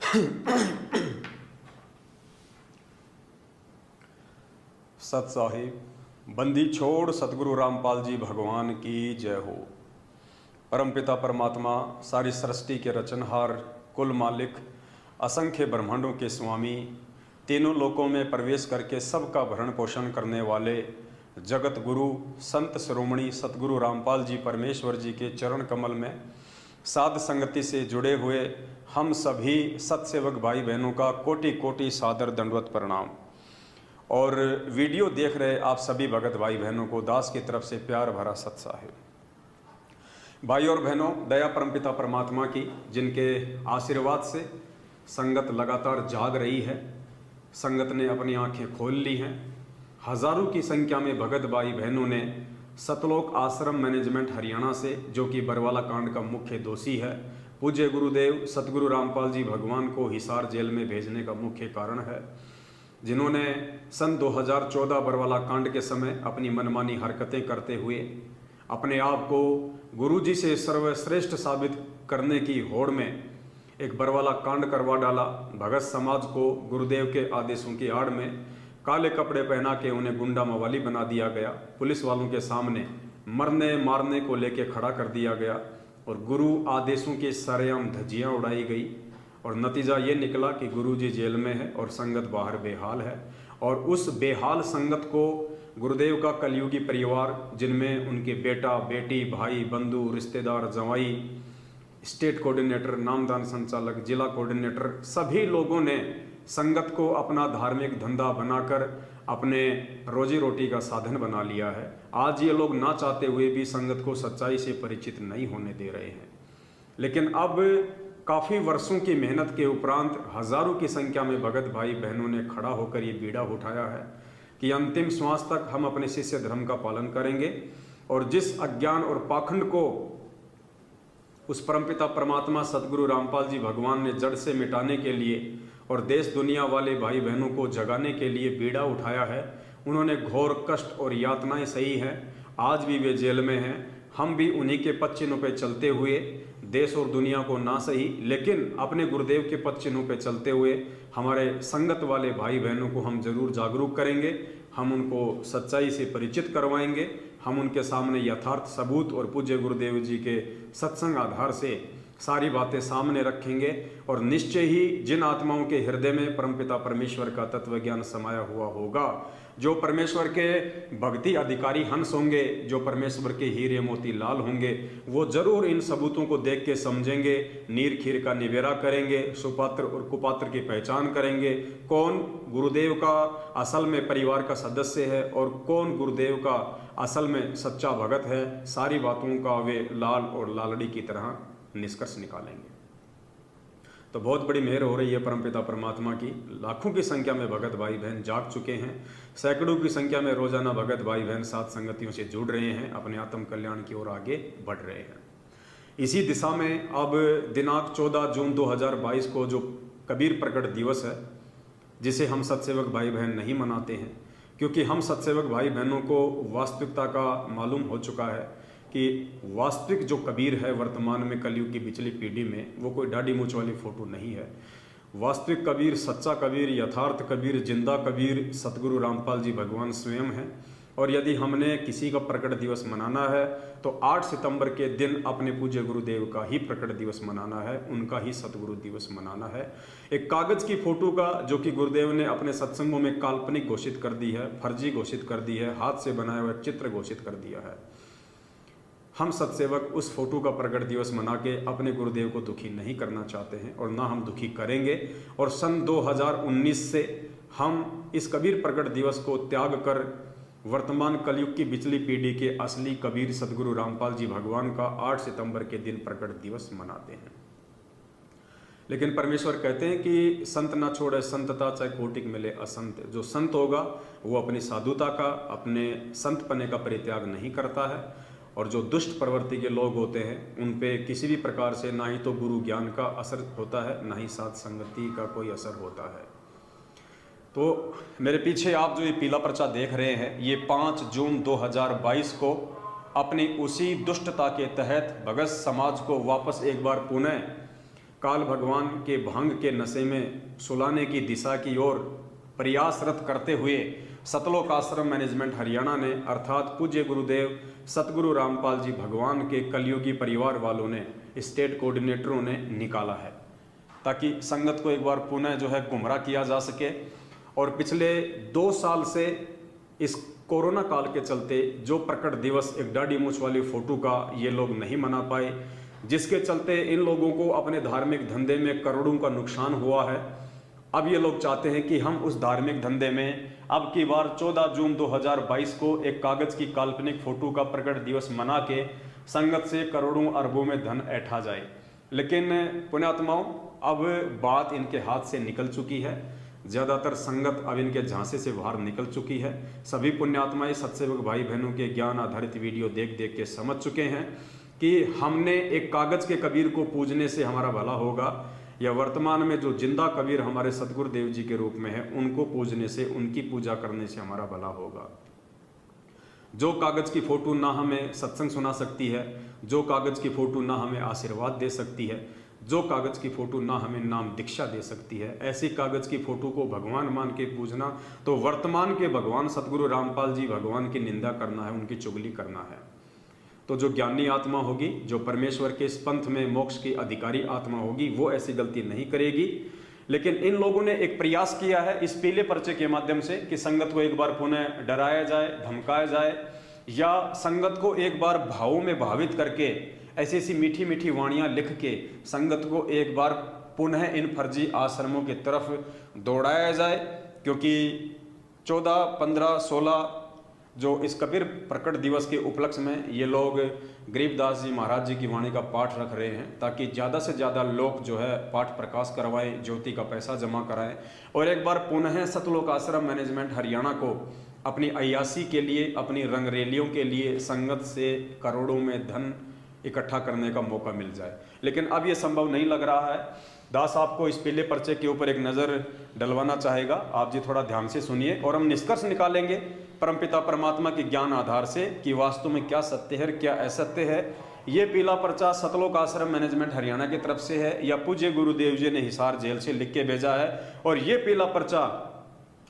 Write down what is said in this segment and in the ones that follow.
सत साहिब बंदी छोड़ सतगुरु रामपाल जी भगवान की जय हो। परमपिता परमात्मा सारी सृष्टि के रचनहार, कुल मालिक, असंख्य ब्रह्मांडों के स्वामी, तीनों लोकों में प्रवेश करके सबका भरण पोषण करने वाले जगत गुरु संत शिरोमणि सतगुरु रामपाल जी परमेश्वर जी के चरण कमल में साध संगति से जुड़े हुए हम सभी सत्सेवक भाई बहनों का कोटि कोटि सादर दंडवत प्रणाम। और वीडियो देख रहे आप सभी भगत भाई बहनों को दास की तरफ से प्यार भरा सत साहिब। भाई और बहनों, दया परमपिता परमात्मा की, जिनके आशीर्वाद से संगत लगातार जाग रही है, संगत ने अपनी आंखें खोल ली हैं। हजारों की संख्या में भगत भाई बहनों ने सतलोक आश्रम मैनेजमेंट हरियाणा से, जो कि बरवाला कांड का मुख्य दोषी है, पूज्य गुरुदेव सतगुरु रामपाल जी भगवान को हिसार जेल में भेजने का मुख्य कारण है, जिन्होंने सन 2014 बरवाला कांड के समय अपनी मनमानी हरकतें करते हुए अपने आप को गुरुजी से सर्वश्रेष्ठ साबित करने की होड़ में एक बरवाला कांड करवा डाला। भगत समाज को गुरुदेव के आदेशों की आड़ में काले कपड़े पहना के उन्हें गुंडा मवाली बना दिया गया। पुलिस वालों के सामने मरने मारने को लेके खड़ा कर दिया गया और गुरु आदेशों की सरेआम धज्जियां उड़ाई गई। और नतीजा ये निकला कि गुरुजी जेल में है और संगत बाहर बेहाल है। और उस बेहाल संगत को गुरुदेव का कलयुगी परिवार, जिनमें उनके बेटा बेटी, भाई बंधु, रिश्तेदार, जवाई, स्टेट कोऑर्डिनेटर, नामदान संचालक, जिला कोऑर्डिनेटर, सभी लोगों ने संगत को अपना धार्मिक धंधा बनाकर अपने रोजी रोटी का साधन बना लिया है। आज ये लोग ना चाहते हुए भी संगत को सच्चाई से परिचित नहीं होने दे रहे हैं। लेकिन अब काफ़ी वर्षों की मेहनत के उपरांत हजारों की संख्या में भगत भाई बहनों ने खड़ा होकर ये बीड़ा उठाया है कि अंतिम श्वास तक हम अपने शिष्य धर्म का पालन करेंगे और जिस अज्ञान और पाखंड को उस परमपिता परमात्मा सतगुरु रामपाल जी भगवान ने जड़ से मिटाने के लिए और देश दुनिया वाले भाई बहनों को जगाने के लिए बीड़ा उठाया है, उन्होंने घोर कष्ट और यातनाएं सही हैं। आज भी वे जेल में हैं। हम भी उन्हीं के पद चिन्हों पर चलते हुए देश और दुनिया को ना सही, लेकिन अपने गुरुदेव के पद चिन्हों पर चलते हुए हमारे संगत वाले भाई बहनों को हम जरूर जागरूक करेंगे। हम उनको सच्चाई से परिचित करवाएंगे। हम उनके सामने यथार्थ सबूत और पूज्य गुरुदेव जी के सत्संग आधार से सारी बातें सामने रखेंगे। और निश्चय ही जिन आत्माओं के हृदय में परमपिता परमेश्वर का तत्व ज्ञान समाया हुआ होगा, जो परमेश्वर के भक्ति अधिकारी हंस होंगे, जो परमेश्वर के हीरे मोती लाल होंगे, वो जरूर इन सबूतों को देख के समझेंगे, नीर खीर का निवेरा करेंगे, सुपात्र और कुपात्र की पहचान करेंगे, कौन गुरुदेव का असल में परिवार का सदस्य है और कौन गुरुदेव का असल में सच्चा भगत है। सारी बातों का वे लाल और लालड़ी की तरह निष्कर्ष निकालेंगे। तो बहुत बड़ी मेहर हो रही है परमपिता परमात्मा की। लाखों की संख्या में भगत भाई बहन जाग चुके हैं। सैकड़ों की संख्या में रोजाना भगत भाई बहन साथ संगतियों से जुड़ रहे हैं, अपने आत्म कल्याण की ओर आगे बढ़ रहे हैं। इसी दिशा में अब दिनांक 14 जून 2022 को जो कबीर प्रकट दिवस है, जिसे हम सत्सेवक भाई बहन नहीं मनाते हैं, क्योंकि हम सत्सेवक भाई बहनों को वास्तविकता का मालूम हो चुका है कि वास्तविक जो कबीर है वर्तमान में कलयुग की पिछली पीढ़ी में, वो कोई दाढ़ी मूंछ वाली फोटो नहीं है। वास्तविक कबीर, सच्चा कबीर, यथार्थ कबीर, जिंदा कबीर सतगुरु रामपाल जी भगवान स्वयं हैं। और यदि हमने किसी का प्रकट दिवस मनाना है तो 8 सितंबर के दिन अपने पूज्य गुरुदेव का ही प्रकट दिवस मनाना है, उनका ही सतगुरु दिवस मनाना है। एक कागज की फोटो का, जो कि गुरुदेव ने अपने सत्संगों में काल्पनिक घोषित कर दी है, फर्जी घोषित कर दी है, हाथ से बनाया हुआ चित्र घोषित कर दिया है। हम सत्सेवक उस फोटो का प्रकट दिवस मना के अपने गुरुदेव को दुखी नहीं करना चाहते हैं और ना हम दुखी करेंगे। और सन 2019 से हम इस कबीर प्रकट दिवस को त्याग कर वर्तमान कलयुग की पिछली पीढ़ी के असली कबीर सतगुरु रामपाल जी भगवान का 8 सितंबर के दिन प्रकट दिवस मनाते हैं। लेकिन परमेश्वर कहते हैं कि संत ना छोड़े संतता, चाहे कोटिक मिले असंत। जो संत होगा वो अपनी साधुता का, अपने संत पने का परित्याग नहीं करता है। और जो दुष्ट प्रवृत्ति के लोग होते हैं उन पे किसी भी प्रकार से ना ही तो गुरु ज्ञान का असर होता है, ना ही साथ संगति का कोई असर होता है। तो मेरे पीछे आप जो ये पीला पर्चा देख रहे हैं, ये 5 जून 2022 को अपनी उसी दुष्टता के तहत भगत समाज को वापस एक बार पुनः काल भगवान के भांग के नशे में सुलाने की दिशा की ओर प्रयासरत करते हुए सतलोक आश्रम मैनेजमेंट हरियाणा ने अर्थात पूज्य गुरुदेव सतगुरु रामपाल जी भगवान के कलयुगी परिवार वालों ने, स्टेट कोऑर्डिनेटरों ने निकाला है, ताकि संगत को एक बार पुनः जो है गुमराह किया जा सके। और पिछले 2 साल से इस कोरोना काल के चलते जो प्रकट दिवस एक दाढ़ी मूछ वाली फोटो का ये लोग नहीं मना पाए, जिसके चलते इन लोगों को अपने धार्मिक धंधे में करोड़ों का नुकसान हुआ है। अब ये लोग चाहते हैं कि हम उस धार्मिक धंधे में अब की बार 14 जून 2022 को एक कागज की काल्पनिक फोटो का प्रकट दिवस मना के संगत से करोड़ों अरबों में धन ऐंठा जाए। लेकिन पुण्यात्माओं, अब बात इनके हाथ से निकल चुकी है। ज़्यादातर संगत अब इनके झांसे से बाहर निकल चुकी है। सभी पुण्यात्माएं सत्सेवक भाई बहनों के ज्ञान आधारित वीडियो देख देख के समझ चुके हैं कि हमने एक कागज के कबीर को पूजने से हमारा भला होगा, या वर्तमान में जो जिंदा कबीर हमारे सतगुरुदेव जी के रूप में है उनको पूजने से, उनकी पूजा करने से हमारा भला होगा। जो कागज की फोटो ना हमें सत्संग सुना सकती है, जो कागज की फोटो ना हमें आशीर्वाद दे सकती है, जो कागज की फोटो ना हमें नाम दीक्षा दे सकती है, ऐसी कागज की फोटो को भगवान मान के पूजना तो वर्तमान के भगवान सतगुरु रामपाल जी भगवान की निंदा करना है, उनकी चुगली करना है। तो जो ज्ञानी आत्मा होगी, जो परमेश्वर के इस पंथ में मोक्ष की अधिकारी आत्मा होगी, वो ऐसी गलती नहीं करेगी। लेकिन इन लोगों ने एक प्रयास किया है इस पीले पर्चे के माध्यम से कि संगत को एक बार पुनः डराया जाए, धमकाया जाए, या संगत को एक बार भावों में भावित करके ऐसी ऐसी मीठी मीठी वाणियाँ लिख के संगत को एक बार पुनः इन फर्जी आश्रमों की तरफ दौड़ाया जाए। क्योंकि 14, 15, 16 जो इस कबीर प्रकट दिवस के उपलक्ष्य में ये लोग गरीबदास जी महाराज जी की वाणी का पाठ रख रहे हैं, ताकि ज़्यादा से ज़्यादा लोग जो है पाठ प्रकाश करवाएं, ज्योति का पैसा जमा कराएं और एक बार पुनः सतलोक आश्रम मैनेजमेंट हरियाणा को अपनी अय्यासी के लिए, अपनी रंगरेलियों के लिए संगत से करोड़ों में धन इकट्ठा करने का मौका मिल जाए। लेकिन अब ये संभव नहीं लग रहा है। दास आपको इस पीले पर्चे के ऊपर एक नज़र डलवाना चाहेगा, आप जी थोड़ा ध्यान से सुनिए और हम निष्कर्ष निकालेंगे परमपिता परमात्मा के ज्ञान आधार से कि वास्तव में क्या सत्य है, क्या असत्य है। ये पीला पर्चा सतलोक आश्रम मैनेजमेंट हरियाणा की तरफ से है या पूज्य गुरुदेव जी ने हिसार जेल से लिख के भेजा है, और ये पीला पर्चा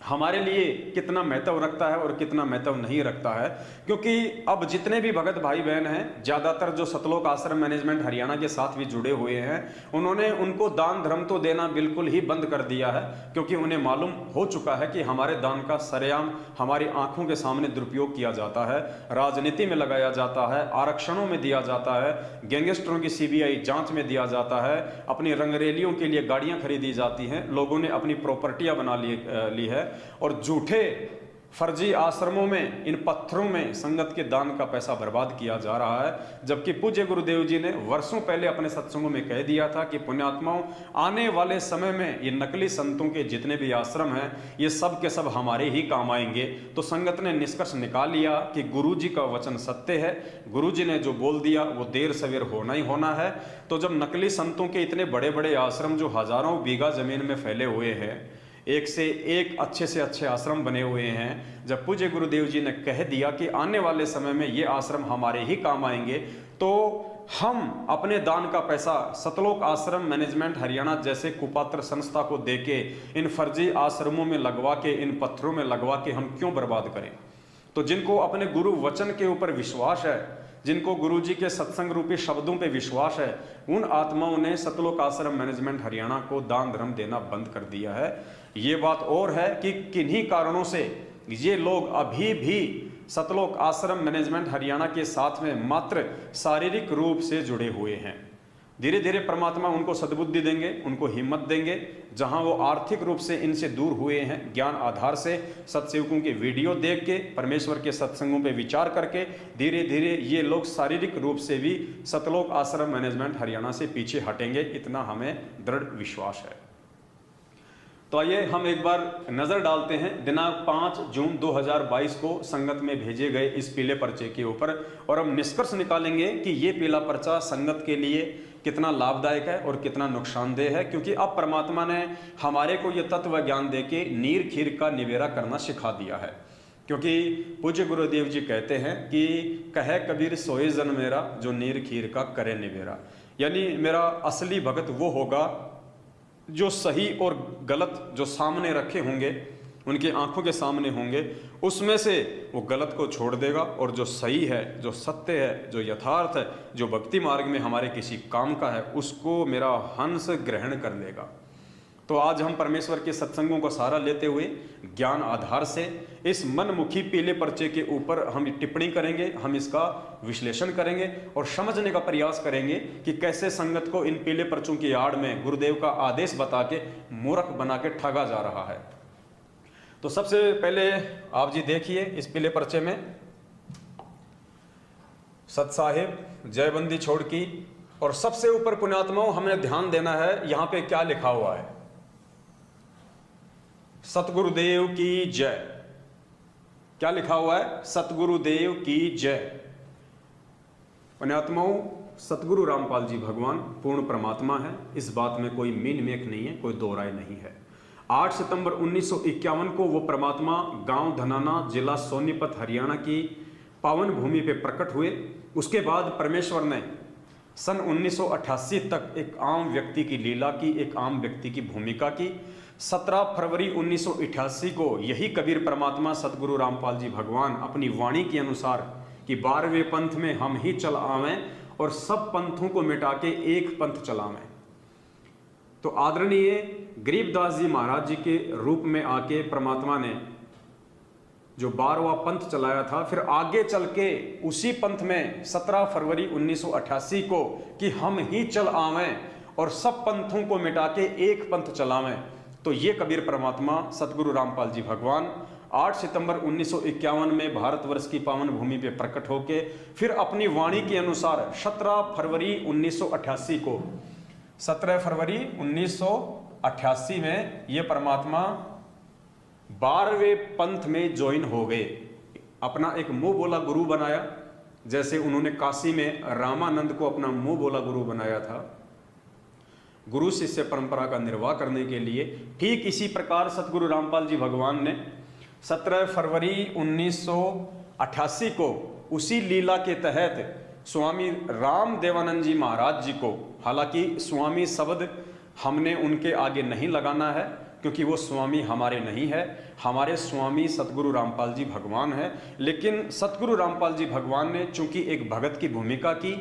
हमारे लिए कितना महत्व रखता है और कितना महत्व नहीं रखता है। क्योंकि अब जितने भी भगत भाई बहन हैं, ज़्यादातर जो सतलोक आश्रम मैनेजमेंट हरियाणा के साथ भी जुड़े हुए हैं, उन्होंने उनको दान धर्म तो देना बिल्कुल ही बंद कर दिया है। क्योंकि उन्हें मालूम हो चुका है कि हमारे दान का सरेआम हमारी आंखों के सामने दुरुपयोग किया जाता है, राजनीति में लगाया जाता है, आरक्षणों में दिया जाता है, गैंगस्टरों की CBI जांच में दिया जाता है, अपनी रंगरेलियों के लिए गाड़ियां खरीदी जाती हैं, लोगों ने अपनी प्रॉपर्टियां बना ली है, और झूठे फर्जी आश्रमों में, इन पत्थरों में संगत के दान का पैसा बर्बाद किया जा रहा है। जबकि पूज्य गुरुदेव जी ने वर्षों पहले अपने सत्संगों में कह दिया था कि पुण्यात्माओं, आने वाले समय में ये नकली संतों के जितने भी आश्रम हैं, ये सब के सब हमारे ही काम आएंगे। तो संगत ने निष्कर्ष निकाल लिया कि गुरु जी का वचन सत्य है, गुरु जी ने जो बोल दिया वो देर सवेर होना ही होना है। तो जब नकली संतों के इतने बड़े बड़े आश्रम जो हजारों बीघा जमीन में फैले हुए हैं, एक से एक अच्छे से अच्छे आश्रम बने हुए हैं, जब पूज्य गुरुदेव जी ने कह दिया कि आने वाले समय में ये आश्रम हमारे ही काम आएंगे, तो हम अपने दान का पैसा सतलोक आश्रम मैनेजमेंट हरियाणा जैसे कुपात्र संस्था को देके इन फर्जी आश्रमों में लगवा के, इन पत्थरों में लगवा के हम क्यों बर्बाद करें। तो जिनको अपने गुरु वचन के ऊपर विश्वास है, जिनको गुरु जी के सत्संग रूपी शब्दों पे विश्वास है, उन आत्माओं ने सतलोक आश्रम मैनेजमेंट हरियाणा को दान धर्म देना बंद कर दिया है। ये बात और है कि किन्हीं कारणों से ये लोग अभी भी सतलोक आश्रम मैनेजमेंट हरियाणा के साथ में मात्र शारीरिक रूप से जुड़े हुए हैं। धीरे धीरे परमात्मा उनको सद्बुद्धि देंगे, उनको हिम्मत देंगे। जहां वो आर्थिक रूप से इनसे दूर हुए हैं, ज्ञान आधार से सत्सेवकों के वीडियो देख के, परमेश्वर के सत्संगों पे विचार करके धीरे धीरे ये लोग शारीरिक रूप से भी सतलोक आश्रम मैनेजमेंट हरियाणा से पीछे हटेंगे, इतना हमें दृढ़ विश्वास है। तो आइए हम एक बार नजर डालते हैं दिनांक 5 जून 2022 को संगत में भेजे गए इस पीले पर्चे के ऊपर, और हम निष्कर्ष निकालेंगे कि ये पीला पर्चा संगत के लिए कितना लाभदायक है और कितना नुकसानदेह है। क्योंकि अब परमात्मा ने हमारे को ये तत्व ज्ञान दे के नीर खीर का निवेरा करना सिखा दिया है। क्योंकि पूज्य गुरुदेव जी कहते हैं कि कहे कबीर सोए जन मेरा, जो नीर खीर का करे निवेरा। यानी मेरा असली भगत वो होगा जो सही और गलत जो सामने रखे होंगे, उनकी आंखों के सामने होंगे, उसमें से वो गलत को छोड़ देगा और जो सही है, जो सत्य है, जो यथार्थ है, जो भक्ति मार्ग में हमारे किसी काम का है, उसको मेरा हंस ग्रहण कर लेगा। तो आज हम परमेश्वर के सत्संगों का सहारा लेते हुए ज्ञान आधार से इस मनमुखी पीले पर्चे के ऊपर हम टिप्पणी करेंगे, हम इसका विश्लेषण करेंगे और समझने का प्रयास करेंगे कि कैसे संगत को इन पीले पर्चों की आड़ में गुरुदेव का आदेश बता के मूर्ख बना के ठगा जा रहा है। तो सबसे पहले आप जी देखिए इस पीले पर्चे में सत साहिब, जयबंदी छोड़ की, और सबसे ऊपर पुण्यात्माओं हमें ध्यान देना है यहां पे क्या लिखा हुआ है, सतगुरुदेव की जय। क्या लिखा हुआ है? सतगुरुदेव की जय। पुण्यात्माओं, सतगुरु रामपाल जी भगवान पूर्ण परमात्मा है, इस बात में कोई मीन मेख नहीं है, कोई दो राय नहीं है। 8 सितंबर 1951 को वो परमात्मा गांव धनाना, जिला सोनीपत, हरियाणा की पावन भूमि पे प्रकट हुए। उसके बाद परमेश्वर ने सन 1988 तक एक आम व्यक्ति की लीला की, एक आम व्यक्ति की भूमिका की। 17 फरवरी 1988 को यही कबीर परमात्मा सतगुरु रामपाल जी भगवान अपनी वाणी के अनुसार कि 12वें पंथ में हम ही चल आवें और सब पंथों को मिटा के एक पंथ चलावें। तो आदरणीय गरीबदास जी महाराज जी के रूप में आके परमात्मा ने जो 12वां पंथ चलाया था, फिर आगे चल के उसी पंथ में 17 फरवरी 1988 को कि हम ही चल आवें और सब पंथों को मिटा के एक पंथ चलावें। तो ये कबीर परमात्मा सतगुरु रामपाल जी भगवान 8 सितंबर 1951 में भारतवर्ष की पावन भूमि पे प्रकट होके फिर अपनी वाणी के अनुसार 17 फरवरी 1988 को 17 फरवरी 1988 में ये परमात्मा 12वें पंथ में ज्वाइन हो गए। अपना एक मुंह बोला गुरु बनाया, जैसे उन्होंने काशी में रामानंद को अपना मुंह बोला गुरु बनाया था गुरु शिष्य परंपरा का निर्वाह करने के लिए, ठीक इसी प्रकार सतगुरु रामपाल जी भगवान ने 17 फरवरी 1988 को उसी लीला के तहत स्वामी राम देवानंद जी महाराज जी को, हालांकि स्वामी शब्द हमने उनके आगे नहीं लगाना है क्योंकि वो स्वामी हमारे नहीं है, हमारे स्वामी सतगुरु रामपाल जी भगवान है। लेकिन सतगुरु रामपाल जी भगवान ने चूंकि एक भगत की भूमिका की,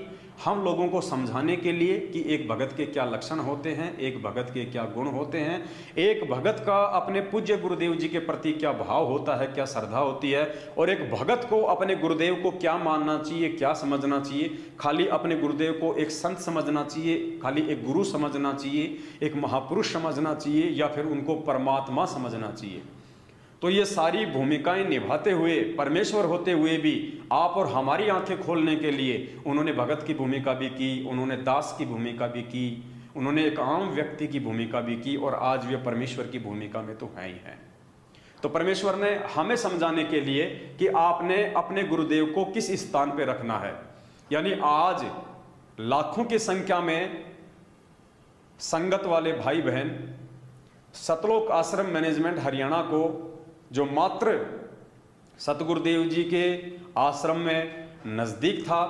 हम लोगों को समझाने के लिए कि एक भगत के क्या लक्षण होते हैं, एक भगत के क्या गुण होते हैं, एक भगत का अपने पूज्य गुरुदेव जी के प्रति क्या भाव होता है, क्या श्रद्धा होती है, और एक भगत को अपने गुरुदेव को क्या मानना चाहिए, क्या समझना चाहिए। खाली अपने गुरुदेव को एक संत समझना चाहिए, खाली एक गुरु समझना चाहिए, एक महापुरुष समझना चाहिए, या फिर उनको परमात्मा समझना चाहिए। तो ये सारी भूमिकाएं निभाते हुए, परमेश्वर होते हुए भी आप और हमारी आंखें खोलने के लिए उन्होंने भगत की भूमिका भी की, उन्होंने दास की भूमिका भी की, उन्होंने एक आम व्यक्ति की भूमिका भी की, और आज वे परमेश्वर की भूमिका में तो हैं ही हैं। तो परमेश्वर ने हमें समझाने के लिए कि आपने अपने गुरुदेव को किस स्थान पर रखना है। यानी आज लाखों की संख्या में संगत वाले भाई बहन सतलोक आश्रम मैनेजमेंट हरियाणा को, जो मात्र सतगुरुदेव जी के आश्रम में नज़दीक था,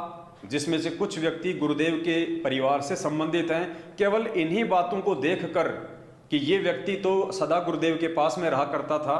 जिसमें से कुछ व्यक्ति गुरुदेव के परिवार से संबंधित हैं, केवल इन्हीं बातों को देखकर कि ये व्यक्ति तो सदा गुरुदेव के पास में रहा करता था,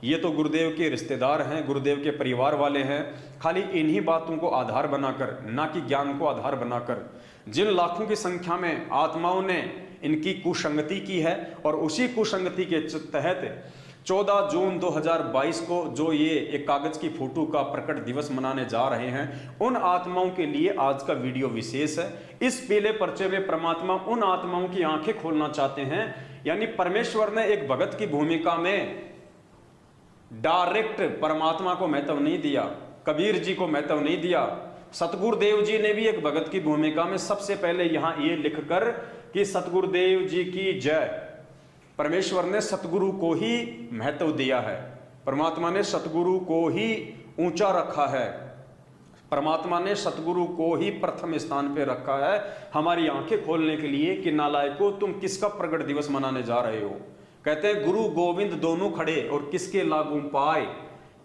ये तो गुरुदेव के रिश्तेदार हैं, गुरुदेव के परिवार वाले हैं, खाली इन्हीं बातों को आधार बनाकर, ना कि ज्ञान को आधार बनाकर, जिन लाखों की संख्या में आत्माओं ने इनकी कुसंगति की है, और उसी कुसंगति के तहत 14 जून 2022 को जो ये एक कागज की फोटो का प्रकट दिवस मनाने जा रहे हैं, उन आत्माओं के लिए आज का वीडियो विशेष है। इस पीले पर्चे में परमात्मा उन आत्माओं की आंखें खोलना चाहते हैं। यानी परमेश्वर ने एक भगत की भूमिका में डायरेक्ट परमात्मा को महत्व नहीं दिया, कबीर जी को महत्व नहीं दिया। सतगुरुदेव जी ने भी एक भगत की भूमिका में सबसे पहले यहां ये लिखकर कि सतगुरुदेव जी की जय, परमेश्वर ने सतगुरु को ही महत्व दिया है, परमात्मा ने सतगुरु को ही ऊंचा रखा है, परमात्मा ने सतगुरु को ही प्रथम स्थान पे रखा है, हमारी आंखें खोलने के लिए कि नालायकों तुम किसका प्रगट दिवस मनाने जा रहे हो। कहते हैं गुरु गोविंद दोनों खड़े और किसके लागू पाए,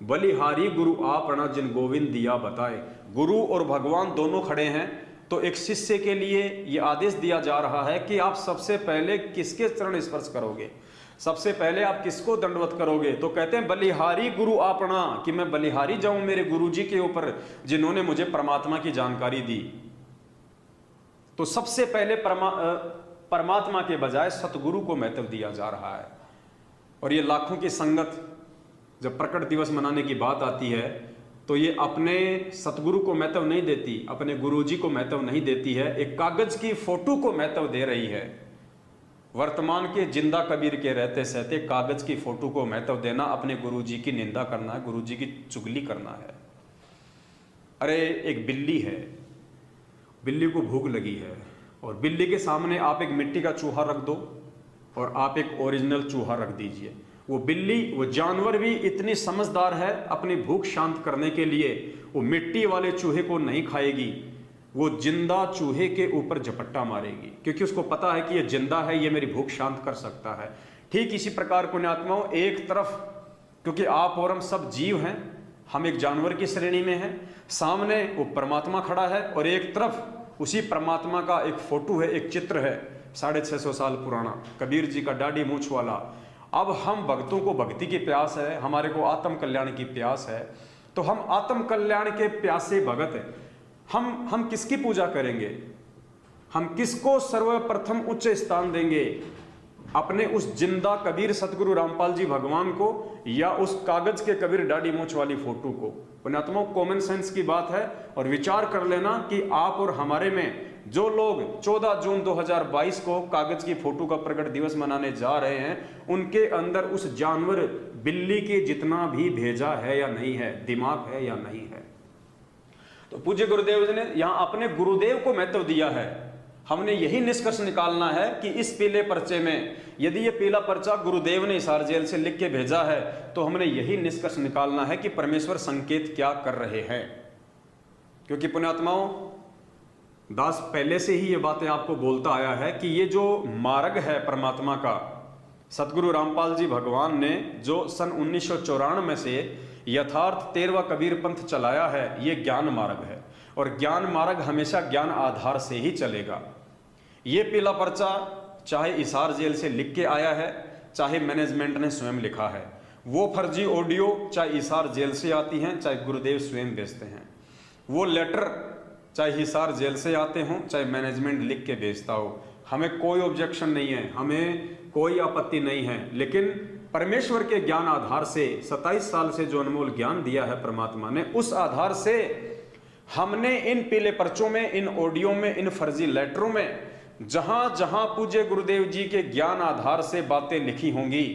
बलिहारी गुरु आपना जिन गोविंद दिया बताए। गुरु और भगवान दोनों खड़े हैं, तो एक शिष्य के लिए यह आदेश दिया जा रहा है कि आप सबसे पहले किसके चरण स्पर्श करोगे, सबसे पहले आप किसको दंडवत करोगे। तो कहते हैं बलिहारी गुरु आपना, कि मैं बलिहारी जाऊं मेरे गुरु जी के ऊपर जिन्होंने मुझे परमात्मा की जानकारी दी। तो सबसे पहले परमात्मा के बजाय सतगुरु को महत्व दिया जा रहा है। और ये लाखों की संगत जब प्रकट दिवस मनाने की बात आती है तो ये अपने सतगुरु को महत्व नहीं देती, अपने गुरुजी को महत्व नहीं देती है, एक कागज की फोटो को महत्व दे रही है। वर्तमान के जिंदा कबीर के रहते सहते कागज की फोटो को महत्व देना अपने गुरुजी की निंदा करना है, गुरुजी की चुगली करना है। अरे एक बिल्ली है, बिल्ली को भूख लगी है और बिल्ली के सामने आप एक मिट्टी का चूहा रख दो और आप एक ओरिजिनल चूहा रख दीजिए। वो बिल्ली, वो जानवर भी इतनी समझदार है, अपनी भूख शांत करने के लिए वो मिट्टी वाले चूहे को नहीं खाएगी, वो जिंदा चूहे के ऊपर झपट्टा मारेगी, क्योंकि उसको पता है कि ये जिंदा है, ये मेरी भूख शांत कर सकता है। ठीक इसी प्रकार पुण्यात्माओं, एक तरफ क्योंकि आप और हम सब जीव हैं, हम एक जानवर की श्रेणी में हैं, सामने वो परमात्मा खड़ा है और एक तरफ उसी परमात्मा का एक फोटो है, एक चित्र है 650 साल पुराना, कबीर जी का दाढ़ी मूंछ वाला। अब हम भक्तों को भक्ति की प्यास है, हमारे को आत्म कल्याण की प्यास है, तो हम आत्म कल्याण के प्यासे भगत हैं। हम किसकी पूजा करेंगे, हम किसको सर्वप्रथम उच्च स्थान देंगे, अपने उस जिंदा कबीर सतगुरु रामपाल जी भगवान को या उस कागज के कबीर दाढ़ी मूंछ वाली फोटो को। पुण्यात्माओं, कॉमन सेंस की बात है और विचार कर लेना कि आप और हमारे में जो लोग 14 जून 2022 को कागज की फोटो का प्रकट दिवस मनाने जा रहे हैं, उनके अंदर उस जानवर बिल्ली के जितना भी भेजा है या नहीं है, दिमाग है या नहीं है। तो पूज्य गुरुदेव जी ने यहां अपने गुरुदेव को महत्व दिया है। हमने यही निष्कर्ष निकालना है कि इस पीले पर्चे में, यदि ये पीला पर्चा गुरुदेव ने हिसार जेल से लिख के भेजा है, तो हमने यही निष्कर्ष निकालना है कि परमेश्वर संकेत क्या कर रहे हैं। क्योंकि पुण्यात्माओं, दास पहले से ही ये बातें आपको बोलता आया है कि ये जो मार्ग है परमात्मा का, सतगुरु रामपाल जी भगवान ने जो सन 1994 से यथार्थ 13वां कबीर पंथ चलाया है, ये ज्ञान मार्ग है और ज्ञान मार्ग हमेशा ज्ञान आधार से ही चलेगा। ये पीला पर्चा चाहे हिसार जेल से लिख के आया है, चाहे मैनेजमेंट ने स्वयं लिखा है, वो फर्जी ऑडियो चाहे हिसार जेल से आती हैं, चाहे गुरुदेव स्वयं भेजते हैं, वो लेटर चाहे हिसार जेल से आते हों, चाहे मैनेजमेंट लिख के भेजता हो, हमें कोई ऑब्जेक्शन नहीं है, हमें कोई आपत्ति नहीं है। लेकिन परमेश्वर के ज्ञान आधार से 27 साल से जो अनमोल ज्ञान दिया है परमात्मा ने, उस आधार से हमने इन पीले पर्चों में, इन ऑडियो में, इन फर्जी लेटरों में जहां जहां पूज्य गुरुदेव जी के ज्ञान आधार से बातें लिखी होंगी,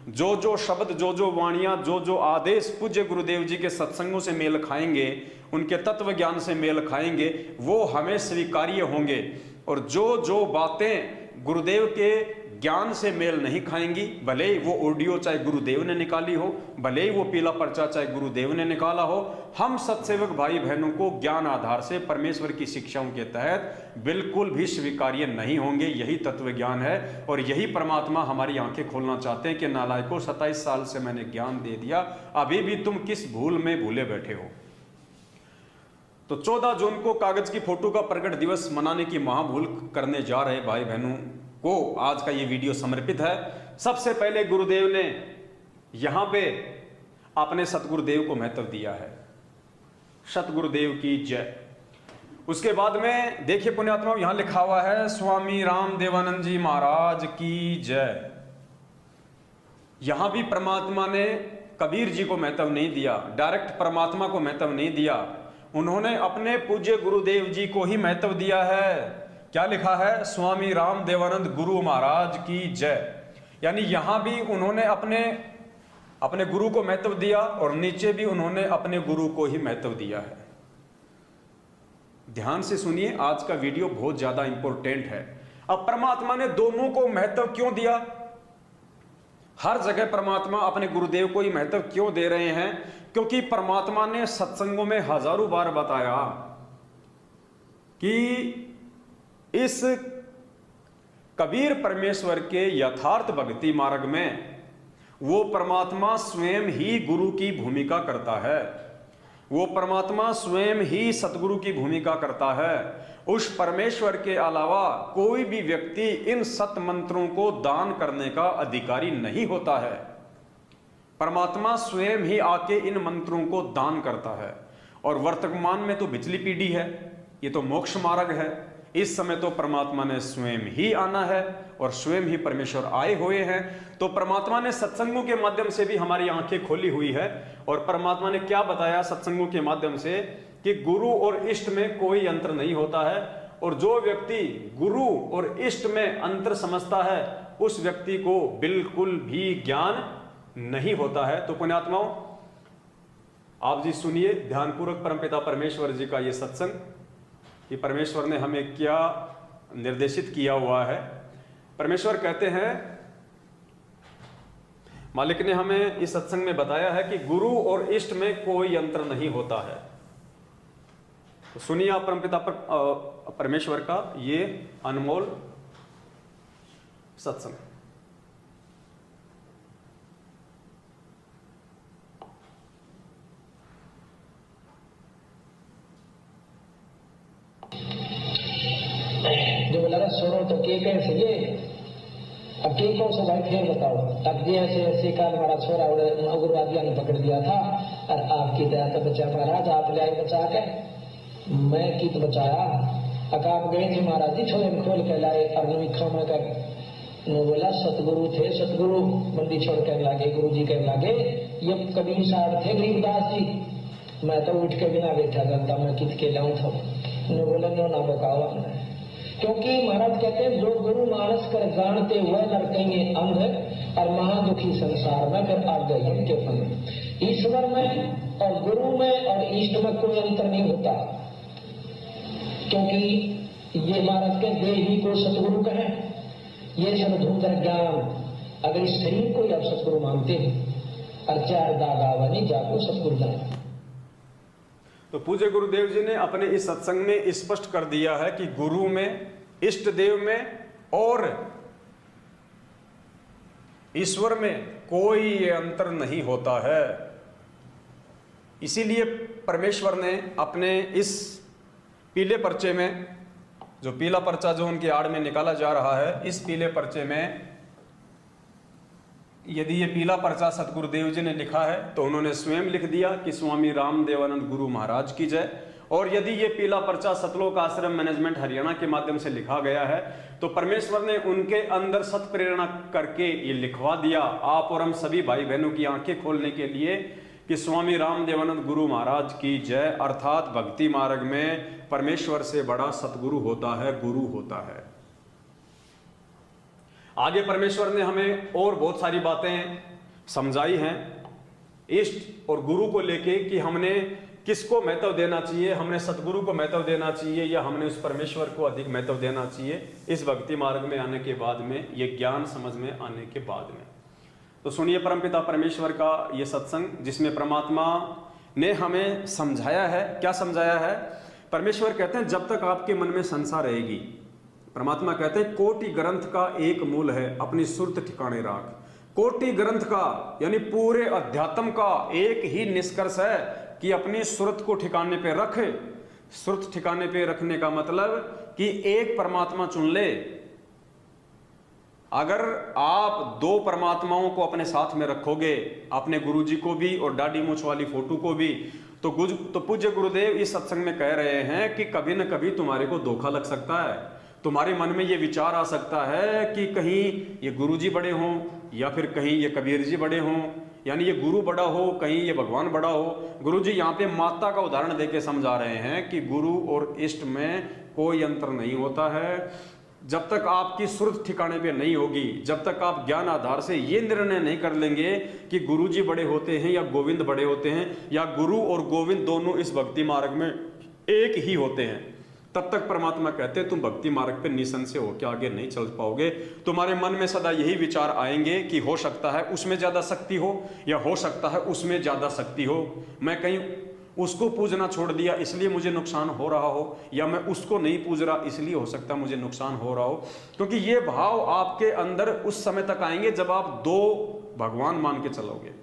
जो जो शब्द, जो जो वाणियां, जो जो आदेश पूज्य गुरुदेव जी के सत्संगों से मेल खाएंगे, उनके तत्व ज्ञान से मेल खाएंगे, वो हमें स्वीकार्य होंगे। और जो जो बातें गुरुदेव के ज्ञान से मेल नहीं खाएंगी, भले ही वो ऑडियो चाहे गुरुदेव ने निकाली हो, भले ही वो पीला पर्चा चाहे गुरुदेव ने निकाला हो, हम सत्सेवक भाई बहनों को ज्ञान आधार से परमेश्वर की शिक्षाओं के तहत बिल्कुल भी स्वीकार्य नहीं होंगे। यही तत्व ज्ञान है और यही परमात्मा हमारी आंखें खोलना चाहते हैं कि नालायकों, 27 साल से मैंने ज्ञान दे दिया, अभी भी तुम किस भूल में भूले बैठे हो। तो 14 जून को कागज की फोटो का प्रकट दिवस मनाने की महाभूल करने जा रहे भाई बहनों को आज का ये वीडियो समर्पित है। सबसे पहले गुरुदेव ने यहां पे अपने सतगुरुदेव को महत्व दिया है, सतगुरुदेव की जय। उसके बाद में देखिए पुण्यात्मा, यहां लिखा हुआ है स्वामी राम देवानंद जी महाराज की जय। यहां भी परमात्मा ने कबीर जी को महत्व नहीं दिया, डायरेक्ट परमात्मा को महत्व नहीं दिया, उन्होंने अपने पूज्य गुरुदेव जी को ही महत्व दिया है। क्या लिखा है? स्वामी राम देवानंद गुरु महाराज की जय। यानी यहां भी उन्होंने अपने गुरु को महत्व दिया और नीचे भी उन्होंने अपने गुरु को ही महत्व दिया है। ध्यान से सुनिए, आज का वीडियो बहुत ज्यादा इंपॉर्टेंट है। अब परमात्मा ने दोनों को महत्व क्यों दिया? हर जगह परमात्मा अपने गुरुदेव को ही महत्व क्यों दे रहे हैं? क्योंकि परमात्मा ने सत्संगों में हजारों बार बताया कि इस कबीर परमेश्वर के यथार्थ भक्ति मार्ग में वो परमात्मा स्वयं ही गुरु की भूमिका करता है, वो परमात्मा स्वयं ही सतगुरु की भूमिका करता है। उस परमेश्वर के अलावा कोई भी व्यक्ति इन सत मंत्रों को दान करने का अधिकारी नहीं होता है। परमात्मा स्वयं ही आके इन मंत्रों को दान करता है। और वर्तमान में तो पिछली पीढ़ी है, ये तो मोक्ष मार्ग है। इस समय तो परमात्मा ने स्वयं ही आना है और स्वयं ही परमेश्वर आए हुए हैं। तो परमात्मा ने सत्संगों के माध्यम से भी हमारी आंखें खोली हुई है। और परमात्मा ने क्या बताया सत्संगों के माध्यम से कि गुरु और इष्ट में कोई अंतर नहीं होता है। और जो व्यक्ति गुरु और इष्ट में अंतर समझता है उस व्यक्ति को बिल्कुल भी ज्ञान नहीं होता है। तो पुण्यात्माओं, आप जी सुनिए ध्यानपूर्वक परमपिता परमेश्वर जी का ये सत्संग कि परमेश्वर ने हमें क्या निर्देशित किया हुआ है। परमेश्वर कहते हैं, मालिक ने हमें इस सत्संग में बताया है कि गुरु और इष्ट में कोई अंतर नहीं होता है। तो सुनिए आप परमपिता परमेश्वर का ये अनमोल सत्संग। जो बोला ना सुनो तो के कैसे ये अब के कौन सा भाई फिर बताओ। अब ये ऐसे काल हमारा छोरा उग्रवादियों ने पकड़ दिया था और आपकी दया तो बचा महाराज, आप ले आए बचा के, मैं की तो बचाया। अक आप गए थे महाराज जी, छोरे में खोल के लाए और नवी खामा कर बोला सतगुरु थे, सतगुरु बंदी छोड़ कर लागे, गुरु जी कहने लागे ये कबीर साहब थे गरीबदास जी, मैं तो उठ के बिना बैठा करता, मैं कित के लाऊं था। बोला नो ना बकाओ हमने, क्योंकि महाराज कहते हैं जो गुरु मानस कर जानते हुए लड़केंगे अंध और महादुखी संसार में कर आप गए के फल। ईश्वर में और गुरु में और इष्ट में कोई अंतर नहीं होता, क्योंकि ये महाराज के देही को सतगुरु कहें, ये सर्वधूतर ज्ञान। अगर इस शरीर को आप सतगुरु मानते हैं और चार दागा नहीं जाको सतगुरु जान। तो पूज्य गुरुदेव जी ने अपने इस सत्संग में स्पष्ट कर दिया है कि गुरु में, इष्ट देव में और ईश्वर में कोई अंतर नहीं होता है। इसीलिए परमेश्वर ने अपने इस पीले पर्चे में, जो पीला पर्चा जो उनके आड़ में निकाला जा रहा है, इस पीले पर्चे में यदि ये पीला पर्चा सतगुरुदेव जी ने लिखा है तो उन्होंने स्वयं लिख दिया कि स्वामी रामदेवानंद गुरु महाराज की जय। और यदि ये पीला पर्चा सतलोक आश्रम मैनेजमेंट हरियाणा के माध्यम से लिखा गया है तो परमेश्वर ने उनके अंदर सत प्रेरणा करके ये लिखवा दिया आप और हम सभी भाई बहनों की आंखें खोलने के लिए कि स्वामी रामदेवानंद गुरु महाराज की जय। अर्थात भक्ति मार्ग में परमेश्वर से बड़ा सतगुरु होता है, गुरु होता है। आगे परमेश्वर ने हमें और बहुत सारी बातें समझाई हैं इष्ट और गुरु को लेके कि हमने किसको महत्व देना चाहिए, हमने सतगुरु को महत्व देना चाहिए या हमने उस परमेश्वर को अधिक महत्व देना चाहिए इस भक्ति मार्ग में आने के बाद में, ये ज्ञान समझ में आने के बाद में। तो सुनिए परमपिता परमेश्वर का ये सत्संग जिसमें परमात्मा ने हमें समझाया है। क्या समझाया है? परमेश्वर कहते हैं जब तक आपके मन में संसार रहेगी, परमात्मा कहते हैं कोटि ग्रंथ का एक मूल है, अपनी सुरत ठिकाने राख। कोटि ग्रंथ का यानी पूरे अध्यात्म का एक ही निष्कर्ष है कि अपनी सुरत को ठिकाने पे रख। सुरत ठिकाने पे रखने का मतलब कि एक परमात्मा चुन ले। अगर आप दो परमात्माओं को अपने साथ में रखोगे, अपने गुरुजी को भी और दाढ़ी मूंछ वाली फोटो को भी, तो पूज्य गुरुदेव इस सत्संग में कह रहे हैं कि कभी न कभी तुम्हारे को धोखा लग सकता है। तुम्हारे मन में ये विचार आ सकता है कि कहीं ये गुरुजी बड़े हों या फिर कहीं ये कबीर जी बड़े हों, यानी ये गुरु बड़ा हो, कहीं ये भगवान बड़ा हो। गुरुजी यहाँ पे माता का उदाहरण देके समझा रहे हैं कि गुरु और इष्ट में कोई अंतर नहीं होता है। जब तक आपकी सुरत ठिकाने पे नहीं होगी, जब तक आप ज्ञान आधार से ये निर्णय नहीं कर लेंगे कि गुरुजी बड़े होते हैं या गोविंद बड़े होते हैं या गुरु और गोविंद दोनों इस भक्ति मार्ग में एक ही होते हैं, तब तक परमात्मा कहते हैं तुम भक्ति मार्ग पे निसंशय होकर आगे नहीं चल पाओगे। तुम्हारे मन में सदा यही विचार आएंगे कि हो सकता है उसमें ज्यादा शक्ति हो या हो सकता है उसमें ज्यादा शक्ति हो, मैं कहीं उसको पूजना छोड़ दिया इसलिए मुझे नुकसान हो रहा हो, या मैं उसको नहीं पूज रहा इसलिए हो सकता है मुझे नुकसान हो रहा हो। क्योंकि ये भाव आपके अंदर उस समय तक आएंगे जब आप दो भगवान मान के चलोगे।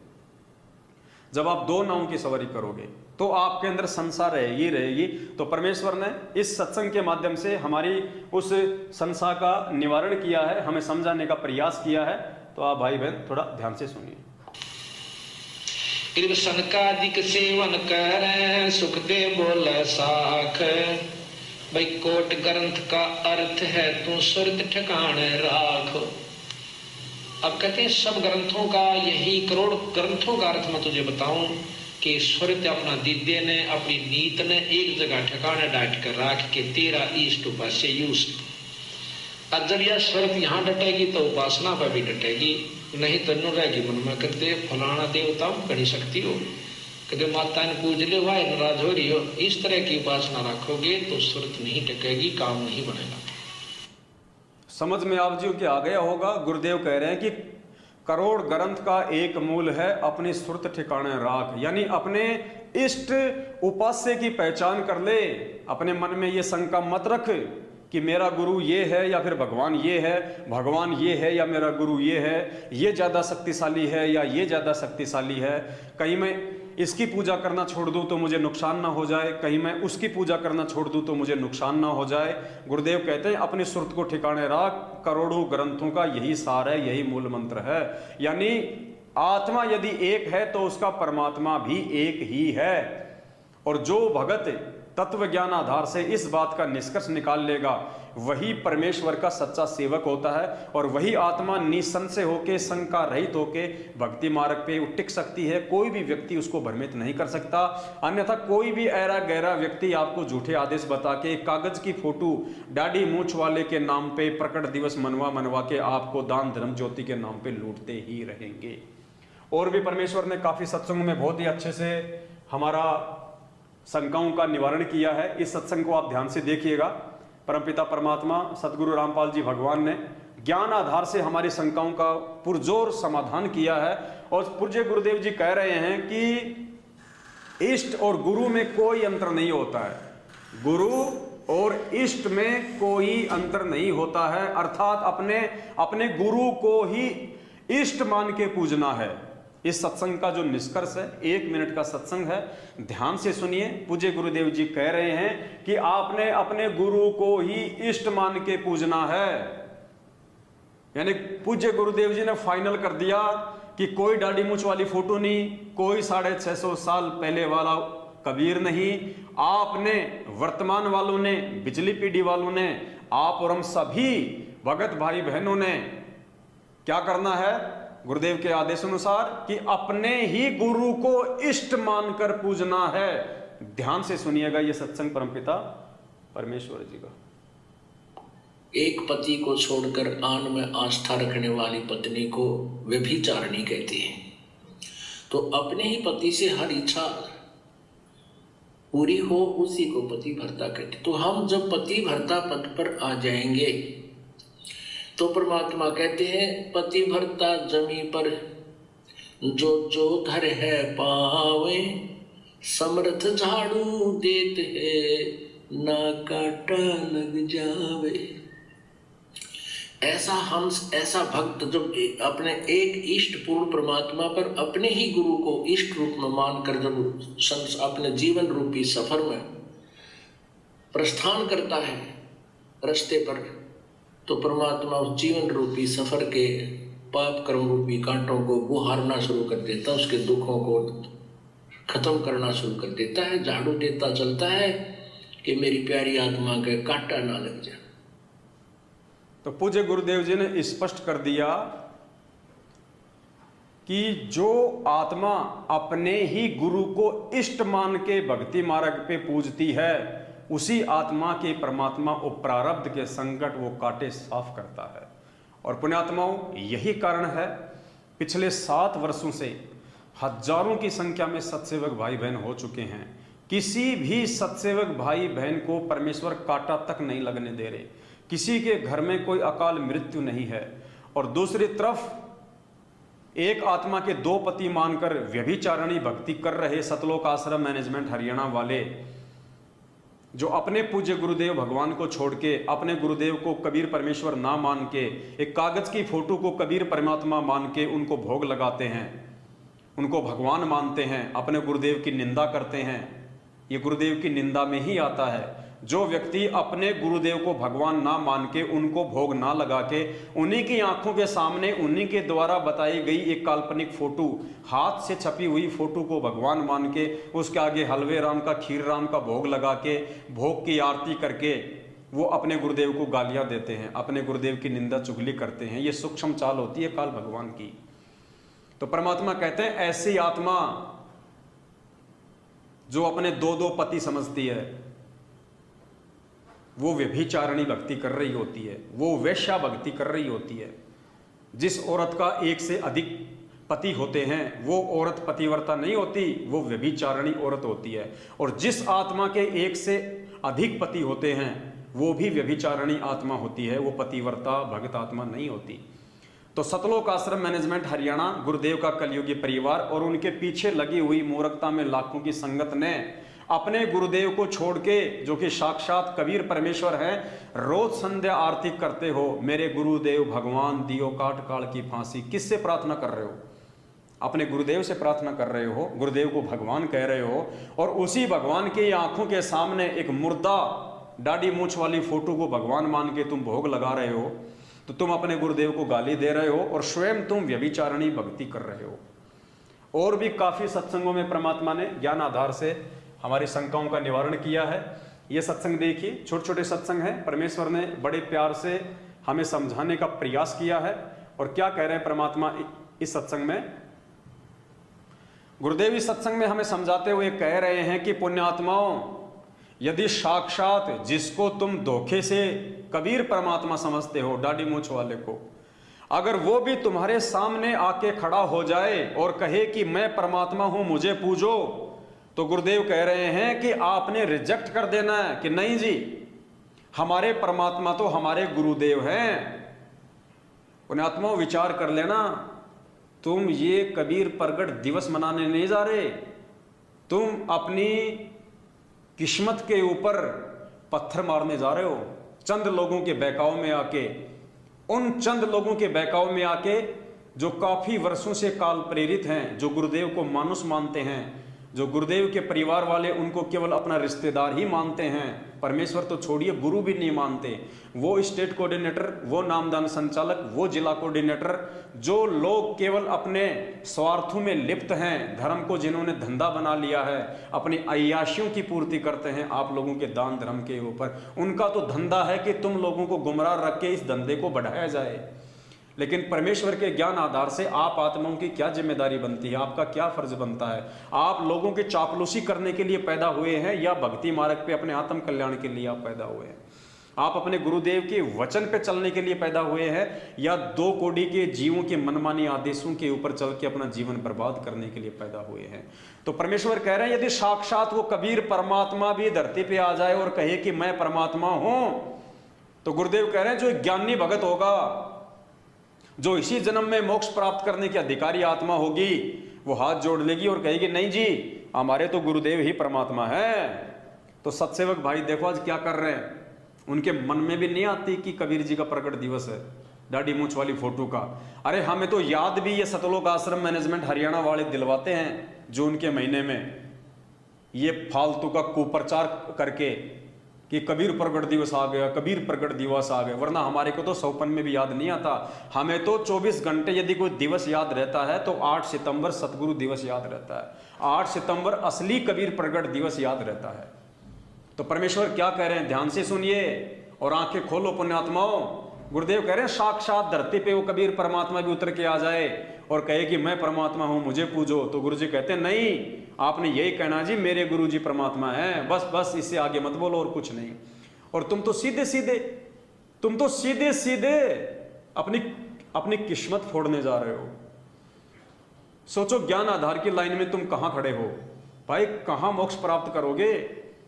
जब आप दो नावों की सवारी करोगे तो आपके अंदर संसार रहेगी रहेगी। तो परमेश्वर ने इस सत्संग के माध्यम से हमारी उस संसार का निवारण किया है, हमें समझाने का प्रयास किया है। तो आप भाई बहन थोड़ा ध्यान से सुनिए। कृष्ण का अधिक सेवन कर सुख दे बोले साख, भाई कोट ग्रंथ का अर्थ है तू सुरत ठिकाने राख। अब कहते हैं सब ग्रंथों का यही, करोड़ ग्रंथों का अर्थ मैं तुझे बताऊं कि सुरत अपना दिद्य ने अपनी नीत ने एक जगह ठिकाने डाट कर राख के तेरा इष्ट उपास्य यूज। अब जब यह सुरत यहाँ डटेगी तो उपासना पर भी डटेगी, नहीं तो न रहेगी मन में कहते फलाना देवता करी सकती हो, कहते माता ने पूज ले वाह नाराज हो रही हो। इस तरह की उपासना रखोगे तो सुरत नहीं टकेगी, काम नहीं बनेगा। समझ में आप जी के आ गया होगा। गुरुदेव कह रहे हैं कि करोड़ ग्रंथ का एक मूल है अपनी सुरत ठिकाने राख, यानी अपने इष्ट उपास्य की पहचान कर ले। अपने मन में ये शंका मत रख कि मेरा गुरु ये है या फिर भगवान ये है, भगवान ये है या मेरा गुरु ये है, ये ज़्यादा शक्तिशाली है या ये ज़्यादा शक्तिशाली है। कहीं मैं इसकी पूजा करना छोड़ दूं तो मुझे नुकसान ना हो जाए, कहीं मैं उसकी पूजा करना छोड़ दूं तो मुझे नुकसान ना हो जाए। गुरुदेव कहते हैं अपनी सुरत को ठिकाने रख। करोड़ों ग्रंथों का यही सार है, यही मूल मंत्र है। यानी आत्मा यदि एक है तो उसका परमात्मा भी एक ही है। और जो भगत तत्व ज्ञान आधार से इस बात का निष्कर्ष निकाल लेगा वही परमेश्वर का सच्चा सेवक होता है, और वही आत्मा निसंशय होके, शंका रहित होके भक्ति मार्ग पे टिक सकती है। कोई भी व्यक्ति उसको भ्रमित नहीं कर सकता। अन्यथा कोई भी ऐरा गहरा व्यक्ति आपको झूठे आदेश बता के कागज की फोटो दाढ़ी मूंछ वाले के नाम पे प्रकट दिवस मनवा के आपको दान धर्म ज्योति के नाम पे लूटते ही रहेंगे। और भी परमेश्वर ने काफी सत्संग में बहुत ही अच्छे से हमारा शंकाओं का निवारण किया है। इस सत्संग को आप ध्यान से देखिएगा। परमपिता परमात्मा सदगुरु रामपाल जी भगवान ने ज्ञान आधार से हमारी शंकाओं का पुरजोर समाधान किया है। और पूज्य गुरुदेव जी कह रहे हैं कि इष्ट और गुरु में कोई अंतर नहीं होता है। गुरु और इष्ट में कोई अंतर नहीं होता है, अर्थात अपने गुरु को ही इष्ट मान के पूजना है। इस सत्संग का जो निष्कर्ष है, 1 मिनट का सत्संग है, ध्यान से सुनिए। पूज्य गुरुदेव जी कह रहे हैं कि आपने अपने गुरु को ही इष्ट मान के पूजना है। यानी पूज्य गुरुदेव जी ने फाइनल कर दिया कि कोई दाढ़ी मूंछ वाली फोटो नहीं, कोई 650 साल पहले वाला कबीर नहीं। आपने, वर्तमान वालों ने, बिजली पीढ़ी वालों ने, आप और हम सभी भगत भाई बहनों ने क्या करना है गुरुदेव के आदेश अनुसार कि अपने ही गुरु को इष्ट मानकर पूजना है। ध्यान से सुनिएगा ये सत्संग परमपिता परमेश्वर जी का। एक पति को छोड़कर आन में आस्था रखने वाली पत्नी को व्यभिचारिणी कहते हैं। तो अपने ही पति से हर इच्छा पूरी हो उसी को पति भर्ता कहते। तो हम जब पति भर्ता पद पर आ जाएंगे तो परमात्मा कहते हैं पति भर्ता जमी पर जो जो धर है पावे, समर्थ झाड़ू देते है ना काटा लग जावे। ऐसा भक्त जब अपने एक इष्ट पूर्ण परमात्मा पर अपने ही गुरु को इष्ट रूप में मानकर जब अपने जीवन रूपी सफर में प्रस्थान करता है रास्ते पर, तो परमात्मा उस जीवन रूपी सफर के पाप कर्म रूपी कांटों को गुहारना शुरू कर देता, उसके दुखों को खत्म करना शुरू कर देता है, झाड़ू देता चलता है कि मेरी प्यारी आत्मा के कांटा ना लग जाए। तो पूज्य गुरुदेव जी ने स्पष्ट कर दिया कि जो आत्मा अपने ही गुरु को इष्ट मान के भक्ति मार्ग पे पूजती है उसी आत्मा के परमात्मा और प्रारब्ध के संकट वो काटे साफ करता है। और पुण्यात्माओं, यही कारण है पिछले 7 वर्षों से हजारों की संख्या में सत्सेवक भाई बहन हो चुके हैं। किसी भी सत्सेवक भाई बहन को परमेश्वर कांटा तक नहीं लगने दे रहे, किसी के घर में कोई अकाल मृत्यु नहीं है। और दूसरी तरफ एक आत्मा के 2 पति मानकर व्यभिचारिणी भक्ति कर रहे सतलोक आश्रम मैनेजमेंट हरियाणा वाले, जो अपने पूज्य गुरुदेव भगवान को छोड़ के, अपने गुरुदेव को कबीर परमेश्वर ना मान के, एक कागज की फोटो को कबीर परमात्मा मान के उनको भोग लगाते हैं, उनको भगवान मानते हैं, अपने गुरुदेव की निंदा करते हैं। ये गुरुदेव की निंदा में ही आता है। जो व्यक्ति अपने गुरुदेव को भगवान ना मान के, उनको भोग ना लगा के, उन्हीं की आंखों के सामने उन्हीं के द्वारा बताई गई एक काल्पनिक फोटो, हाथ से छपी हुई फोटो को भगवान मान के, उसके आगे हलवे राम का, खीर राम का भोग लगा के, भोग की आरती करके वो अपने गुरुदेव को गालियां देते हैं, अपने गुरुदेव की निंदा चुगली करते हैं। ये सूक्ष्म चाल होती है काल भगवान की। तो परमात्मा कहते हैं ऐसी आत्मा जो अपने दो दो पति समझती है, वो व्यभिचारिणी भक्ति कर रही होती है, वो वेश्या भक्ति कर रही होती है। जिस औरत का एक से अधिक पति होते हैं वो औरत पतिव्रता नहीं होती, वो व्यभिचारिणी औरत होती है। और जिस आत्मा के एक से अधिक पति होते हैं वो भी व्यभिचारिणी आत्मा होती है, वो पतिव्रता भगत आत्मा नहीं होती। तो सतलोक आश्रम मैनेजमेंट हरियाणा, गुरुदेव का कलयुगी परिवार और उनके पीछे लगी हुई मूर्खता में लाखों की संगत ने अपने गुरुदेव को छोड़ के, जो कि साक्षात कबीर परमेश्वर हैं, रोज संध्या आरती करते हो, मेरे गुरुदेव भगवान दियो काट काल की फांसी। किससे प्रार्थना कर रहे हो? अपने गुरुदेव से प्रार्थना कर रहे हो, गुरुदेव को भगवान कह रहे हो, और उसी भगवान की आंखों के सामने एक मुर्दा दाढ़ी मूछ वाली फोटो को भगवान मान के तुम भोग लगा रहे हो। तो तुम अपने गुरुदेव को गाली दे रहे हो और स्वयं तुम व्यभिचारिणी भक्ति कर रहे हो। और भी काफी सत्संगों में परमात्मा ने ज्ञान आधार से हमारी शंकाओं का निवारण किया है। ये सत्संग देखिए, छोटे छोटे सत्संग हैं, परमेश्वर ने बड़े प्यार से हमें समझाने का प्रयास किया है। और क्या कह रहे हैं परमात्मा इस सत्संग में? गुरुदेव इस सत्संग में हमें समझाते हुए कह रहे हैं कि पुण्यात्माओं, यदि साक्षात जिसको तुम धोखे से कबीर परमात्मा समझते हो, दाढ़ी मूछ वाले को, अगर वो भी तुम्हारे सामने आके खड़ा हो जाए और कहे कि मैं परमात्मा हूं, मुझे पूजो, तो गुरुदेव कह रहे हैं कि आपने रिजेक्ट कर देना है कि नहीं जी, हमारे परमात्मा तो हमारे गुरुदेव हैं। पुण्यात्माओं विचार कर लेना, तुम ये कबीर प्रगट दिवस मनाने नहीं जा रहे, तुम अपनी किस्मत के ऊपर पत्थर मारने जा रहे हो। चंद लोगों के बहकाव में आके, उन चंद लोगों के बहकाव में आके जो काफी वर्षों से काल प्रेरित हैं, जो गुरुदेव को मानुष मानते हैं, जो गुरुदेव के परिवार वाले उनको केवल अपना रिश्तेदार ही मानते हैं, परमेश्वर तो छोड़िए गुरु भी नहीं मानते। वो स्टेट कोऑर्डिनेटर, वो नामदान संचालक, वो जिला कोऑर्डिनेटर, जो लोग केवल अपने स्वार्थों में लिप्त हैं, धर्म को जिन्होंने धंधा बना लिया है, अपनी अय्याशियों की पूर्ति करते हैं आप लोगों के दान धर्म के ऊपर, उनका तो धंधा है कि तुम लोगों को गुमराह रख के इस धंधे को बढ़ाया जाए। लेकिन परमेश्वर के ज्ञान आधार से आप आत्माओं की क्या जिम्मेदारी बनती है, आपका क्या फर्ज बनता है? आप लोगों की चापलूसी करने के लिए पैदा हुए हैं या भक्ति मार्ग पे अपने आत्म कल्याण के लिए आप पैदा हुए हैं? आप अपने गुरुदेव के वचन पे चलने के लिए पैदा हुए हैं या दो कोड़ी के जीवों के मनमानी आदेशों के ऊपर चल के अपना जीवन बर्बाद करने के लिए पैदा हुए हैं? तो परमेश्वर कह रहे हैं यदि साक्षात वो कबीर परमात्मा भी धरती पे आ जाए और कहे कि मैं परमात्मा हूं, तो गुरुदेव कह रहे हैं जो ज्ञानी भगत होगा, जो इसी जन्म में मोक्ष प्राप्त करने की अधिकारी आत्मा होगी, वो हाथ जोड़ लेगी और कहेगी नहीं जी, हमारे तो गुरुदेव ही परमात्मा है। तो सत्सेवक भाई देखो आज क्या कर रहे हैं, उनके मन में भी नहीं आती कि कबीर जी का प्रकट दिवस है, दाढ़ी मूछ वाली फोटो का। अरे हमें तो याद भी ये सतलोक आश्रम मैनेजमेंट हरियाणा वाले दिलवाते हैं, जून के महीने में ये फालतू का कुप्रचार करके कि कबीर प्रगट दिवस आ गया, कबीर प्रगट दिवस आ गया, वरना हमारे को तो सौपन में भी याद नहीं आता। हमें तो 24 घंटे यदि कोई दिवस याद रहता है तो 8 सितंबर सतगुरु दिवस याद रहता है, 8 सितंबर असली कबीर प्रगट दिवस याद रहता है। तो परमेश्वर क्या कह रहे हैं, ध्यान से सुनिए और आंखें खोलो पुण्यात्माओं। गुरुदेव कह रहे हैं साक्षात धरती पे वो कबीर परमात्मा भी उतर के आ जाए और कहे कि मैं परमात्मा हूं, मुझे पूजो, तो गुरु जी कहते हैं नहीं, आपने यही कहना जी मेरे गुरु जी परमात्मा है, बस बस इससे आगे मत बोलो और कुछ नहीं। और तुम तो सीधे सीधे अपनी किस्मत फोड़ने जा रहे हो। सोचो ज्ञान आधार की लाइन में तुम कहां खड़े हो भाई, कहां मोक्ष प्राप्त करोगे?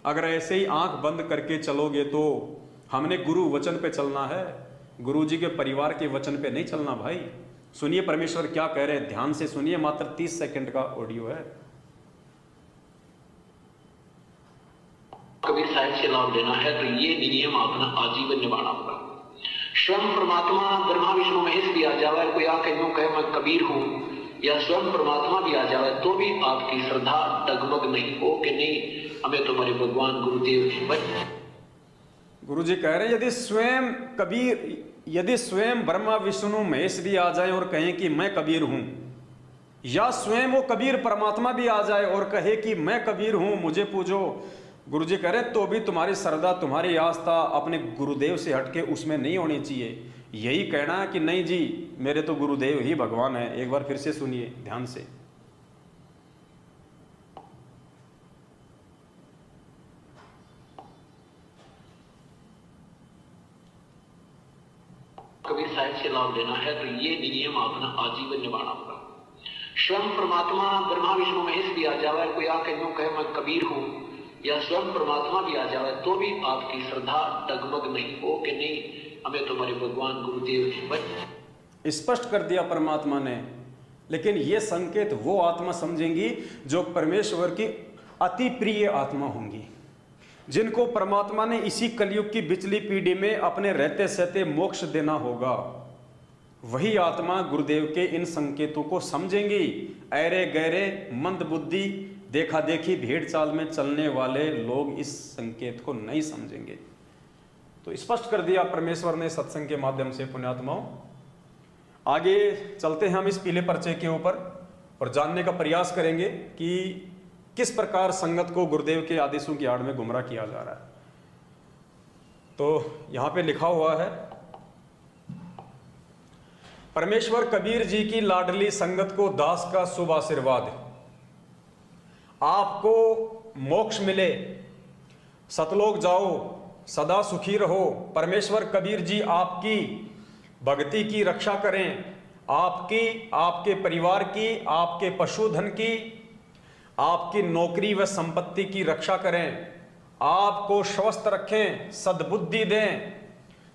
अगर ऐसे ही आंख बंद करके चलोगे तो हमने गुरु वचन पे चलना है, गुरु जी के परिवार के वचन पे नहीं चलना भाई। सुनिए परमेश्वर क्या कह रहे हैं, ध्यान से सुनिए, मात्र 30 सेकंड का ऑडियो है। कबीर साहब से लाभ लेना है तो ये नियम अपना आजीवन निभाना होगा। स्वयं परमात्मा ब्रह्मा विष्णु महेश भी आ जावे, कोई आके यूं कहे मैं कबीर हूं, या स्वयं परमात्मा भी आ जाए तो भी आपकी श्रद्धा डगमग नहीं हो कि नहीं हमें तुम्हारे भगवान गुरुदेव। गुरु जी कह रहे हैं यदि स्वयं ब्रह्मा विष्णु महेश भी आ जाए और कहें कि मैं कबीर हूं, या स्वयं वो कबीर परमात्मा भी आ जाए और कहे कि मैं कबीर हूं, मुझे पूजो, गुरु जी कह रहे तो भी तुम्हारी श्रद्धा, तुम्हारी आस्था अपने गुरुदेव से हटके उसमें नहीं होनी चाहिए। यही कहना है कि नहीं जी मेरे तो गुरुदेव ही भगवान है। एक बार फिर से सुनिए ध्यान से। कबीर साहिब से लाभ लेना है तो ये नियम अपना आजीवन निभाना होगा। स्वयं परमात्मा ब्रह्मा विष्णु महेश भी आ जाए, कोई आके यूं कहे मैं कबीर हूं, या स्वयं परमात्मा भी आ जाए तो भी आपकी श्रद्धा डगमग नहीं हो कि नहीं हमें तुम्हारे भगवान गुरुदेव। स्पष्ट कर दिया परमात्मा ने। लेकिन ये संकेत वो आत्मा समझेंगी जो परमेश्वर की अति प्रिय आत्मा होंगी, जिनको परमात्मा ने इसी कलयुग की बिचली पीढ़ी में अपने रहते सहते मोक्ष देना होगा। वही आत्मा गुरुदेव के इन संकेतों को समझेंगी। ऐरे गहरे मंद बुद्धि देखा देखी भेड़ चाल में चलने वाले लोग इस संकेत को नहीं समझेंगे। तो स्पष्ट कर दिया परमेश्वर ने सत्संग के माध्यम से पुण्यात्माओं। आगे चलते हैं हम इस पीले पर्चे के ऊपर और जानने का प्रयास करेंगे कि किस प्रकार संगत को गुरुदेव के आदेशों की आड़ में गुमराह किया जा रहा है। तो यहां पे लिखा हुआ है, परमेश्वर कबीर जी की लाडली संगत को दास का शुभ आशीर्वाद। आपको मोक्ष मिले, सतलोक जाओ, सदा सुखी रहो। परमेश्वर कबीर जी आपकी भक्ति की रक्षा करें, आपकी, आपके परिवार की, आपके पशुधन की, आपकी नौकरी व संपत्ति की रक्षा करें, आपको स्वस्थ रखें, सद्बुद्धि दें,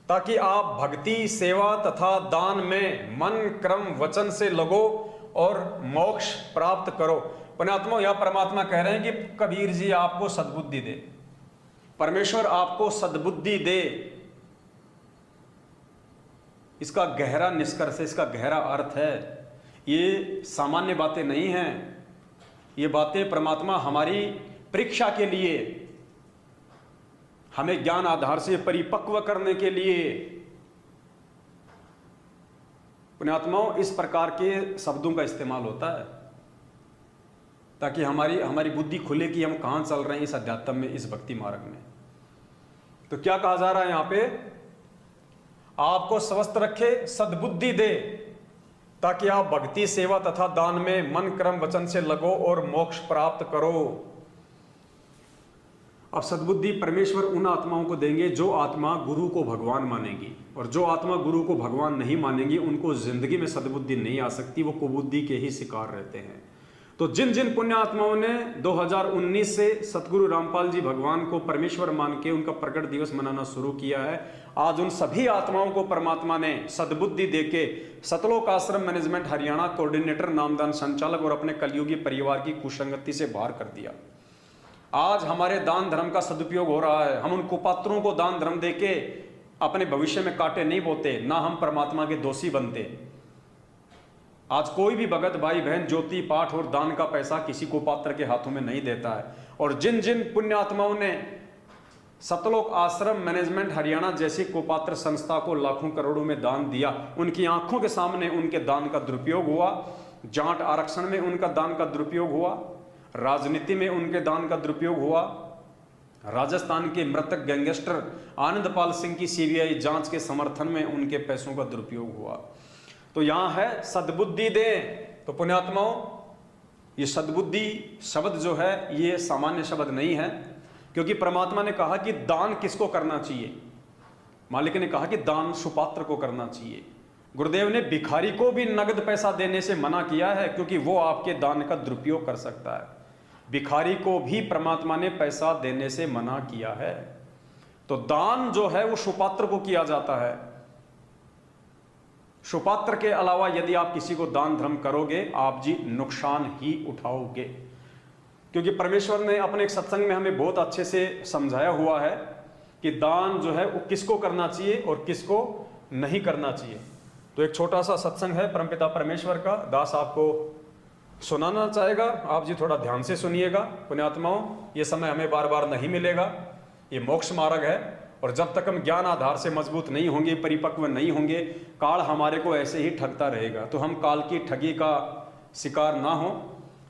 ताकि आप भक्ति, सेवा तथा दान में मन, क्रम, वचन से लगो और मोक्ष प्राप्त करो। पुण्यात्मा या परमात्मा कह रहे हैं कि कबीर जी आपको सद्बुद्धि दे, परमेश्वर आपको सद्बुद्धि दे। इसका गहरा निष्कर्ष, इसका गहरा अर्थ है, ये सामान्य बातें नहीं हैं। ये बातें परमात्मा हमारी परीक्षा के लिए, हमें ज्ञान आधार से परिपक्व करने के लिए, पुण्यात्माओं इस प्रकार के शब्दों का इस्तेमाल होता है ताकि हमारी बुद्धि खुले कि हम कहां चल रहे हैं इस अध्यात्म में, इस भक्ति मार्ग में। तो क्या कहा जा रहा है यहां पे, आपको स्वस्थ रखे, सद्बुद्धि दे, ताकि आप भक्ति, सेवा तथा दान में मन, क्रम, वचन से लगो और मोक्ष प्राप्त करो। अब सद्बुद्धि परमेश्वर उन आत्माओं को देंगे जो आत्मा गुरु को भगवान मानेगी, और जो आत्मा गुरु को भगवान नहीं मानेगी उनको जिंदगी में सद्बुद्धि नहीं आ सकती, वो कुबुद्धि के ही शिकार रहते हैं। तो जिन जिन पुण्य आत्माओं ने 2019 से सतगुरु रामपाल जी भगवान को परमेश्वर मान के उनका प्रकट दिवस मनाना शुरू किया है, आज उन सभी आत्माओं को परमात्मा ने सद्बुद्धि देके सतलोक आश्रम मैनेजमेंट हरियाणा कोऑर्डिनेटर, नामदान संचालक और अपने कलयुगी परिवार की कुसंगति से बाहर कर दिया। आज हमारे दान धर्म का सदुपयोग हो रहा है। हम उन कुपात्रों को दान धर्म देके अपने भविष्य में कांटे नहीं बोते, ना हम परमात्मा के दोषी बनते। आज कोई भी भगत भाई बहन ज्योति पाठ और दान का पैसा किसी कुपात्र के हाथों में नहीं देता है। और जिन जिन पुण्य आत्माओं ने सतलोक आश्रम मैनेजमेंट हरियाणा जैसी कुपात्र संस्था को लाखों करोड़ों में दान दिया, उनकी आंखों के सामने उनके दान का दुरुपयोग हुआ। जाट आरक्षण में उनका दान का दुरुपयोग हुआ, राजनीति में उनके दान का दुरुपयोग हुआ, राजस्थान के मृतक गैंगस्टर आनंदपाल सिंह की सीबीआई जांच के समर्थन में उनके पैसों का दुरुपयोग हुआ। तो यहां है सद्बुद्धि दें। तो पुण्यात्माओं, ये सद्बुद्धि शब्द जो है ये सामान्य शब्द नहीं है, क्योंकि परमात्मा ने कहा कि दान किसको करना चाहिए। मालिक ने कहा कि दान सुपात्र को करना चाहिए। गुरुदेव ने भिखारी को भी नगद पैसा देने से मना किया है, क्योंकि वो आपके दान का दुरुपयोग कर सकता है। भिखारी को भी परमात्मा ने पैसा देने से मना किया है। तो दान जो है वो सुपात्र को किया जाता है। सुपात्र के अलावा यदि आप किसी को दान धर्म करोगे, आप जी नुकसान ही उठाओगे, क्योंकि परमेश्वर ने अपने एक सत्संग में हमें बहुत अच्छे से समझाया हुआ है कि दान जो है वो किसको करना चाहिए और किसको नहीं करना चाहिए। तो एक छोटा सा सत्संग है परमपिता परमेश्वर का, दास आपको सुनाना चाहेगा। आप जी थोड़ा ध्यान से सुनिएगा। पुण्यात्माओं, ये समय हमें बार बार नहीं मिलेगा, ये मोक्ष मार्ग है, और जब तक हम ज्ञान आधार से मजबूत नहीं होंगे, परिपक्व नहीं होंगे, काल हमारे को ऐसे ही ठगता रहेगा। तो हम काल की ठगी का शिकार ना हो।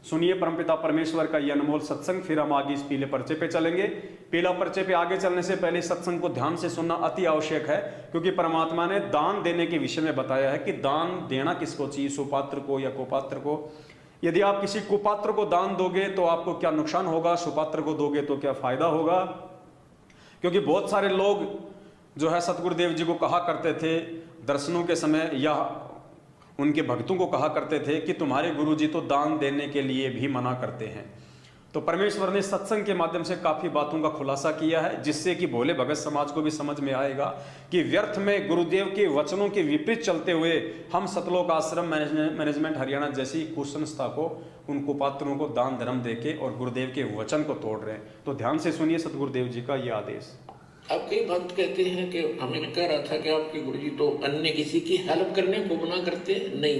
सुनिए परमपिता परमेश्वर का ये अनमोल सत्संग, फिर हम आगे इस पीले पर्चे पे चलेंगे। पीला पर्चे पे आगे चलने से पहले सत्संग को ध्यान से सुनना अति आवश्यक है, क्योंकि परमात्मा ने दान देने के विषय में बताया है कि दान देना किसको चाहिए, सुपात्र को या कुपात्र को। यदि आप किसी कुपात्र को दान दोगे तो आपको क्या नुकसान होगा, सुपात्र को दोगे तो क्या फायदा होगा। क्योंकि बहुत सारे लोग जो है सतगुरुदेव जी को कहा करते थे दर्शनों के समय, या उनके भक्तों को कहा करते थे कि तुम्हारे गुरु जी तो दान देने के लिए भी मना करते हैं। तो परमेश्वर ने सत्संग के माध्यम से काफ़ी बातों का खुलासा किया है, जिससे कि भोले भगत समाज को भी समझ में आएगा कि व्यर्थ में गुरुदेव के वचनों के विपरीत चलते हुए हम सतलोक आश्रम मैनेजमेंट हरियाणा जैसी कुसंस्था को, उन कुपात्रों को दान धर्म देके और गुरुदेव के वचन को तोड़ रहे हैं। तो ध्यान से सुनिए सतगुरुदेव जी का ये आदेश। अब कई भक्त कहते हैं कि हमें कह रहा था कि आपके गुरुजी तो अन्य किसी की हेल्प करने को मना करते हैं। नहीं,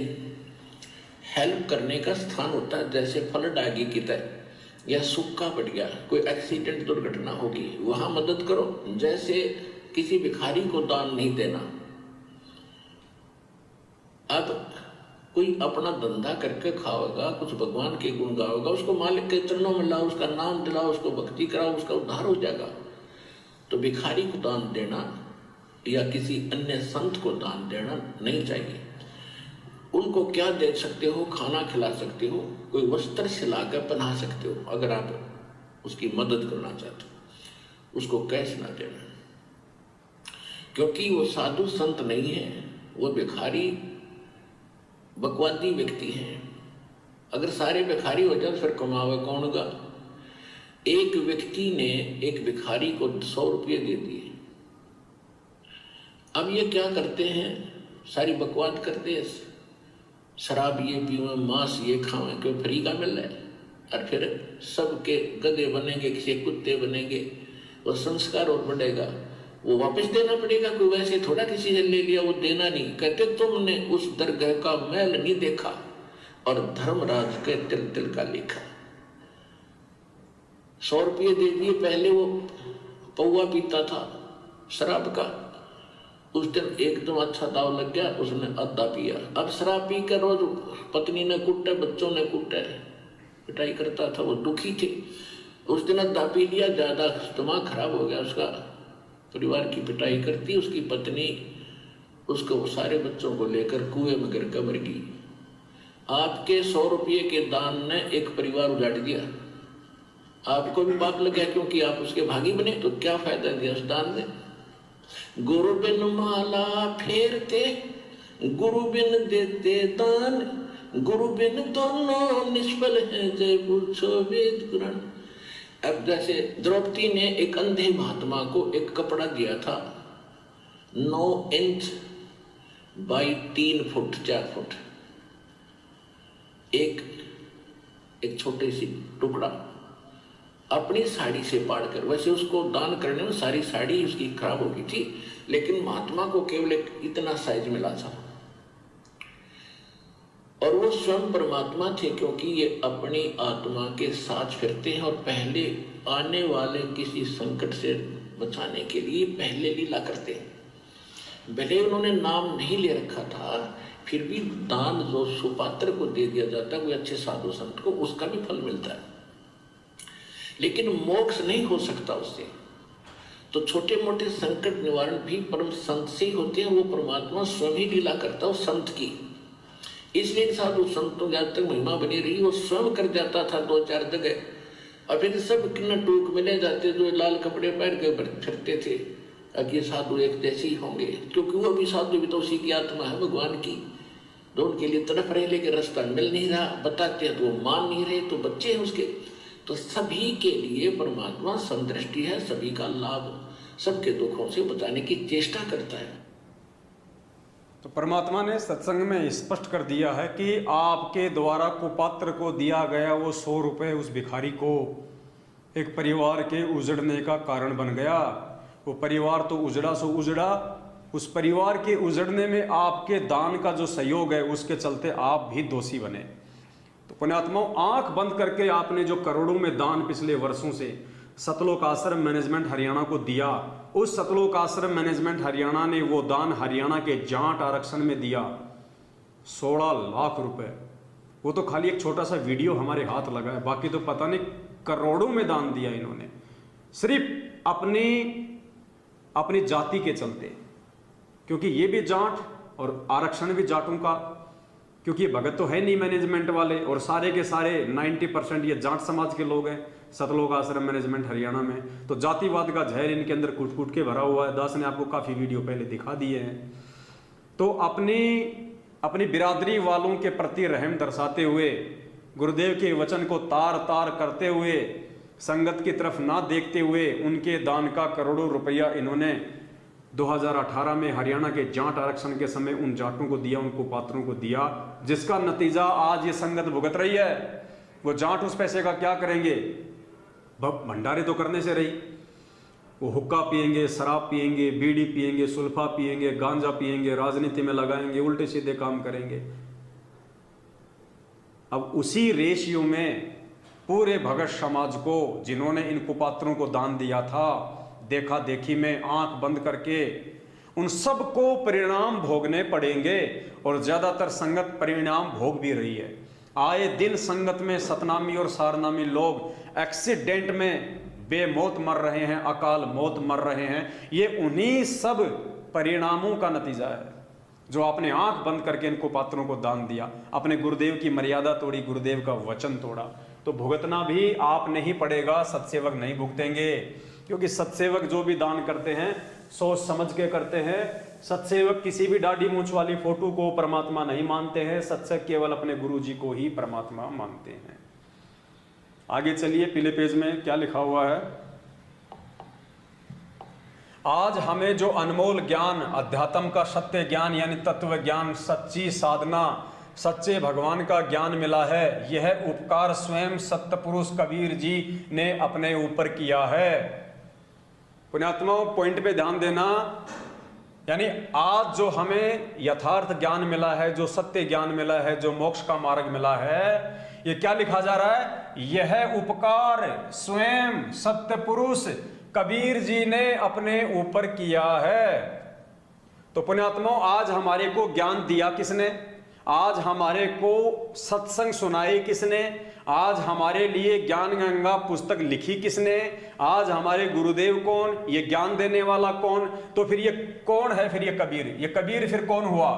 हेल्प करने का स्थान होता है, जैसे फल डागी की तरह या सूखा पड़ गया, कोई एक्सीडेंट दुर्घटना होगी, वहां मदद करो। जैसे किसी भिखारी को दान नहीं देना। अब कोई अपना धंधा करके खाओगा, कुछ भगवान के गुण गाओगा, उसको मालिक के चरणों में लाओ, उसका नाम दिलाओ, उसको भक्ति कराओ, उसका उद्धार हो जाएगा। तो भिखारी को दान देना या किसी अन्य संत को दान देना नहीं चाहिए। उनको क्या दे सकते हो, खाना खिला सकते हो, कोई वस्त्र सिलाकर पहना सकते हो, अगर आप उसकी मदद करना चाहते हो। उसको कैश ना देना, क्योंकि वो साधु संत नहीं है, वो भिखारी बकवादी व्यक्ति हैं। अगर सारे भिखारी हो जाए फिर कमावे कौन होगा। एक व्यक्ति ने एक भिखारी को 100 रुपये दे दिए। अब ये क्या करते हैं, सारी बकवाद करते हैं, शराब ये पीवे, मांस ये खावे, क्यों फ्री का मिल रहा है, और फिर सबके गधे बनेंगे, किसी कुत्ते बनेंगे, वो संस्कार और बढ़ेगा, वो वापस देना पड़ेगा। कोई वैसे थोड़ा किसी से ले लिया वो देना नहीं। कहते तुमने उस दरगाह का मैल नहीं देखा और धर्मराज के तिल तिल का लिखा। 100 रुपये दे दिए। पहले वो पौवा पीता था शराब का, उस दिन एकदम अच्छा दाव लग गया, उसने आधा पिया। अब शराब पी कर रोज पत्नी ने कुटे, बच्चों ने कुटे, पिटाई करता था, वो दुखी थे। उस दिन आधा पी लिया, ज्यादा दिमाग खराब हो गया उसका, परिवार की पिटाई करती, उसकी पत्नी उसको सारे बच्चों को लेकर कुएं में गिर कर मर गई। आपके 100 रुपये के दान ने एक परिवार उजाड़ दिया। आपको भी पाप लग गया क्योंकि आप उसके भागी बने। तो क्या फायदा दिया उस दान ने। गुरु बिन माला फेरते, गुरु बिन देते दान, गुरु बिन दोनों निष्फल है, जय पूछो वेद पुराण। अब जैसे द्रौपदी ने एक अंधे महात्मा को एक कपड़ा दिया था 9 इंच बाई 3 फुट 4 फुट, एक छोटी सी टुकड़ा अपनी साड़ी से पाड़कर। वैसे उसको दान करने में सारी साड़ी उसकी खराब हो गई थी, लेकिन महात्मा को केवल एक इतना साइज मिला था। और वो स्वयं परमात्मा थे, क्योंकि ये अपनी आत्मा के साथ फिरते हैं और पहले आने वाले किसी संकट से बचाने के लिए पहले लीला करते हैं। भले उन्होंने नाम नहीं ले रखा था, फिर भी दान जो सुपात्र को दे दिया जाता है, कोई अच्छे साधु संत को, उसका भी फल मिलता है, लेकिन मोक्ष नहीं हो सकता उससे। तो छोटे मोटे संकट निवारण भी परम संत से ही होते हैं। वो परमात्मा स्वयं ही लीला करता है संत की। इसलिए साधु संतों जब तक महिमा बनी रही, वो स्वयं कर जाता था 2-4 जगह, और फिर सब किन्ना टूक मिले जाते जो लाल कपड़े पहन के फिरते थे। अब ये साधु एक जैसे ही होंगे, क्योंकि वो भी साधु भी तो उसी की आत्मा है भगवान की। तो उनके लिए तड़प रहे, लेकिन रास्ता मिल नहीं रहा, बताते हैं तो वो मान नहीं रहे, तो बच्चे हैं उसके। तो सभी के लिए परमात्मा समदृष्टि है, सभी का लाभ, सबके दुखों से बचाने की चेष्टा करता है। तो परमात्मा ने सत्संग में स्पष्ट कर दिया है कि आपके द्वारा कुपात्र को दिया गया वो 100 रुपये उस भिखारी को एक परिवार के उजड़ने का कारण बन गया। वो परिवार तो उजड़ा सो उजड़ा, उस परिवार के उजड़ने में आपके दान का जो सहयोग है उसके चलते आप भी दोषी बने। तो पुण्यात्माओं, आंख बंद करके आपने जो करोड़ों में दान पिछले वर्षों से सतलोक आश्रम मैनेजमेंट हरियाणा को दिया, उस सतलोक आश्रम मैनेजमेंट हरियाणा ने वो दान हरियाणा के जाट आरक्षण में दिया 16 लाख रुपए। वो तो खाली एक छोटा सा वीडियो हमारे हाथ लगा है, बाकी तो पता नहीं करोड़ों में दान दिया इन्होंने, सिर्फ अपनी जाति के चलते। क्योंकि ये भी जाट और आरक्षण भी जाटों का, क्योंकि ये भगत तो है नहीं मैनेजमेंट वाले, और सारे के सारे 90% ये जाट समाज के लोग हैं सतलोक आश्रम मैनेजमेंट हरियाणा में। तो जातिवाद का जहर इनके अंदर कूट कूट के भरा हुआ है। दास ने आपको काफी वीडियो पहले दिखा दिए हैं। तो अपनी बिरादरी वालों के प्रति रहम दर्शाते हुए, गुरुदेव के वचन को तार तार करते हुए, संगत की तरफ ना देखते हुए उनके दान का करोड़ों रुपया इन्होंने 2018 में हरियाणा के जाट आरक्षण के समय उन जाटों को दिया, उनको पात्रों को दिया, जिसका नतीजा आज ये संगत भुगत रही है। वो जाट उस पैसे का क्या करेंगे? भंडारे तो करने से रही, वो हुक्का पिएंगे, शराब पिएंगे, बीड़ी पिएंगे, सुल्फा पिएंगे, गांजा पिएंगे, राजनीति में लगाएंगे, उल्टे सीधे काम करेंगे। अब उसी रेशियो में पूरे भगत समाज को, जिन्होंने इन कुपात्रों को दान दिया था, देखा देखी में आंख बंद करके उन सबको परिणाम भोगने पड़ेंगे। और ज्यादातर संगत परिणाम भोग भी रही है। आए दिन संगत में सतनामी और सारनामी लोग एक्सीडेंट में बेमौत मर रहे हैं, अकाल मौत मर रहे हैं। ये उन्हीं सब परिणामों का नतीजा है जो आपने आंख बंद करके इनको पात्रों को दान दिया, अपने गुरुदेव की मर्यादा तोड़ी, गुरुदेव का वचन तोड़ा। तो भुगतना भी आपने ही पड़ेगा, सत्सेवक नहीं भुगतेंगे। क्योंकि सत्सेवक जो भी दान करते हैं सोच समझ के करते हैं। सत्सेवक किसी भी दाढ़ी मूंछ वाली फोटो को परमात्मा नहीं मानते हैं। सत्सेवक केवल अपने गुरु जी को ही परमात्मा मानते हैं। आगे चलिए, पीले पेज में क्या लिखा हुआ है। आज हमें जो अनमोल ज्ञान, अध्यात्म का सत्य ज्ञान यानी तत्व ज्ञान, सच्ची साधना, सच्चे भगवान का ज्ञान मिला है, यह उपकार स्वयं सत्य पुरुष कबीर जी ने अपने ऊपर किया है। पुण्यात्माओं, पॉइंट पे ध्यान देना। यानी आज जो हमें यथार्थ ज्ञान मिला है, जो सत्य ज्ञान मिला है, जो मोक्ष का मार्ग मिला है, ये क्या लिखा जा रहा है? यह उपकार स्वयं सत्य पुरुष कबीर जी ने अपने ऊपर किया है। तो पुण्यात्माओं, आज हमारे को ज्ञान दिया किसने? आज हमारे को सत्संग सुनाई किसने? आज हमारे लिए ज्ञान गंगा पुस्तक लिखी किसने? आज हमारे गुरुदेव कौन? ये ज्ञान देने वाला कौन? तो फिर ये कौन है? फिर ये कबीर। ये कबीर फिर कौन हुआ?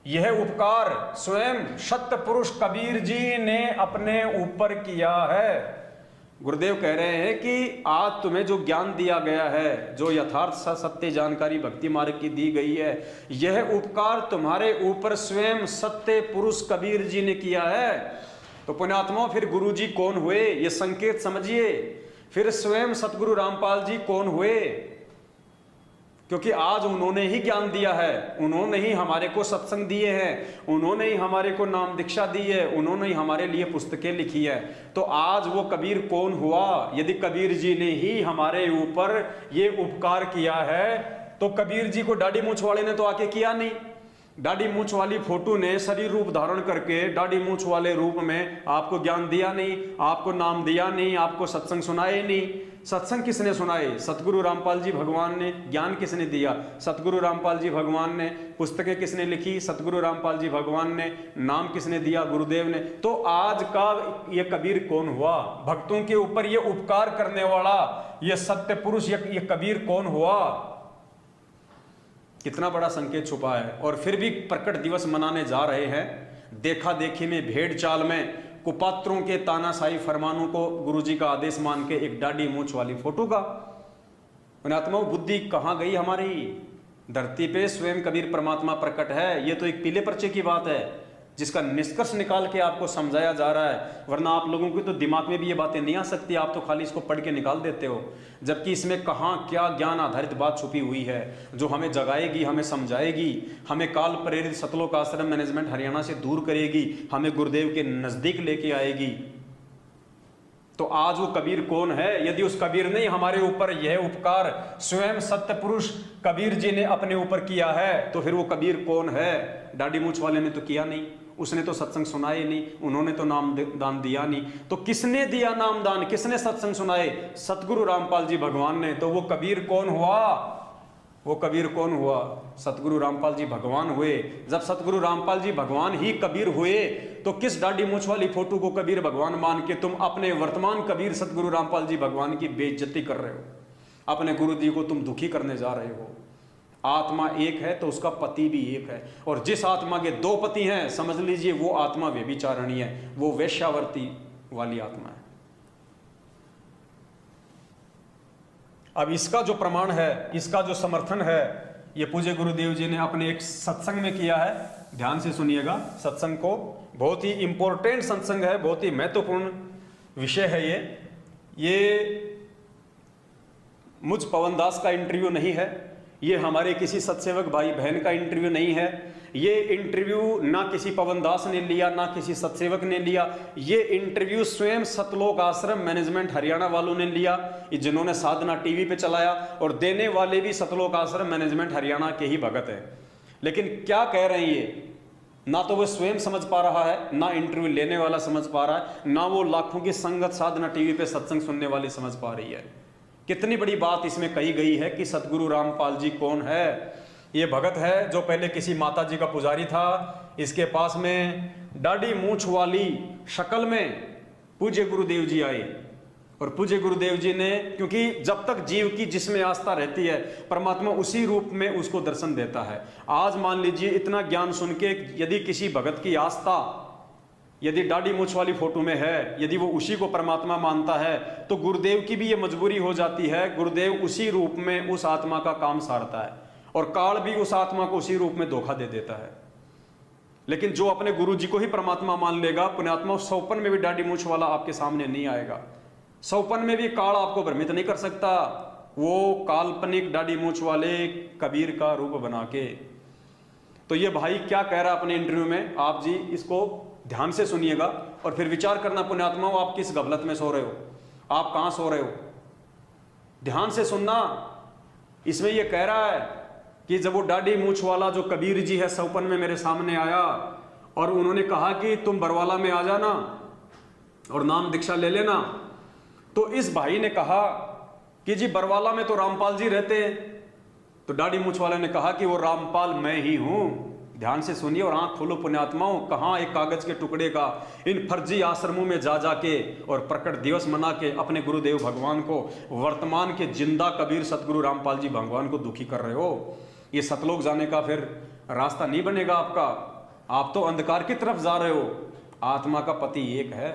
यह उपकार स्वयं सत्य पुरुष कबीर जी ने अपने ऊपर किया है। गुरुदेव कह रहे हैं कि आज तुम्हें जो ज्ञान दिया गया है, जो यथार्थ सत्य जानकारी भक्ति मार्ग की दी गई है, यह उपकार तुम्हारे ऊपर स्वयं सत्य पुरुष कबीर जी ने किया है। तो पुण्यात्माओं, फिर गुरु जी कौन हुए? ये संकेत समझिए। फिर स्वयं सतगुरु रामपाल जी कौन हुए? क्योंकि आज उन्होंने ही ज्ञान दिया है, उन्होंने ही हमारे को सत्संग दिए हैं, उन्होंने ही हमारे को नाम दीक्षा दी है, उन्होंने ही हमारे लिए पुस्तकें लिखी है। तो आज वो कबीर कौन हुआ? यदि कबीर जी ने ही हमारे ऊपर ये उपकार किया है, तो कबीर जी को दाढ़ी मूंछ वाले ने तो आके किया नहीं। दाढ़ी मूंछ वाली फोटो ने शरीर रूप धारण करके दाढ़ी मूंछ वाले रूप में आपको ज्ञान दिया नहीं, आपको नाम दिया नहीं, आपको सत्संग सुनाए नहीं। सत्संग किसने सुनाए? सतगुरु रामपाल जी भगवान ने। ज्ञान किसने दिया? सतगुरु रामपाल जी भगवान ने। पुस्तकें किसने लिखी? सतगुरु रामपाल जी भगवान ने। नाम किसने दिया? गुरुदेव ने। तो आज का ये कबीर कौन हुआ? भक्तों के ऊपर ये उपकार करने वाला ये सत्य पुरुष, ये कबीर कौन हुआ? कितना बड़ा संकेत छुपा है। और फिर भी प्रकट दिवस मनाने जा रहे हैं, देखा देखी में, भेड़ चाल में, कुपात्रों के तानाशाही फरमानों को गुरुजी का आदेश मान के एक दाढ़ी मूंछ वाली फोटो का। पुण्यात्माओं, बुद्धि कहां गई हमारी? धरती पे स्वयं कबीर परमात्मा प्रकट है। ये तो एक पीले पर्चे की बात है जिसका निष्कर्ष निकाल के आपको समझाया जा रहा है, वरना आप लोगों के तो दिमाग में भी ये बातें नहीं आ सकती। आप तो खाली इसको पढ़ के निकाल देते हो, जबकि इसमें कहाँ क्या ज्ञान आधारित बात छुपी हुई है जो हमें जगाएगी, हमें समझाएगी, हमें काल प्रेरित सतलोक आश्रम मैनेजमेंट हरियाणा से दूर करेगी, हमें गुरुदेव के नजदीक लेके आएगी। तो आज वो कबीर कौन है? यदि उस कबीर ने हमारे ऊपर यह उपकार स्वयं सत्य पुरुष कबीर जी ने अपने ऊपर किया है, तो फिर वो कबीर कौन है? दाढ़ी मूछ वाले ने तो किया नहीं, उसने तो सत्संग सुनाए नहीं, उन्होंने तो नाम दान दिया नहीं। तो किसने दिया नाम दान, किसने सत्संग सुनाए? सतगुरु रामपाल जी भगवान ने। तो वो कबीर कौन हुआ? वो कबीर कौन हुआ? सतगुरु रामपाल जी भगवान हुए। जब सतगुरु रामपाल जी भगवान ही कबीर हुए, तो किस दाढ़ी मूछ वाली फोटो को कबीर भगवान मान के तुम अपने वर्तमान कबीर सतगुरु रामपाल जी भगवान की बेइज्जती कर रहे हो? अपने गुरु जी को तुम दुखी करने जा रहे हो। आत्मा एक है तो उसका पति भी एक है, और जिस आत्मा के दो पति हैं, समझ लीजिए वो आत्मा व्यभिचारिणी है, वो वेश्यावर्ती वाली आत्मा है। अब इसका जो प्रमाण है, इसका जो समर्थन है, ये पूज्य गुरुदेव जी ने अपने एक सत्संग में किया है। ध्यान से सुनिएगा सत्संग को, बहुत ही इंपॉर्टेंट सत्संग है, बहुत ही महत्वपूर्ण विषय है ये मुझ पवन दास का इंटरव्यू नहीं है, ये हमारे किसी सत्सेवक भाई बहन का इंटरव्यू नहीं है। ये इंटरव्यू ना किसी पवन दास ने लिया, ना किसी सत्सेवक ने लिया। ये इंटरव्यू स्वयं सतलोक आश्रम मैनेजमेंट हरियाणा वालों ने लिया, जिन्होंने साधना टीवी पे चलाया, और देने वाले भी सतलोक आश्रम मैनेजमेंट हरियाणा के ही भगत हैं। लेकिन क्या कह रहे हैं ये? ना तो वो स्वयं समझ पा रहा है, ना इंटरव्यू लेने वाला समझ पा रहा है, ना वो लाखों की संगत साधना टीवी पे सत्संग सुनने वाली समझ पा रही है। कितनी बड़ी बात इसमें कही गई है कि सतगुरु रामपाल जी कौन है। ये भगत है जो पहले किसी माता जी का पुजारी था, इसके पास में दाढ़ी मूछ वाली शक्ल में पूज्य गुरुदेव जी आए, और पूज्य गुरुदेव जी ने, क्योंकि जब तक जीव की जिसमें आस्था रहती है, परमात्मा उसी रूप में उसको दर्शन देता है। आज मान लीजिए इतना ज्ञान सुन के यदि किसी भगत की आस्था यदि दाढ़ी मूछ वाली फोटो में है, यदि वो उसी को परमात्मा मानता है, तो गुरुदेव की भी ये मजबूरी हो जाती है, गुरुदेव उसी रूप में उस आत्मा का काम सारता है, और काल भी उस आत्मा को उसी रूप में धोखा दे देता है। लेकिन जो अपने गुरु जी को ही परमात्मा मान लेगा, पुण्यात्मा, सौपन में भी दाढ़ी मूछ वाला आपके सामने नहीं आएगा। सौपन में भी काल आपको भ्रमित नहीं कर सकता, वो काल्पनिक दाढ़ी मूछ वाले कबीर का रूप बना के। तो ये भाई क्या कह रहा है अपने इंटरव्यू में, आप जी इसको ध्यान से सुनिएगा और फिर विचार करना पुण्यात्माओं, आप किस गफलत में सो रहे हो, आप कहां सो रहे हो, ध्यान से सुनना। इसमें यह कह रहा है कि जब वो दाढ़ी मूछ वाला जो कबीर जी है सौपन में मेरे सामने आया, और उन्होंने कहा कि तुम बरवाला में आ जाना और नाम दीक्षा ले लेना, तो इस भाई ने कहा कि जी बरवाला में तो रामपाल जी रहते हैं। तो दाढ़ी मूछ वाले ने कहा कि वो रामपाल मैं ही हूं। ध्यान से सुनिए और आंख खोलो पुण्यात्माओं, कहां एक कागज के टुकड़े का इन फर्जी आश्रमों में जा जाके और प्रकट दिवस मना के अपने गुरुदेव भगवान को, वर्तमान के जिंदा कबीर सतगुरु रामपाल जी भगवान को दुखी कर रहे हो। ये सतलोक जाने का फिर रास्ता नहीं बनेगा आपका, आप तो अंधकार की तरफ जा रहे हो। आत्मा का पति एक है।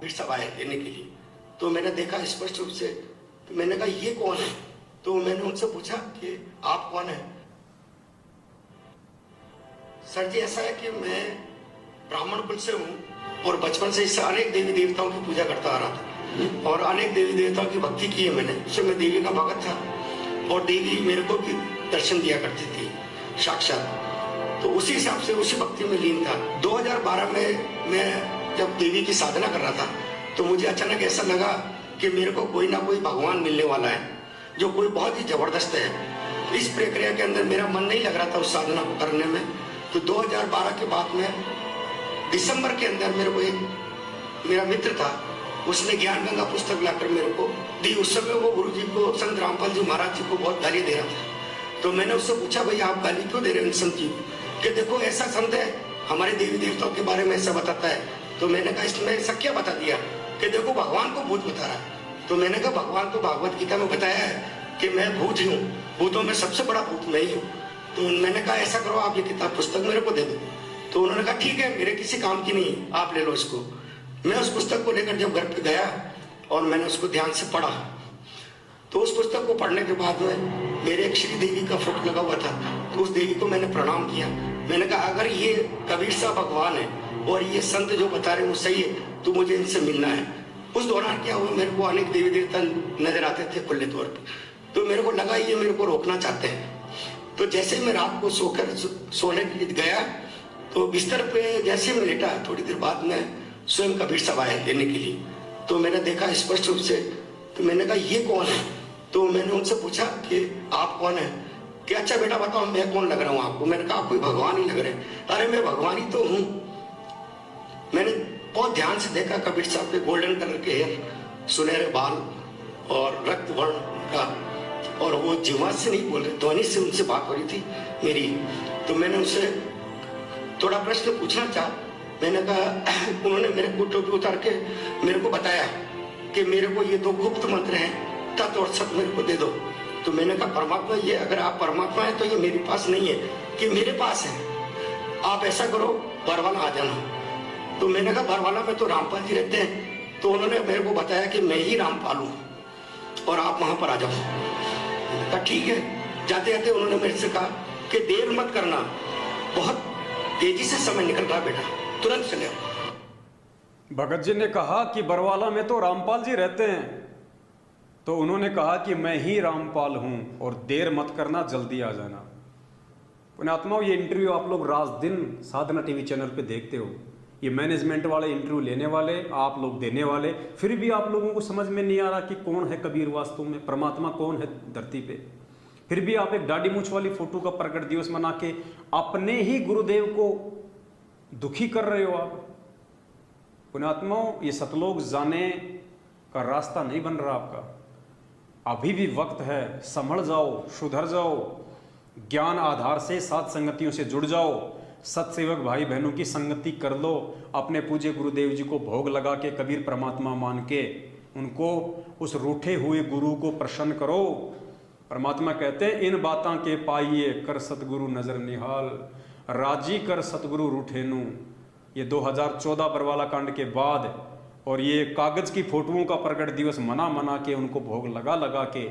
फिर सब आए लेने के लिए, तो मैंने देखा स्पष्ट रूप से, तो मैंने कहा ये कौन है? तो मैंने उनसे पूछा कि आप कौन है? सर जी ऐसा है कि मैं ब्राह्मण कुल से हूँ और बचपन से इससे अनेक देवी देवताओं की पूजा करता आ रहा था और अनेक देवी देवताओं की भक्ति की है मैंने। उससे मैं देवी का भगत था और देवी मेरे को भी दर्शन दिया करती थी साक्षात, तो उसी हिसाब से उसी भक्ति में लीन था। 2012 में मैं जब देवी की साधना कर रहा था तो मुझे अचानक ऐसा लगा कि मेरे को कोई ना कोई भगवान मिलने वाला है जो कोई बहुत ही जबरदस्त है। इस प्रक्रिया के अंदर मेरा मन नहीं लग रहा था उस साधना को करने में। तो 2012 के बाद में दिसंबर के अंदर मेरे को एक मेरा मित्र था, उसने ज्ञान गंगा पुस्तक लाकर मेरे को दी। उस समय वो गुरु जी को, संत रामपाल जी महाराज जी को बहुत गाली दे रहा था। तो मैंने उससे पूछा, भाई आप गाली क्यों दे रहे हैं संत जी को? कि देखो ऐसा संत है हमारे देवी देवताओं के बारे में ऐसा बताता है। तो मैंने कहा इसमें ऐसा क्या बता दिया? कि देखो भगवान को भूत बता रहा है। तो मैंने कहा भगवान तो भागवत गीता में बताया है कि मैं भूत ही हूँ, भूतों में सबसे बड़ा भूत मैं ही हूँ। तो मैंने कहा ऐसा करो आप ये किताब पुस्तक मेरे को दे दो। तो उन्होंने कहा ठीक है, मेरे किसी काम की नहीं, आप ले लो इसको। मैं उस पुस्तक को लेकर जब घर पे गया और मैंने उसको ध्यान से पढ़ा, तो उस पुस्तक को पढ़ने के बाद में मेरे एक श्री देवी का फोटो लगा हुआ था, तो उस देवी को मैंने प्रणाम किया। मैंने कहा अगर ये कबीर साहब भगवान है और ये संत जो बता रहे हैं वो सही है तो मुझे इनसे मिलना है। उस दौरान क्या हुआ, मेरे को अनेक देवी देवता नजर आते थे खुले तौर पर, तो मेरे को लगा ये मेरे को रोकना चाहते हैं। तो जैसे मैं रात को सोकर सोने के लिए गया तो बिस्तर पे जैसे मैं लेटा, थोड़ी देर बाद में स्वयं कबीर साहब आए लेने के लिए। तो मैंने देखा स्पष्ट रूप से, तो मैंने कहा ये कौन है? तो मैंने उनसे पूछा कि आप कौन है? कि अच्छा बेटा बताओ मैं कौन लग रहा हूँ आपको? मैंने कहा कोई भगवान ही लग रहे हैं। अरे मैं भगवान ही तो हूँ। मैंने बहुत ध्यान से देखा कबीर साहब के गोल्डन कलर के हेयर, सुनहरे बाल और रक्त वर्ण का, और वो जीवा से नहीं बोल रहे, ध्वनि से उनसे बात हो रही थी मेरी। तो मैंने उनसे थोड़ा प्रश्न पूछना चाहा। मैंने कहा, उन्होंने मेरे को टोपी उतार के मेरे को बताया कि मेरे को ये 2 गुप्त मंत्र हैं, तत् और सत मेरे को दे दो। तो मैंने कहा परमात्मा, ये अगर आप परमात्मा है तो ये मेरे पास नहीं है कि मेरे पास है। आप ऐसा करो बरवाला आ जाना। तो मैंने कहा बरवाला में तो रामपाल जी रहते हैं। तो उन्होंने मेरे को बताया कि मैं ही रामपाल हूँ और आप वहां पर आ जाओ। मैंने कहा ठीक है। जाते जाते उन्होंने मेरे से कहा कि देर मत करना, बहुत तेजी से समय निकल रहा बेटा, तुरंत चले आओ। भगत जी ने कहा कि बरवाला में तो रामपाल जी रहते हैं। तो उन्होंने कहा कि मैं ही रामपाल हूं और देर मत करना, जल्दी आ जाना। पुण्यात्माओं, ये इंटरव्यू आप लोग रात दिन साधना टीवी चैनल पे देखते हो। ये मैनेजमेंट वाले इंटरव्यू लेने वाले, आप लोग देने वाले, फिर भी आप लोगों को समझ में नहीं आ रहा कि कौन है कबीर वास्तव में, परमात्मा कौन है धरती पे। फिर भी आप एक दाढ़ी मूछ वाली फोटो का प्रकट दिवस मना के अपने ही गुरुदेव को दुखी कर रहे हो आप। पुण्यात्माओं, ये सतलोक जाने का रास्ता नहीं बन रहा आपका। अभी भी वक्त है, संभल जाओ, सुधर जाओ, ज्ञान आधार से साथ संगतियों से जुड़ जाओ, सत्सेवक भाई बहनों की संगति कर लो, अपने पूज्य गुरुदेव जी को भोग लगा के कबीर परमात्मा मान के उनको, उस रूठे हुए गुरु को प्रसन्न करो। परमात्मा कहते हैं, इन बातां के पाइए कर सतगुरु नजर निहाल, राजी कर सतगुरु रूठेनु। ये 2014 बरवाला कांड के बाद, और ये कागज की फोटोओं का प्रकट दिवस मना के उनको भोग लगा के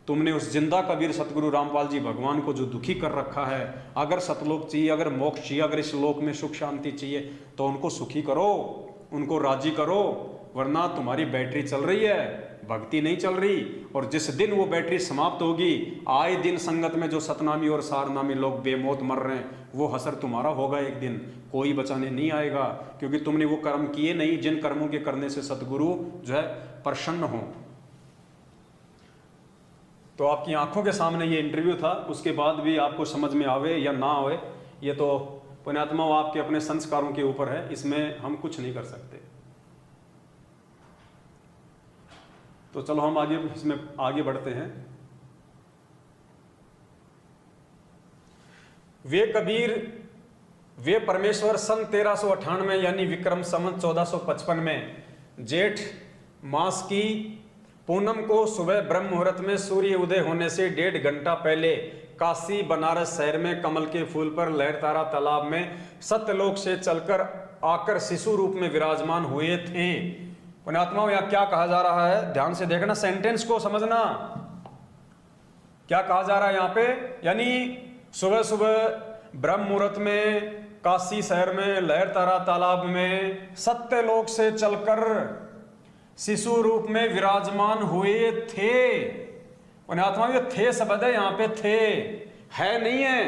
तुमने उस जिंदा कबीर सतगुरु रामपाल जी भगवान को जो दुखी कर रखा है, अगर सतलोक चाहिए, अगर मोक्ष चाहिए, अगर इस लोक में सुख शांति चाहिए तो उनको सुखी करो, उनको राजी करो, वरना तुम्हारी बैटरी चल रही है, भक्ति नहीं चल रही। और जिस दिन वो बैटरी समाप्त होगी, आए दिन संगत में जो सतनामी और सारनामी लोग बेमौत मर रहे हैं, वो हसर तुम्हारा होगा एक दिन, कोई बचाने नहीं आएगा, क्योंकि तुमने वो कर्म किए नहीं जिन कर्मों के करने से सतगुरु जो है प्रसन्न हो। तो आपकी आंखों के सामने ये इंटरव्यू था, उसके बाद भी आपको समझ में आवे या ना आवे, ये तो पुण्यात्मा आपके अपने संस्कारों के ऊपर है, इसमें हम कुछ नहीं कर सकते। तो चलो हम आगे इसमें आगे बढ़ते हैं। वे कबीर, वे परमेश्वर सन 1398 यानी विक्रम संवत 1455 में जेठ मास की पूनम को सुबह ब्रह्म मुहूर्त में सूर्य उदय होने से 1.5 घंटा पहले काशी बनारस शहर में कमल के फूल पर लहरतारा तालाब में सत्यलोक से चलकर आकर शिशु रूप में विराजमान हुए थे। पुण्यात्माओं, यहां क्या कहा जा रहा है, ध्यान से देखना, सेंटेंस को समझना। क्या कहा जा रहा है यहां पे, यानी सुबह सुबह ब्रह्म मुहूर्त में काशी शहर में लहरतारा तालाब में सत्यलोक से चलकर शिशु रूप में विराजमान हुए थे। पुण्यात्मा, ये थे शब्द है यहां पे, थे है नहीं है।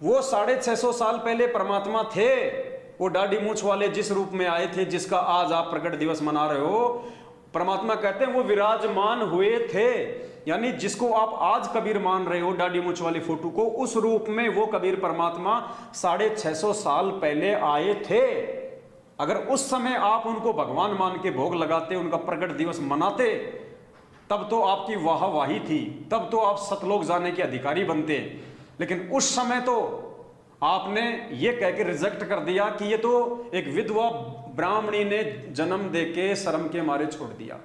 वो 650 साल पहले परमात्मा थे, वो दाढ़ी मूछ वाले जिस रूप में आए थे, जिसका आज आप प्रकट दिवस मना रहे हो। परमात्मा कहते हैं वो विराजमान हुए थे, यानी जिसको आप आज कबीर मान रहे हो, दाढ़ी मूछ वाली फोटो को, उस रूप में वो कबीर परमात्मा 650 साल पहले आए थे। अगर उस समय आप उनको भगवान मान के भोग लगाते, उनका प्रकट दिवस मनाते, तब तो आपकी वाहवाही थी, तब तो आप सतलोक जाने के अधिकारी बनते। लेकिन उस समय तो आपने ये कह के रिजेक्ट कर दिया कि ये तो एक विधवा ब्राह्मणी ने जन्म देके शर्म के मारे छोड़ दिया,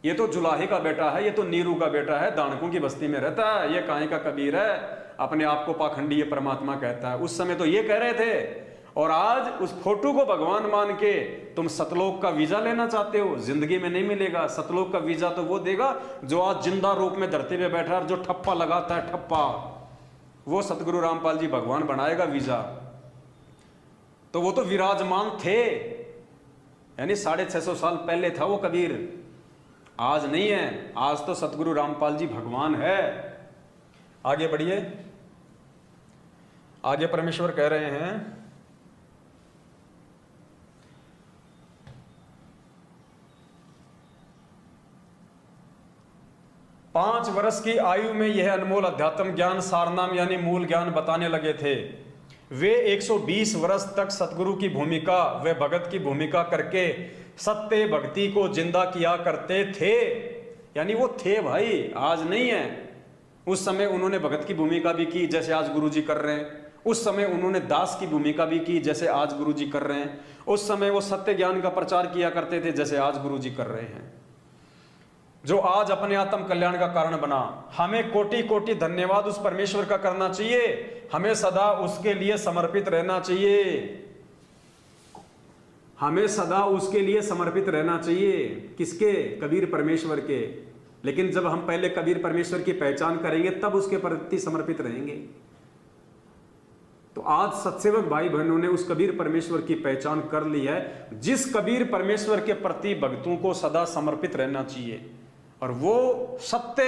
ये तो जुलाहे का बेटा है, ये तो नीरू का बेटा है, दानकों की बस्ती में रहता है, ये काहे का कबीर है, अपने आप को पाखंडी ये परमात्मा कहता है। उस समय तो ये कह रहे थे, और आज उस फोटो को भगवान मान के तुम सतलोक का वीजा लेना चाहते हो। जिंदगी में नहीं मिलेगा। सतलोक का वीजा तो वो देगा जो आज जिंदा रूप में धरती पे बैठा है, जो ठप्पा लगाता है, ठप्पा, वो सतगुरु रामपाल जी भगवान बनाएगा वीजा। तो वो तो विराजमान थे, यानी 650 साल पहले था वो कबीर, आज नहीं है। आज तो सतगुरु रामपाल जी भगवान है। आगे बढ़िए, आगे परमेश्वर कह रहे हैं, वर्ष की आयु में यह अनमोल अध्यात्म ज्ञान सारनाम यानी मूल ज्ञान बताने लगे थे। वे 120 वर्ष तक सतगुरु की भूमिका व भगत की भूमिका करके सत्य भक्ति को जिंदा किया करते थे। यानी वो थे भाई, आज नहीं है। उस समय उन्होंने भगत की भूमिका भी की जैसे आज गुरुजी कर रहे हैं। उस समय उन्होंने दास की भूमिका भी की जैसे आज गुरुजी कर रहे हैं। उस समय वो सत्य ज्ञान का प्रचार किया करते थे जैसे आज गुरुजी कर रहे हैं, जो आज अपने आत्म कल्याण का कारण बना। हमें कोटि कोटि धन्यवाद उस परमेश्वर का करना चाहिए। हमें सदा उसके लिए समर्पित रहना चाहिए। हमें सदा उसके लिए समर्पित रहना चाहिए। किसके? कबीर परमेश्वर के। लेकिन जब हम पहले कबीर परमेश्वर की पहचान करेंगे तब उसके प्रति समर्पित रहेंगे। तो आज सत्सेवक भाई बहनों ने उस कबीर परमेश्वर की पहचान कर ली है, जिस कबीर परमेश्वर के प्रति भक्तों को सदा समर्पित रहना चाहिए। और वो सत्य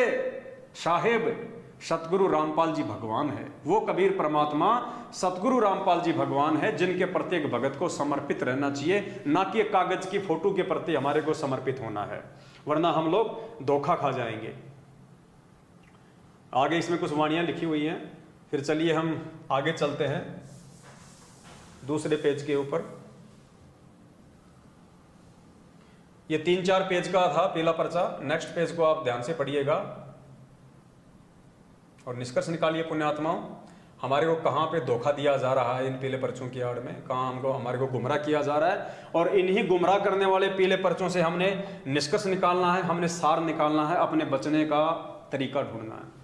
साहेब सतगुरु रामपाल जी भगवान है। वो कबीर परमात्मा सतगुरु रामपाल जी भगवान है, जिनके प्रत्येक भगत को समर्पित रहना चाहिए, ना कि कागज की फोटो के प्रति हमारे को समर्पित होना है, वरना हम लोग धोखा खा जाएंगे। आगे इसमें कुछ वाणियां लिखी हुई हैं, फिर चलिए हम आगे चलते हैं दूसरे पेज के ऊपर। ये 3-4 पेज का था पीला पर्चा। नेक्स्ट पेज को आप ध्यान से पढ़िएगा और निष्कर्ष निकालिए पुण्यात्माओं, हमारे को कहाँ पे धोखा दिया जा रहा है इन पीले पर्चों की आड़ में, कहाँ हमारे को गुमराह किया जा रहा है। और इन्हीं गुमराह करने वाले पीले पर्चों से हमने निष्कर्ष निकालना है, हमने सार निकालना है, अपने बचने का तरीका ढूंढना है।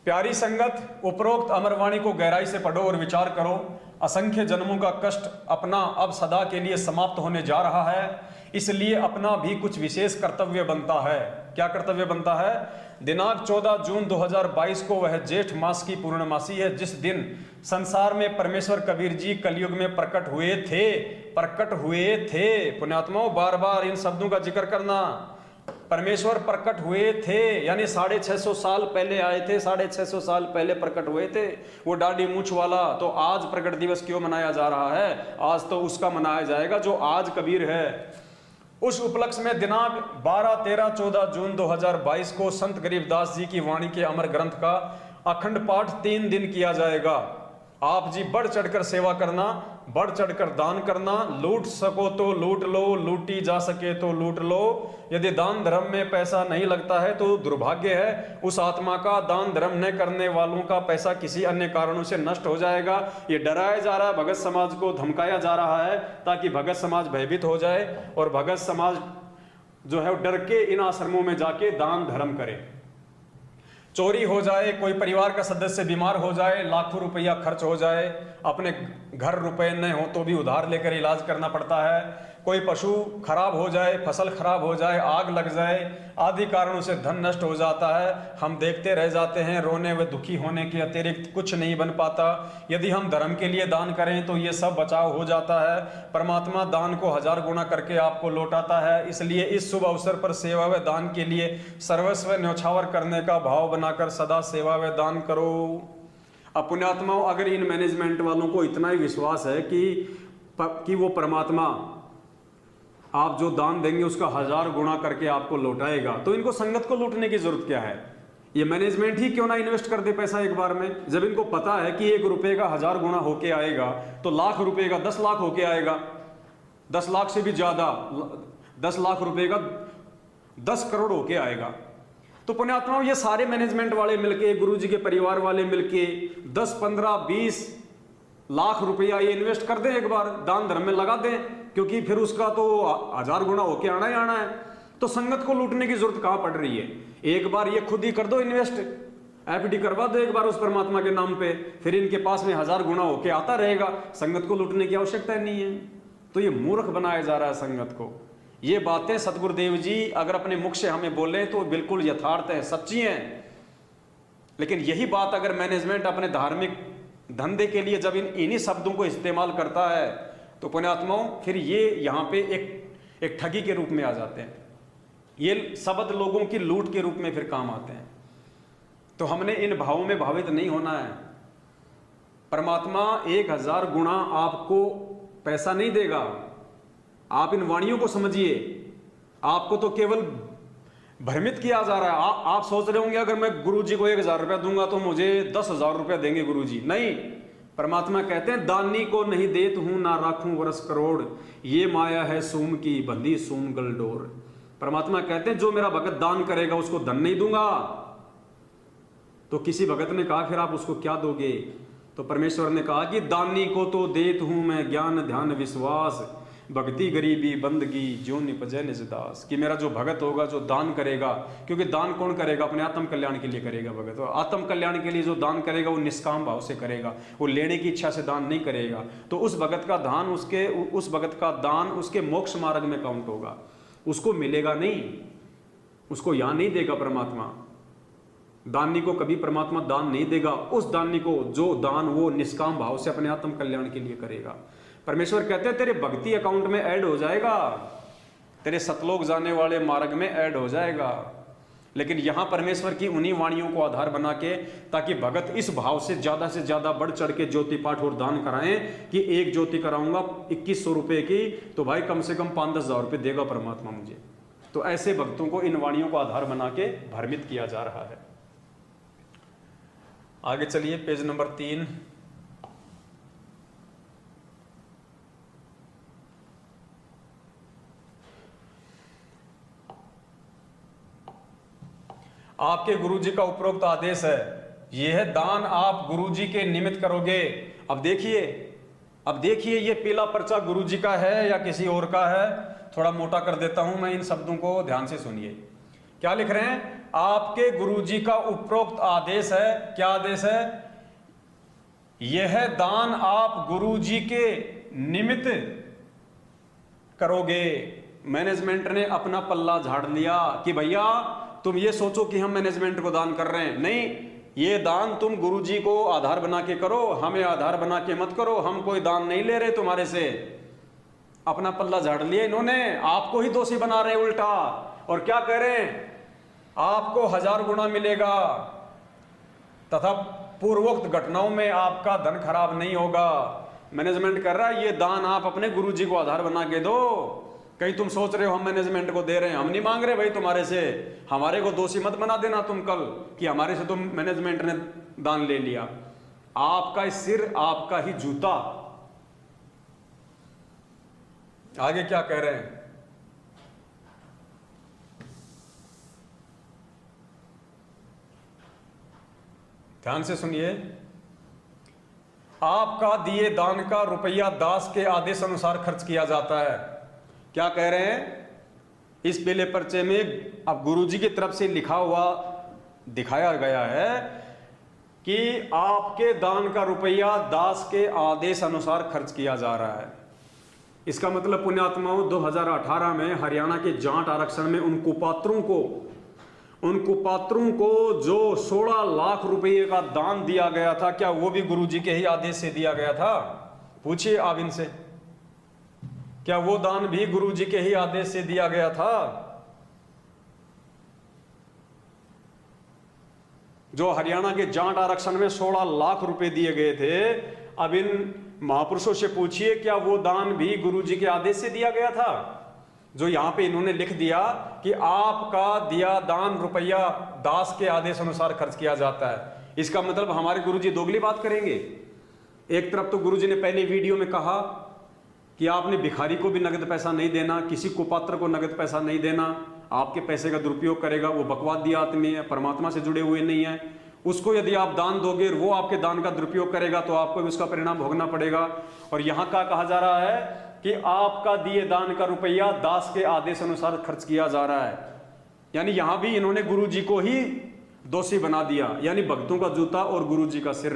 प्यारी संगत, उपरोक्त अमरवाणी को गहराई से पढ़ो और विचार करो। असंख्य जन्मों का कष्ट अपना अब सदा के लिए समाप्त होने जा रहा है, इसलिए अपना भी कुछ विशेष कर्तव्य बनता है। क्या कर्तव्य बनता है? दिनांक 14 जून 2022 को वह जेठ मास की पूर्णमासी है, जिस दिन संसार में परमेश्वर कबीर जी कलयुग में प्रकट हुए थे। पुण्यात्माओं, बार बार इन शब्दों का जिक्र करना। परमेश्वर प्रकट हुए थे यानी 650 साल पहले आए थे, 650 साल पहले प्रकट हुए थे वो दाढ़ी मूंछ वाला। तो आज प्रकट दिवस क्यों मनाया जा रहा है? आज तो उसका मनाया जाएगा जो आज कबीर है। उस उपलक्ष्य में दिनांक 12, 13, 14 जून 2022 को संत गरीबदास जी की वाणी के अमर ग्रंथ का अखंड पाठ 3 दिन किया जाएगा। आप जी बढ़ चढ़कर सेवा करना, बढ़ चढ़कर दान करना। लूट सको तो लूट लो, लूटी जा सके तो लूट लो। यदि दान धर्म में पैसा नहीं लगता है तो दुर्भाग्य है उस आत्मा का। दान धर्म न करने वालों का पैसा किसी अन्य कारणों से नष्ट हो जाएगा। ये डराया जा रहा है, भगत समाज को धमकाया जा रहा है ताकि भगत समाज भयभीत हो जाए और भगत समाज जो है डर के इन आश्रमों में जाके दान धर्म करे। चोरी हो जाए, कोई परिवार का सदस्य बीमार हो जाए, लाखों रुपया खर्च हो जाए, अपने घर रुपए न हो तो भी उधार लेकर इलाज करना पड़ता है। कोई पशु खराब हो जाए, फसल खराब हो जाए, आग लग जाए, आदि कारणों से धन नष्ट हो जाता है। हम देखते रह जाते हैं, रोने व दुखी होने के अतिरिक्त कुछ नहीं बन पाता। यदि हम धर्म के लिए दान करें तो ये सब बचाव हो जाता है। परमात्मा दान को 1000 गुना करके आपको लौटाता है। इसलिए इस शुभ अवसर पर सेवा व दान के लिए सर्वस्व न्यौछावर करने का भाव बनाकर सदा सेवा व दान करो। अब पुण्यात्माओं, अगर इन मैनेजमेंट वालों को इतना ही विश्वास है कि वो परमात्मा आप जो दान देंगे उसका 1000 गुना करके आपको लौटाएगा, तो इनको संगत को लूटने की जरूरत क्या है? ये मैनेजमेंट ही क्यों ना इन्वेस्ट कर दे पैसा एक बार में। जब इनको पता है कि 1 रुपए का 1000 गुना होके आएगा तो लाख रुपए का 10 लाख होके आएगा, 10 लाख से भी ज्यादा, 10 लाख रुपए का 10 करोड़ होके आएगा। तो पुण्यात्माओं, ये सारे मैनेजमेंट वाले मिलके, गुरु जी के परिवार वाले मिलके 10, 15, 20 लाख रुपया ये इन्वेस्ट कर दें, एक बार दान धर्म में लगा दें, क्योंकि फिर उसका तो 1000 गुना होके आना ही आना है। तो संगत को लूटने की जरूरत कहां पड़ रही है? एक बार ये खुद ही कर दो इन्वेस्ट, एफडी करवा दो एक बार उस परमात्मा के नाम पे, फिर इनके पास में 1000 गुना होके आता रहेगा। संगत को लूटने की आवश्यकता नहीं है। तो ये मूर्ख बनाया जा रहा है संगत को। ये बातें सतगुरुदेव जी अगर अपने मुख से हमें बोले तो बिल्कुल यथार्थ है, सच्ची हैं। लेकिन यही बात अगर मैनेजमेंट अपने धार्मिक धंधे के लिए जब इन्हीं शब्दों को इस्तेमाल करता है तो पुण्यात्माओं फिर ये यहाँ पे एक ठगी के रूप में आ जाते हैं। ये शब्द लोगों की लूट के रूप में फिर काम आते हैं। तो हमने इन भावों में भावित नहीं होना है। परमात्मा 1000 गुना आपको पैसा नहीं देगा। आप इन वाणियों को समझिए। आपको तो केवल भ्रमित किया जा रहा है। आप सोच रहे होंगे अगर मैं गुरुजी को 1000 रुपया दूंगा तो मुझे 10,000 रुपया देंगे गुरुजी। नहीं, परमात्मा कहते हैं दानी को नहीं देत हूं ना राखूं वर्ष करोड़, ये माया है सूम की बंधी सूम गलडोर। परमात्मा कहते हैं जो मेरा भगत दान करेगा उसको धन नहीं दूंगा। तो किसी भगत ने कहा फिर आप उसको क्या दोगे? तो परमेश्वर ने कहा कि दानी को तो देत हूं मैं ज्ञान ध्यान विश्वास, भक्ति गरीबी बंदगी जो निपजे निज दास। कि मेरा जो भगत होगा जो दान करेगा, क्योंकि दान कौन करेगा? अपने आत्म कल्याण के लिए करेगा भगत। और आत्म कल्याण के लिए जो दान करेगा वो निष्काम भाव से करेगा, वो लेने की इच्छा से दान नहीं करेगा। तो उस भगत का दान उसके मोक्ष मार्ग में काउंट होगा, उसको मिलेगा नहीं, उसको यहां नहीं देगा परमात्मा। दानी को कभी परमात्मा दान नहीं देगा, उस दानी को जो दान वो निष्काम भाव से अपने आत्म कल्याण के लिए करेगा। परमेश्वर कहते हैं तेरे भक्ति अकाउंट में ऐड हो जाएगा, तेरे सतलोक जाने वाले मार्ग में ऐड हो जाएगा। लेकिन यहां परमेश्वर की उन्हीं वाणियों को आधार बना के, ताकि भगत इस भाव से ज्यादा बढ़ चढ़ के ज्योति पाठ और दान कराएं कि एक ज्योति कराऊंगा 2100 रुपए की, तो भाई कम से कम 5-10 हजार रुपये देगा परमात्मा मुझे। तो ऐसे भक्तों को इन वाणियों को आधार बना के भ्रमित किया जा रहा है। आगे चलिए, पेज नंबर 3। आपके गुरुजी का उपरोक्त आदेश है, यह दान आप गुरुजी के निमित्त करोगे। अब देखिए ये पीला पर्चा गुरुजी का है या किसी और का है? थोड़ा मोटा कर देता हूं मैं, इन शब्दों को ध्यान से सुनिए। क्या लिख रहे हैं? आपके गुरुजी का उपरोक्त आदेश है। क्या आदेश है? यह दान आप गुरुजी के निमित्त करोगे। मैनेजमेंट ने अपना पल्ला झाड़ लिया कि भैया तुम ये सोचो कि हम मैनेजमेंट को दान कर रहे हैं, नहीं, ये दान तुम गुरुजी को आधार बना के करो, हमें आधार बना के मत करो। हम कोई दान नहीं ले रहे तुम्हारे से। अपना पल्ला झाड़ लिया इन्होंने, आपको ही दोषी बना रहे उल्टा। और क्या कह रहे हैं? आपको 1000 गुना मिलेगा तथा पूर्वोक्त घटनाओं में आपका धन खराब नहीं होगा। मैनेजमेंट कर रहा है ये दान आप अपने गुरुजी को आधार बना के दो। कहीं तुम सोच रहे हो हम मैनेजमेंट को दे रहे हैं, हम नहीं मांग रहे भाई तुम्हारे से। हमारे को दोषी मत बना देना तुम कल कि हमारे से तुम मैनेजमेंट ने दान ले लिया। आपका सिर आपका ही जूता। आगे क्या कह रहे हैं? ध्यान से सुनिए। आपका दिए दान का रुपया दास के आदेश अनुसार खर्च किया जाता है। क्या कह रहे हैं? इस पीले पर्चे में अब गुरुजी की तरफ से लिखा हुआ दिखाया गया है कि आपके दान का रुपया दास के आदेश अनुसार खर्च किया जा रहा है। इसका मतलब पुण्यात्माओं 2018 में हरियाणा के जाट आरक्षण में उन कुपात्रों को जो 16 लाख रुपए का दान दिया गया था, क्या वो भी गुरुजी के ही आदेश से दिया गया था? पूछिए आप इनसे, क्या वो दान भी गुरुजी के ही आदेश से दिया गया था? जो हरियाणा के जाट आरक्षण में 16 लाख रुपए दिए गए थे, अब इन महापुरुषों से पूछिए क्या वो दान भी गुरुजी के आदेश से दिया गया था? जो यहां पे इन्होंने लिख दिया कि आपका दिया दान रुपया दास के आदेश अनुसार खर्च किया जाता है, इसका मतलब हमारे गुरुजी दोगली बात करेंगे। एक तरफ तो गुरुजी ने पहले वीडियो में कहा कि आपने भिखारी को भी नगद पैसा नहीं देना, किसी कुपात्र को नगद पैसा नहीं देना, आपके पैसे का दुरुपयोग करेगा वो बकवादी आदमी है, परमात्मा से जुड़े हुए नहीं है। उसको यदि आप दान दोगे और वो आपके दान का दुरुपयोग करेगा तो आपको भी उसका परिणाम भोगना पड़ेगा। और यहां का कहा जा रहा है कि आपका दिए दान का रुपया दास के आदेश अनुसार खर्च किया जा रहा है। यानी यहां भी इन्होंने गुरुजी को ही दोषी बना दिया। यानी भक्तों का जूता और गुरुजी का सिर,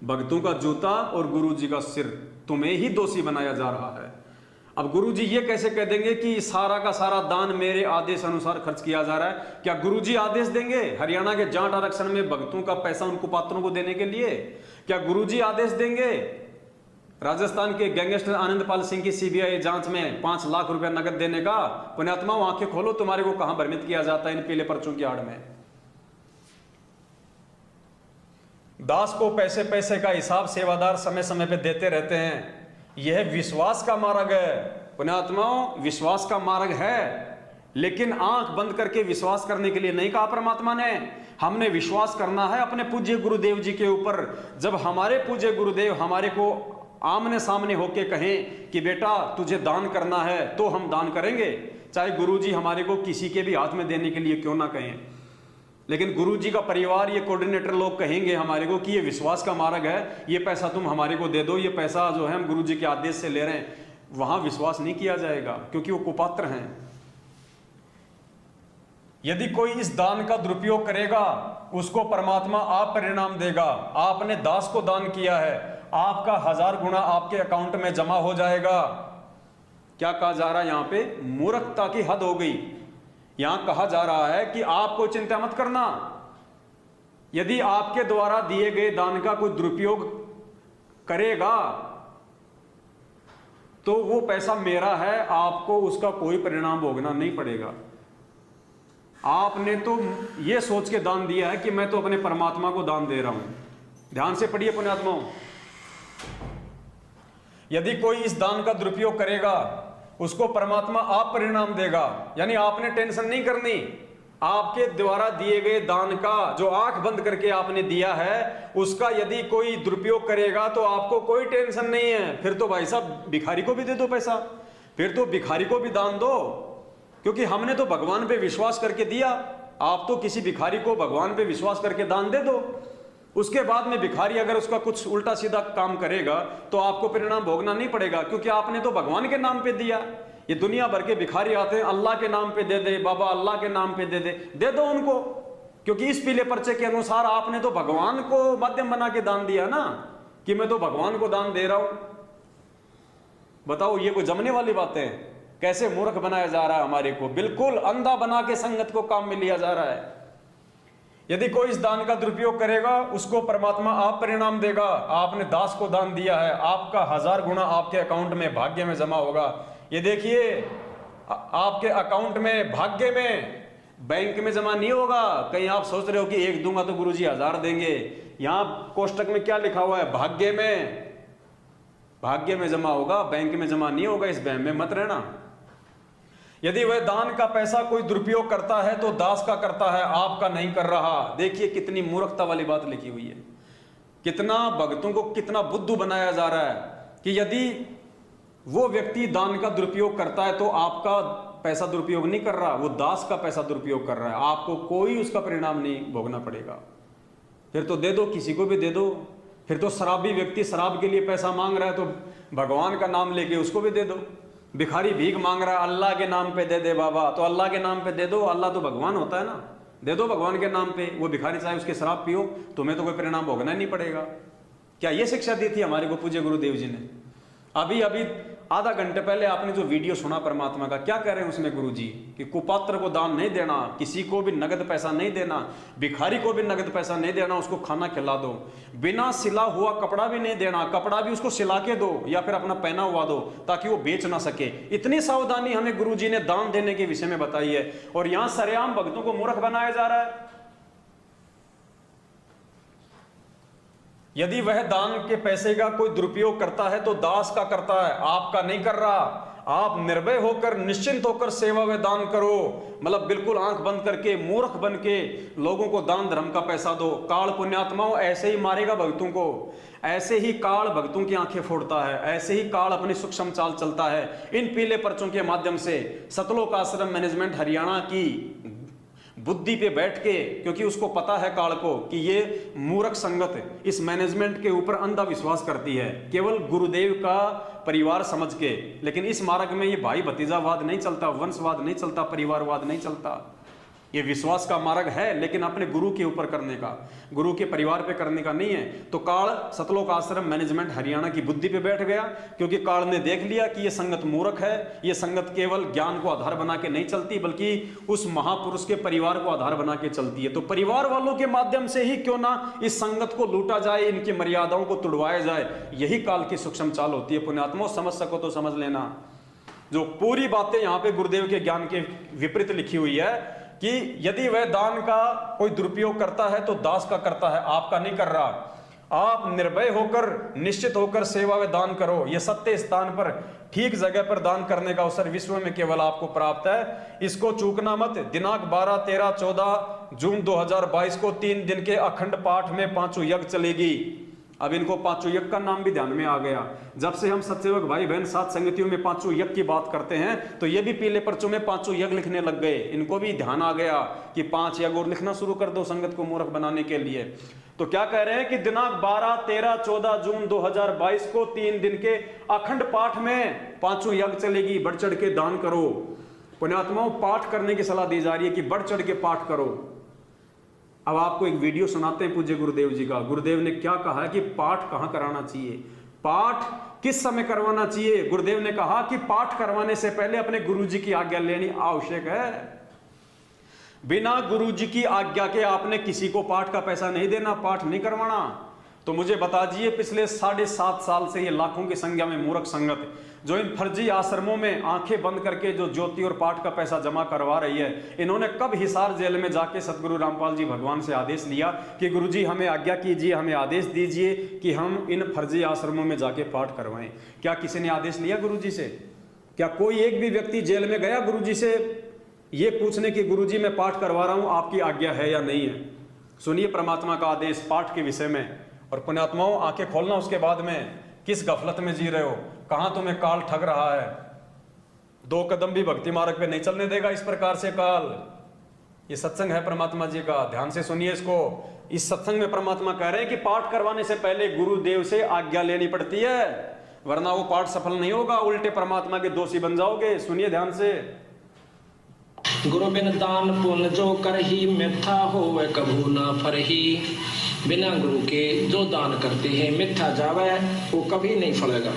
भक्तों का जूता और गुरुजी का सिर, तुम्हें ही दोषी बनाया जा रहा है। अब गुरुजी ये कैसे कह देंगे कि सारा का सारा दान मेरे आदेश अनुसार खर्च किया जा रहा है? क्या गुरुजी आदेश देंगे हरियाणा के जाट आरक्षण में भक्तों का पैसा उन कुपात्रों को देने के लिए? क्या गुरुजी आदेश देंगे राजस्थान के गैंगस्टर आनंदपाल सिंह की सीबीआई जांच में 5 लाख रुपया नगद देने का? पुण्यात्माओं आंखें खोलो, तुम्हारे को कहां भ्रमित किया जाता है इन पीले पर्चों की आड़ में। दास को पैसे पैसे का हिसाब सेवादार समय समय पे देते रहते हैं। यह विश्वास का मार्ग है पुण्यात्माओं, विश्वास का मार्ग है। लेकिन आंख बंद करके विश्वास करने के लिए नहीं कहा परमात्मा ने। हमने विश्वास करना है अपने पूज्य गुरुदेव जी के ऊपर। जब हमारे पूज्य गुरुदेव हमारे को आमने सामने होके कहें कि बेटा तुझे दान करना है, तो हम दान करेंगे, चाहे गुरुजी हमारे को किसी के भी हाथ में देने के लिए क्यों ना कहें। लेकिन गुरुजी का परिवार, ये कोऑर्डिनेटर लोग कहेंगे हमारे को कि ये विश्वास का मार्ग है, ये पैसा तुम हमारे को दे दो, ये पैसा जो है हम गुरुजी के आदेश से ले रहे हैं, वहां विश्वास नहीं किया जाएगा, क्योंकि वो कुपात्र हैं। यदि कोई इस दान का दुरुपयोग करेगा, उसको परमात्मा आप परिणाम देगा। आपने दास को दान किया है, आपका 1000 गुना आपके अकाउंट में जमा हो जाएगा। क्या कहा जा रहा है यहाँ पे? मूर्खता की हद हो गई। यहां कहा जा रहा है कि आपको चिंता मत करना, यदि आपके द्वारा दिए गए दान का कोई दुरुपयोग करेगा तो वो पैसा मेरा है, आपको उसका कोई परिणाम भोगना नहीं पड़ेगा। आपने तो ये सोच के दान दिया है कि मैं तो अपने परमात्मा को दान दे रहा हूं। ध्यान से पढ़िए पुण्यात्माओं, यदि कोई इस दान का दुरुपयोग करेगा, उसको परमात्मा आप परिणाम देगा। यानी आपने टेंशन नहीं करनी। आपके द्वारा दिए गए दान का जो आंख बंद करके आपने दिया है, उसका यदि कोई दुरुपयोग करेगा तो आपको कोई टेंशन नहीं है। फिर तो भाई साहब भिखारी को भी दे दो पैसा, फिर तो भिखारी को भी दान दो, क्योंकि हमने तो भगवान पे विश्वास करके दिया। आप तो किसी भिखारी को भगवान पे विश्वास करके दान दे दो। उसके बाद में भिखारी अगर उसका कुछ उल्टा सीधा काम करेगा तो आपको परिणाम भोगना नहीं पड़ेगा, क्योंकि आपने तो भगवान के नाम पे दिया। ये दुनिया भर के भिखारी आते हैं, अल्लाह के नाम पे दे दे, बाबा अल्लाह के नाम पे दे दो उनको, क्योंकि इस पीले पर्चे के अनुसार आपने तो भगवान को माध्यम बना के दान दिया ना, कि मैं तो भगवान को दान दे रहा हूं। बताओ ये कोई जमने वाली बातें हैं? कैसे मूर्ख बनाया जा रहा है हमारे को, बिल्कुल अंधा बना के संगत को काम में लिया जा रहा है। यदि कोई इस दान का दुरुपयोग करेगा, उसको परमात्मा आप परिणाम देगा। आपने दास को दान दिया है, आपका 1000 गुना आपके अकाउंट में भाग्य में जमा होगा। ये देखिए, आपके अकाउंट में भाग्य में, बैंक में जमा नहीं होगा। कहीं आप सोच रहे हो कि 1 दूंगा तो गुरुजी 1000 देंगे, यहां कोष्टक में क्या लिखा हुआ है? भाग्य में, भाग्य में जमा होगा, बैंक में जमा नहीं होगा। इस वहम में मत रहना। यदि वह दान का पैसा कोई दुरुपयोग करता है तो दास का करता है, आपका नहीं कर रहा। देखिए कितनी मूर्खता वाली बात लिखी हुई है। कितना भक्तों को कितना बुद्धू बनाया जा रहा है कि यदि वो व्यक्ति दान का दुरुपयोग करता है तो आपका पैसा दुरुपयोग नहीं कर रहा, वो दास का पैसा दुरुपयोग कर रहा है, आपको कोई उसका परिणाम नहीं भोगना पड़ेगा। फिर तो दे दो, किसी को भी दे दो। फिर तो शराबी व्यक्ति शराब के लिए पैसा मांग रहा है तो भगवान का नाम लेके उसको भी दे दो। भिखारी भीख मांग रहा है, अल्लाह के नाम पे दे दे बाबा, तो अल्लाह के नाम पे दे दो। अल्लाह तो भगवान होता है ना, दे दो भगवान के नाम पे। वो भिखारी चाहे उसके शराब पियो, तुम्हें तो कोई परिणाम भोगना नहीं पड़ेगा। क्या ये शिक्षा दी थी हमारे को पूज्य गुरुदेव जी ने? अभी आधा घंटे पहले आपने जो वीडियो सुना परमात्मा का, क्या कह रहे हैं उसमें गुरुजी? कि कुपात्र को दान नहीं देना, किसी को भी नगद पैसा नहीं देना, भिखारी को भी नगद पैसा नहीं देना, उसको खाना खिला दो। बिना सिला हुआ कपड़ा भी नहीं देना, कपड़ा भी उसको सिला के दो या फिर अपना पहना हुआ दो ताकि वो बेच ना सके। इतनी सावधानी हमें गुरुजी ने दान देने के विषय में बताई है, और यहां सरेआम भक्तों को मूर्ख बनाया जा रहा है। यदि वह दान के पैसे का कोई दुरुपयोग करता है तो दास का करता है, आपका नहीं कर रहा। आप निर्भय होकर, निश्चिंत होकर सेवा व दान करो। मतलब बिल्कुल आंख बंद करके, मूर्ख बन के लोगों को दान धर्म का पैसा दो। काल पुण्यात्माओं ऐसे ही मारेगा भक्तों को, ऐसे ही काल भक्तों की आंखें फोड़ता है, ऐसे ही काल अपनी सूक्ष्म चाल चलता है। इन पीले पर्चों के माध्यम से सतलोक आश्रम मैनेजमेंट हरियाणा की बुद्धि पे बैठ के, क्योंकि उसको पता है काल को कि ये मूर्ख संगत इस मैनेजमेंट के ऊपर अंधा विश्वास करती है, केवल गुरुदेव का परिवार समझ के। लेकिन इस मार्ग में ये भाई भतीजावाद नहीं चलता, वंशवाद नहीं चलता, परिवारवाद नहीं चलता। ये विश्वास का मार्ग है, लेकिन अपने गुरु के ऊपर करने का, गुरु के परिवार पे करने का नहीं है। तो काल सतलोक आश्रम मैनेजमेंट हरियाणा की बुद्धि पे बैठ गया, क्योंकि काल ने देख लिया कि ये संगत मूर्ख है। ये संगत केवल ज्ञान को आधार बना के नहीं चलती, बल्कि उस महापुरुष के परिवार को आधार बना के चलती है। तो परिवार वालों के माध्यम से ही क्यों ना इस संगत को लूटा जाए, इनकी मर्यादाओं को तुड़वाया जाए। यही काल की सूक्ष्म चाल होती है। पुण्यात्मा समझ सको तो समझ लेना। जो पूरी बातें यहाँ पे गुरुदेव के ज्ञान के विपरीत लिखी हुई है कि यदि वह दान का कोई दुरुपयोग करता है तो दास का करता है, आपका नहीं कर रहा। आप निर्भय होकर, निश्चित होकर सेवा व दान करो। यह सत्य स्थान पर, ठीक जगह पर दान करने का अवसर विश्व में केवल आपको प्राप्त है। इसको चूकना मत। दिनांक 12, 13, 14 जून 2022 को 3 दिन के अखंड पाठ में 5 यज्ञ चलेगी। अब इनको 5 यज्ञ का नाम भी ध्यान में आ गया। जब से हम सत्सेवक भाई बहन साथ संगतियों में 5 यज्ञ की बात करते हैं, तो ये भी पीले पर्चों में 5 यज्ञ लिखने लग गए। इनको भी ध्यान आ गया कि 5 यज्ञ और लिखना शुरू कर दो संगत को मूर्ख बनाने के लिए। तो क्या कह रहे हैं कि दिनांक 12, 13, 14 जून 2022 को 3 दिन के अखंड पाठ में 5 यज्ञ चलेगी। बढ़ चढ़ के दान करो। पुण्यात्माओं, पाठ करने की सलाह दी जा रही है कि बढ़ चढ़ के पाठ करो। अब आपको एक वीडियो सुनाते हैं पूज्य गुरुदेव जी का। गुरुदेव ने क्या कहा है कि पाठ कहां कराना चाहिए, पाठ किस समय करवाना चाहिए। गुरुदेव ने कहा कि पाठ करवाने से पहले अपने गुरुजी की आज्ञा लेनी आवश्यक है। बिना गुरुजी की आज्ञा के आपने किसी को पाठ का पैसा नहीं देना, पाठ नहीं करवाना। तो मुझे बता दीजिए, पिछले 7.5 साल से ये लाखों की संख्या में मूर्ख संगत जो इन फर्जी आश्रमों में आंखें बंद करके जो ज्योति और पाठ का पैसा जमा करवा रही है, इन्होंने कब हिसार जेल में जाके सतगुरु रामपाल जी भगवान से आदेश लिया कि गुरुजी हमें आज्ञा कीजिए, हमें आदेश दीजिए कि हम इन फर्जी आश्रमों में जाके पाठ करवाएं। क्या किसी ने आदेश लिया गुरुजी से? क्या कोई एक भी व्यक्ति जेल में गया गुरुजी से ये पूछने की गुरुजी मैं पाठ करवा रहा हूं, आपकी आज्ञा है या नहीं है? सुनिए परमात्मा का आदेश पाठ के विषय में। और पुण्यात्माओं, आंखें खोलना उसके बाद में, किस गफलत में जी रहे हो, कहां तुम्हें काल ठग रहा है। 2 कदम भी भक्ति मार्ग पे नहीं चलने देगा इस प्रकार से काल। ये सत्संग है परमात्मा जी का, ध्यान से सुनिए इसको। इस सत्संग में परमात्मा कह रहे हैं कि पाठ करवाने से पहले गुरुदेव से आज्ञा लेनी पड़ती है, वरना वो पाठ सफल नहीं होगा, उल्टे परमात्मा के दोषी बन जाओगे। सुनिए ध्यान से। गुरु बिन दान पुण्य जो करही, मिथ्या होवे कभू ना फरही। बिना गुरु के जो दान करते हैं मिथ्या जावे, वो कभी नहीं फलेगा।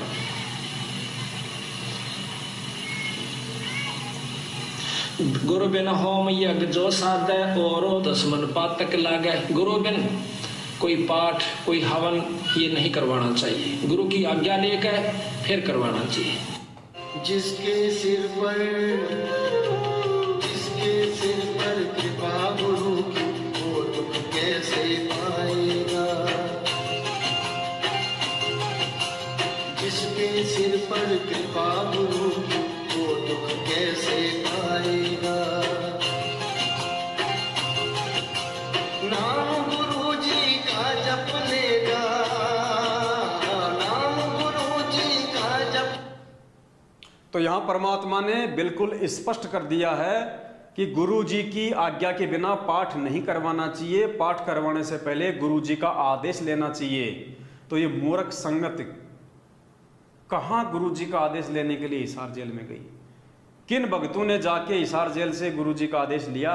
गुरु बिन होम यज्ञ जो साधे, औरो दुश्मन पातक लागे। गुरु बिन कोई पाठ, कोई हवन ये नहीं करवाना चाहिए, गुरु की आज्ञा लेकर फिर करवाना चाहिए। जिसके सिर पर कृपा गुरु की, वो दुख कैसे पाएगा। जिसके सिर पर कृपा गुरु की, वो दुख कैसे पाएगा। नाम गुरु जी का जप लेगा, नाम गुरु जी का जप। तो यहां परमात्मा ने बिल्कुल स्पष्ट कर दिया है कि गुरु जी की आज्ञा के बिना पाठ नहीं करवाना चाहिए, पाठ करवाने से पहले गुरु जी का आदेश लेना चाहिए। तो ये मूर्ख संगत कहां गुरु जी का आदेश लेने के लिए हिसार जेल में गई? किन भक्तों ने जाके हिसार जेल से गुरु जी का आदेश लिया?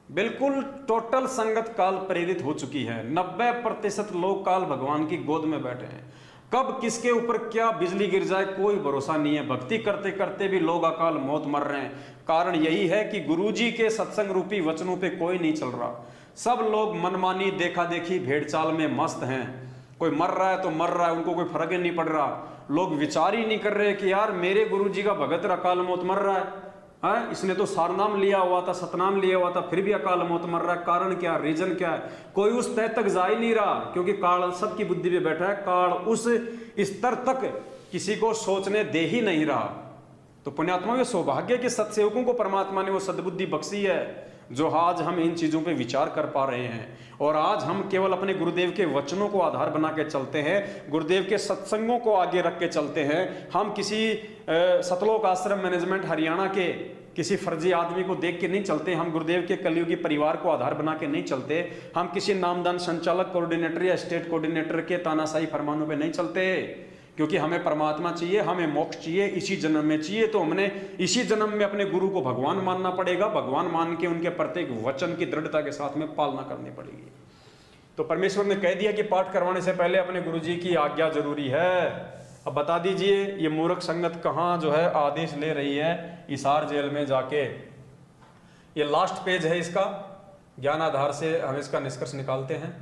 बिल्कुल टोटल संगत काल प्रेरित हो चुकी है। 90% लोग काल भगवान की गोद में बैठे हैं। कब किसके ऊपर क्या बिजली गिर जाए कोई भरोसा नहीं है। भक्ति करते करते भी लोग अकाल मौत मर रहे हैं। कारण यही है कि गुरुजी के सत्संग रूपी वचनों पे कोई नहीं चल रहा। सब लोग मनमानी देखा देखी भेड़चाल में मस्त हैं। कोई मर रहा है तो मर रहा है, उनको कोई फर्क ही नहीं पड़ रहा। लोग विचार ही नहीं कर रहे कि यार मेरे गुरुजी का भगत अकाल मौत मर रहा है, इसने तो सारनाम लिया हुआ था, सतनाम लिया हुआ था, फिर भी अकाल मौत मर रहा है। कारण क्या, रीजन क्या है? कोई उस तय तक जा ही नहीं रहा, क्योंकि काल सबकी बुद्धि पे बैठा है। काल उस स्तर तक किसी को सोचने दे ही नहीं रहा। तो पुण्यात्मा, ये सौभाग्य के सत्सेवकों को परमात्मा ने वो सद्बुद्धि बख्शी है जो आज हम इन चीजों पे विचार कर पा रहे हैं। और आज हम केवल अपने गुरुदेव के वचनों को आधार बना के चलते हैं, गुरुदेव के सत्संगों को आगे रख के चलते हैं। हम किसी सतलोक आश्रम मैनेजमेंट हरियाणा के किसी फर्जी आदमी को देख के नहीं चलते। हम गुरुदेव के कलयुगी परिवार को आधार बना के नहीं चलते। हम किसी नामदान संचालक कोऑर्डिनेटर या स्टेट कोऑर्डिनेटर के तानाशाही फरमानों पे नहीं चलते, क्योंकि हमें परमात्मा चाहिए, हमें मोक्ष चाहिए, इसी जन्म में चाहिए। तो हमने इसी जन्म में अपने गुरु को भगवान मानना पड़ेगा। भगवान मान के उनके प्रत्येक वचन की दृढ़ता के साथ में पालना करनी पड़ेगी। तो परमेश्वर ने कह दिया कि पाठ करवाने से पहले अपने गुरु जी की आज्ञा जरूरी है। अब बता दीजिए ये मूर्ख संगत कहाँ जो है आदेश ले रही है? हिसार जेल में जाके। ये लास्ट पेज है इसका, ज्ञान आधार से हम इसका निष्कर्ष निकालते हैं।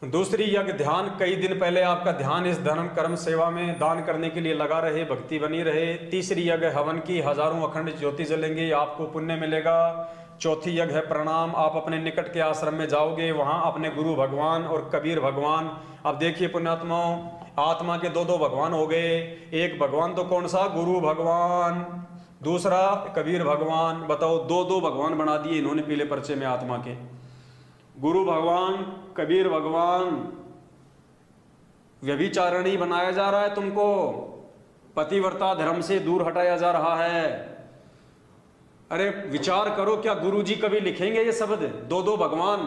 दूसरी यज्ञ ध्यान, कई दिन पहले आपका ध्यान इस धर्म कर्म सेवा में दान करने के लिए लगा रहे, भक्ति बनी रहे। तीसरी यज्ञ हवन की, हजारों अखंड ज्योति जलेंगे, आपको पुण्य मिलेगा। चौथी यज्ञ है प्रणाम। आप अपने निकट के आश्रम में जाओगे, वहां अपने गुरु भगवान और कबीर भगवान। अब देखिए पुण्यात्माओं, आत्मा के दो दो भगवान हो गए। एक भगवान तो कौन सा, गुरु भगवान, दूसरा कबीर भगवान। बताओ, दो दो भगवान बना दिए इन्होंने पीले पर्चे में आत्मा के। गुरु भगवान, कबीर भगवान। व्यभिचारणी बनाया जा रहा है तुमको, पतिव्रता धर्म से दूर हटाया जा रहा है। अरे विचार करो, क्या गुरुजी कभी लिखेंगे ये शब्द, दो दो भगवान,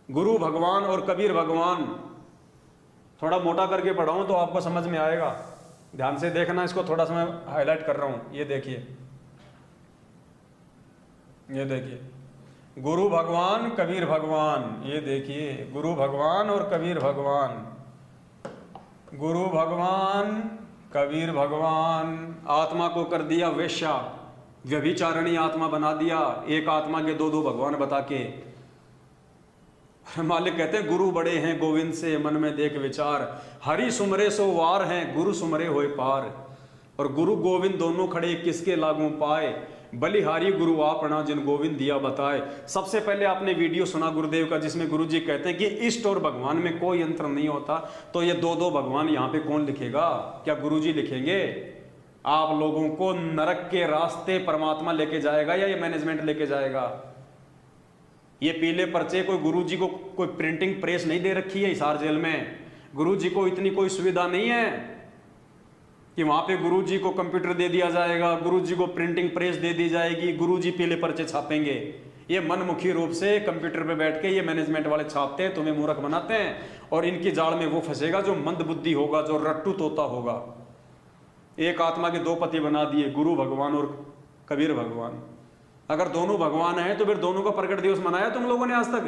गुरु भगवान और कबीर भगवान? थोड़ा मोटा करके पढ़ाऊं तो आपको समझ में आएगा, ध्यान से देखना, इसको थोड़ा सा मैं हाईलाइट कर रहा हूं। ये देखिए, ये देखिए, गुरु भगवान कबीर भगवान। ये देखिए, गुरु भगवान और कबीर भगवान, गुरु भगवान कबीर भगवान। आत्मा को कर दिया वेश्या, व्यभिचारणी आत्मा बना दिया, एक आत्मा के दो दो भगवान बता के। मालिक कहते हैं गुरु बड़े हैं गोविंद से मन में देख विचार, हरि सुमरे सो वार हैं गुरु सुमरे होए पार। और गुरु गोविंद दोनों खड़े किसके लागू पाए, बलिहारी गुरु आपना जिन गोविंद दिया बताए। सबसे पहले आपने वीडियो सुना गुरुदेव का जिसमें गुरुजी कहते हैं कि इष्ट और भगवान में कोई अंतर नहीं होता। तो ये दो दो भगवान यहाँ पे कौन लिखेगा, क्या गुरुजी लिखेंगे? आप लोगों को नरक के रास्ते परमात्मा लेके जाएगा या ये मैनेजमेंट लेके जाएगा? ये पीले पर्चे कोई गुरुजी को कोई प्रिंटिंग प्रेस नहीं दे रखी है हिसार जेल में। गुरुजी को इतनी कोई सुविधा नहीं है कि वहां पे गुरुजी को कंप्यूटर दे दिया जाएगा, गुरुजी को प्रिंटिंग प्रेस दे दी जाएगी, गुरुजी पीले पर्चे छापेंगे। ये मनमुखी रूप से कंप्यूटर पे बैठ के ये मैनेजमेंट वाले छापते हैं, तुम्हें मूर्ख बनाते हैं, और इनकी जाल में वो फंसेगा जो मंद बुद्धि होगा, जो रट्टू तोता होगा। एक आत्मा के दो पति बना दिए, गुरु भगवान और कबीर भगवान। अगर दोनों भगवान हैं तो फिर दोनों का प्रकट दिवस मनाया तुम लोगों ने आज तक?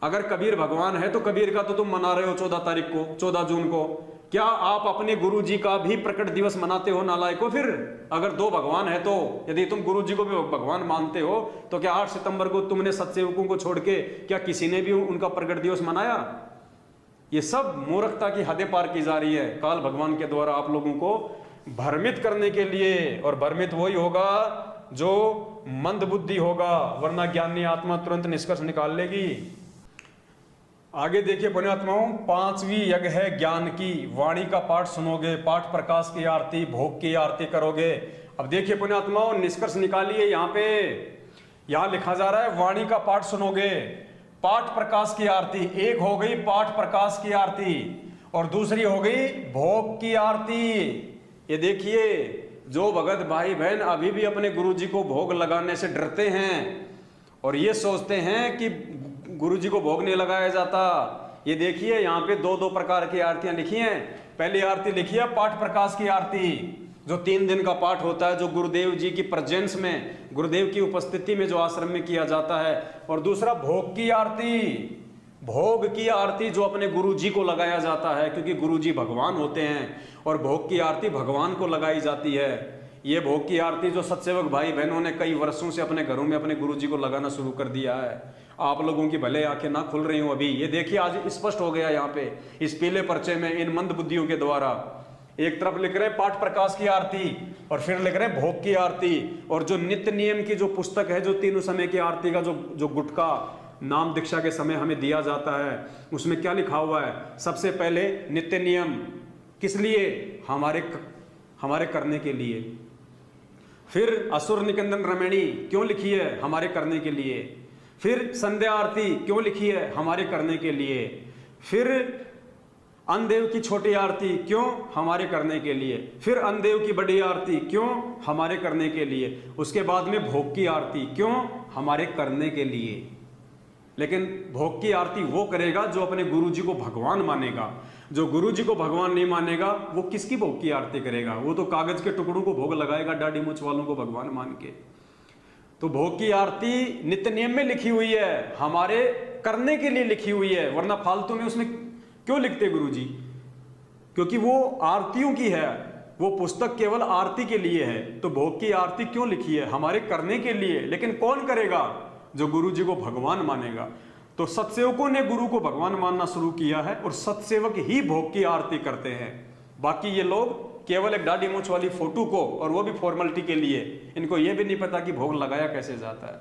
अगर कबीर भगवान है तो कबीर का तो तुम मना रहे हो 14 तारीख को, 14 जून को। क्या आप अपने गुरुजी का भी प्रकट दिवस मनाते हो नालायको? फिर अगर दो भगवान है तो, यदि तुम गुरुजी को भी भगवान मानते हो तो क्या 8 सितंबर को तुमने सत्सेवकों को छोड़ के क्या किसी ने भी उनका प्रकट दिवस मनाया? ये सब मूर्खता की हदें पार की जा रही है काल भगवान के द्वारा आप लोगों को भ्रमित करने के लिए। और भ्रमित वही होगा जो मंद बुद्धि होगा, वरना ज्ञानी आत्मा तुरंत निष्कर्ष निकाल लेगी। आगे देखिए पुण्यात्माओं, 5वीं यज्ञ है ज्ञान की। वाणी का पाठ सुनोगे, पाठ प्रकाश की आरती, भोग की आरती करोगे। अब देखिए पुण्यात्माओं, निष्कर्ष निकालिए। यहाँ लिखा जा रहा है वाणी का पाठ सुनोगे, पाठ प्रकाश की आरती। एक हो गई पाठ प्रकाश की आरती और दूसरी हो गई भोग की आरती। ये देखिए, जो भगत भाई बहन अभी भी अपने गुरुजी को भोग लगाने से डरते हैं और ये सोचते हैं कि गुरुजी को भोग नहीं लगाया जाता, ये देखिए यहाँ पे दो दो प्रकार की आरतियां लिखी हैं। पहली आरती लिखी है पाठ प्रकाश की आरती, जो 3 दिन का पाठ होता है, जो गुरुदेव जी की प्रेजेंस में, गुरुदेव की उपस्थिति में जो आश्रम में किया जाता है। और दूसरा भोग की आरती, भोग की आरती जो अपने गुरुजी को लगाया जाता है, क्योंकि गुरुजी भगवान होते हैं और भोग की आरती भगवान को लगाई जाती है। ये भोग की आरती जो सत्सेवक भाई बहनों ने कई वर्षों से अपने घरों में अपने गुरुजी को लगाना शुरू कर दिया है। आप लोगों की भले आंखें ना खुल रही हो अभी, ये देखिए आज स्पष्ट हो गया यहाँ पे इस पीले पर्चे में इन मंद बुद्धियों के द्वारा। एक तरफ लिख रहे पाठ प्रकाश की आरती और फिर लिख रहे भोग की आरती। और जो नित्य नियम की जो पुस्तक है, जो तीनों समय की आरती का जो गुटका नाम दीक्षा के समय हमें दिया जाता है, उसमें क्या लिखा हुआ है? सबसे पहले नित्य नियम किस लिए? हमारे करने के लिए। फिर असुर निकंदन रमणी क्यों लिखी है? हमारे करने के लिए। फिर संध्या आरती क्यों लिखी है? हमारे करने के लिए। फिर अनदेव की छोटी आरती क्यों? हमारे करने के लिए। फिर अनदेव की बड़ी आरती क्यों? हमारे करने के लिए। उसके बाद में भोग की आरती क्यों? हमारे करने के लिए। लेकिन भोग की आरती वो करेगा जो अपने गुरुजी को भगवान मानेगा। जो गुरुजी को भगवान नहीं मानेगा वो किसकी भोग की आरती करेगा? वो तो कागज के टुकड़ों को भोग लगाएगा, दाढ़ी मूंछ वालों को भगवान मान के। तो भोग की आरती नित्य नियम में लिखी हुई है, हमारे करने के लिए लिखी हुई है, वरना फालतू में उसमें क्यों लिखते गुरुजी? क्योंकि वो आरतियों की है, वो पुस्तक केवल आरती के लिए है। तो भोग की आरती क्यों लिखी है? हमारे करने के लिए। लेकिन कौन करेगा? जो गुरुजी को भगवान मानेगा। तो सत्सेवकों ने गुरु को भगवान मानना शुरू किया है और सत्सेवक ही भोग की आरती करते हैं। बाकी ये लोग केवल एक दाढ़ी मूंछ वाली फोटो को, और वो भी फॉर्मेलिटी के लिए, इनको ये भी नहीं पता कि भोग लगाया कैसे जाता है।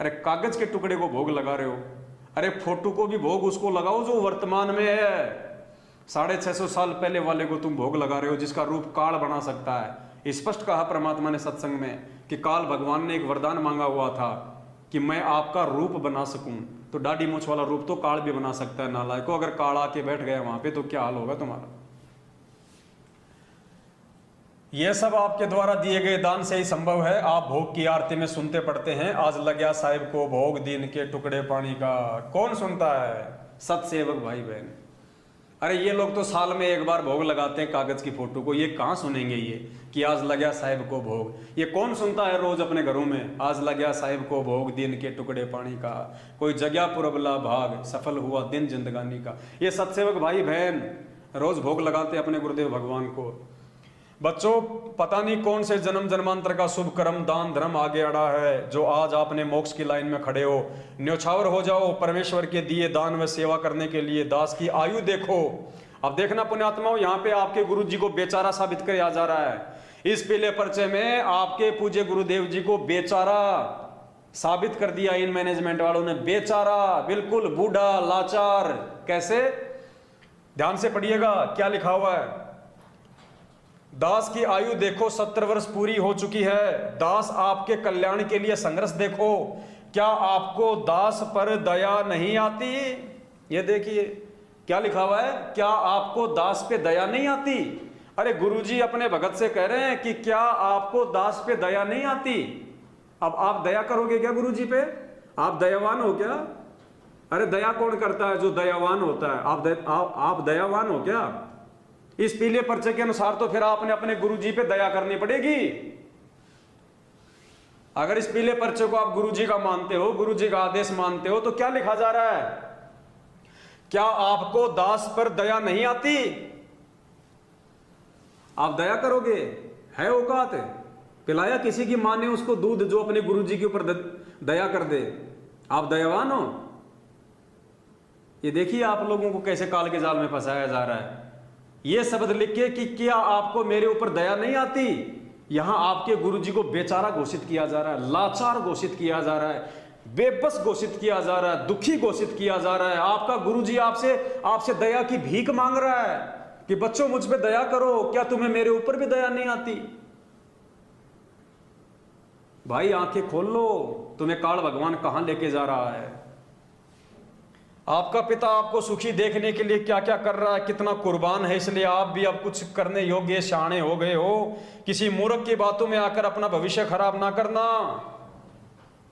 अरे कागज के टुकड़े को भोग लगा रहे हो, अरे फोटो को भी भोग उसको लगाओ जो वर्तमान में है। 650 साल पहले वाले को तुम भोग लगा रहे हो जिसका रूप काल बना सकता है। स्पष्ट कहा परमात्मा ने सत्संग में कि काल भगवान ने एक वरदान मांगा हुआ था कि मैं आपका रूप बना सकूं, तो दाढ़ी मूछ वाला रूप तो काल भी बना सकता है। नालायक को अगर काल आके बैठ गया वहां पे तो क्या हाल होगा तुम्हारा। यह सब आपके द्वारा दिए गए दान से ही संभव है। आप भोग की आरती में सुनते पढ़ते हैं, आज लग्या साहिब को भोग दीन के टुकड़े पानी का। कौन सुनता है? सत्सेवक भाई बहन। अरे ये लोग तो साल में एक बार भोग लगाते हैं कागज की फोटो को, ये कहाँ सुनेंगे ये कि आज लग्या साहिब को भोग। ये कौन सुनता है रोज अपने घरों में, आज लग्या साहिब को भोग दीन के टुकड़े पानी का, कोई जगह पुरबला भाग, सफल हुआ दिन जिंदगानी का। ये सत्सेवक भाई बहन रोज भोग लगाते अपने गुरुदेव भगवान को। बच्चों, पता नहीं कौन से जन्म जन्मांतर का शुभ कर्म दान धर्म आगे अड़ा है जो आज आपने मोक्ष की लाइन में खड़े हो। न्योछावर हो जाओ परमेश्वर के दिए दान व सेवा करने के लिए। दास की आयु देखो। अब देखना पुण्यात्माओं, यहाँ पे आपके गुरु जी को बेचारा साबित किया जा रहा है। इस पीले पर्चे में आपके पूज्य गुरुदेव जी को बेचारा साबित कर दिया इन मैनेजमेंट वालों ने। बेचारा, बिल्कुल बूढ़ा लाचार। कैसे? ध्यान से पढ़िएगा क्या लिखा हुआ है। दास की आयु देखो 70 वर्ष पूरी हो चुकी है। दास आपके कल्याण के लिए संघर्ष देखो। क्या आपको दास पर दया नहीं आती? ये देखिए क्या लिखा हुआ है, क्या आपको दास पे दया नहीं आती? अरे गुरुजी अपने भगत से कह रहे हैं कि क्या आपको दास पे दया नहीं आती? अब आप दया करोगे क्या गुरुजी पे? आप दयावान हो क्या? अरे दया कौन करता है? जो दयावान होता है। आप दयावान हो क्या? इस पीले पर्चे के अनुसार तो फिर आपने अपने गुरुजी पे दया करनी पड़ेगी। अगर इस पीले पर्चे को आप गुरुजी का मानते हो, गुरुजी का आदेश मानते हो, तो क्या लिखा जा रहा है? क्या आपको दास पर दया नहीं आती? आप दया करोगे? है औकात? पिलाया किसी की मां ने उसको दूध जो अपने गुरुजी के ऊपर दया कर दे। आप दयावान हो? ये देखिए आप लोगों को कैसे काल के जाल में फंसाया जा रहा है। ये शब्द लिखिए कि क्या आपको मेरे ऊपर दया नहीं आती। यहां आपके गुरुजी को बेचारा घोषित किया जा रहा है, लाचार घोषित किया जा रहा है, बेबस घोषित किया जा रहा है, दुखी घोषित किया जा रहा है। आपका गुरुजी आपसे दया की भीख मांग रहा है कि बच्चों मुझ पे दया करो। क्या तुम्हें मेरे ऊपर भी दया नहीं आती? भाई आंखें खोल लो, तुम्हें काल भगवान कहां लेके जा रहा है। आपका पिता आपको सुखी देखने के लिए क्या क्या कर रहा है, कितना कुर्बान है, इसलिए आप भी अब कुछ करने योग्य शाणे हो गए हो। किसी मूर्ख की बातों में आकर अपना भविष्य खराब ना करना।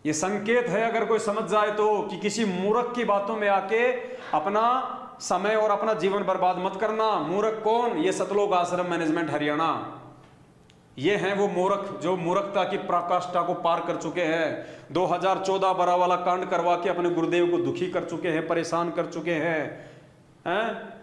ये संकेत है अगर कोई समझ जाए तो, कि किसी मूर्ख की बातों में आके अपना समय और अपना जीवन बर्बाद मत करना। मूर्ख कौन? ये सतलोक आश्रम मैनेजमेंट हरियाणा। ये हैं वो मूर्ख जो मूर्खता की पराकाष्ठा को पार कर चुके हैं। 2014 बड़ा वाला कांड करवा के अपने गुरुदेव को दुखी कर चुके हैं, परेशान कर चुके हैं।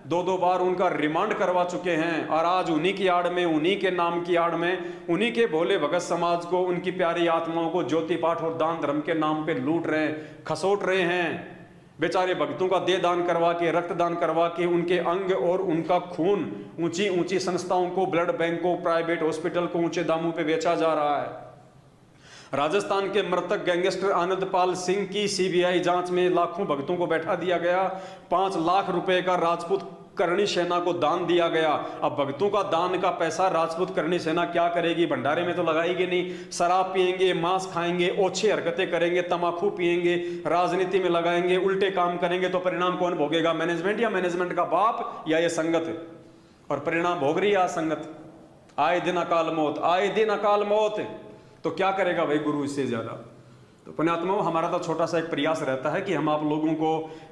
2 बार उनका रिमांड करवा चुके हैं और आज उन्हीं की आड़ में, उन्हीं के नाम की आड़ में, उन्हीं के भोले भगत समाज को, उनकी प्यारी आत्माओं को ज्योति पाठ और दान धर्म के नाम पे लूट रहे हैं, खसोट रहे हैं। बेचारे भक्तों का देह दान करवा के, रक्तदान करवा के उनके अंग और उनका खून ऊंची ऊंची संस्थाओं को, ब्लड बैंक को, प्राइवेट हॉस्पिटल को ऊंचे दामों पे बेचा जा रहा है। राजस्थान के मृतक गैंगस्टर आनंदपाल सिंह की सीबीआई जांच में लाखों भक्तों को बैठा दिया गया। 5 लाख रुपए का राजपूत करणी सेना को दान दिया गया। अब भक्तों का दान का पैसा राजपूत करणी सेना क्या करेगी? भंडारे में तो लगाएगी नहीं। शराब पिएंगे, मांस खाएंगे, ओछी हरकतें करेंगे, तंबाकू पिएंगे, राजनीति में लगाएंगे, उल्टे काम करेंगे, तो परिणाम कौन भोगेगा? मैनेजमेंट या मैनेजमेंट का बाप या ये संगत? और परिणाम भोग रही है संगत। आए दिन अकाल मौत, आए दिन अकाल मौत। तो क्या करेगा भाई गुरु इससे ज्यादा? तो पुण्यात्माओं, हमारा तो छोटा सा एक प्रयास रहता है कि हम आप लोगों को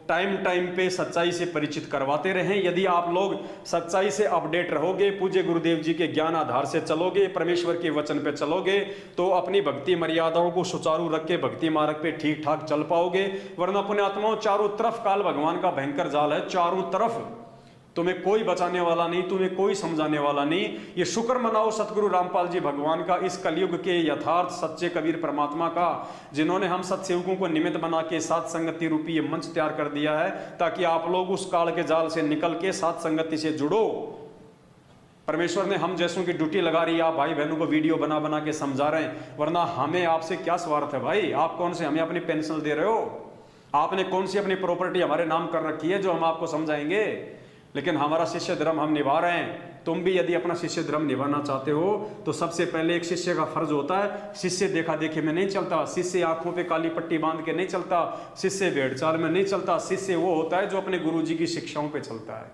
टाइम पे सच्चाई से परिचित करवाते रहें। यदि आप लोग सच्चाई से अपडेट रहोगे, पूज्य गुरुदेव जी के ज्ञान आधार से चलोगे, परमेश्वर के वचन पे चलोगे, तो अपनी भक्ति मर्यादाओं को सुचारू रख के भक्ति मार्ग पे ठीक ठाक चल पाओगे। वरना पुण्यात्माओं, चारों तरफ काल भगवान का भयंकर जाल है, चारों तरफ। तुम्हें कोई बचाने वाला नहीं, तुम्हें कोई समझाने वाला नहीं। ये शुक्र मनाओ सतगुरु रामपाल जी भगवान का, इस कलयुग के यथार्थ सच्चे कबीर परमात्मा का, जिन्होंने हम सत्सेवकों को निमित्त बना के सात संगति रूपी ये मंच तैयार कर दिया है, ताकि आप लोग उस काल के जाल से निकल के सात संगति से जुड़ो। परमेश्वर ने हम जैसों की ड्यूटी लगा रही है, आप भाई बहनों को वीडियो बना बना के समझा रहे हैं, वरना हमें आपसे क्या स्वार्थ है भाई? आप कौन से हमें अपनी पेंशन दे रहे हो? आपने कौन सी अपनी प्रॉपर्टी हमारे नाम कर रखी है जो हम आपको समझाएंगे? लेकिन हमारा शिष्य धर्म हम निभा रहे हैं। तुम भी यदि अपना शिष्य धर्म निभाना चाहते हो तो सबसे पहले एक शिष्य का फर्ज होता है, शिष्य देखा देखी में नहीं चलता, शिष्य आंखों पे काली पट्टी बांध के नहीं चलता, शिष्य भेड़ चाल में नहीं चलता। शिष्य वो होता है जो अपने गुरुजी की शिक्षाओं पे चलता है।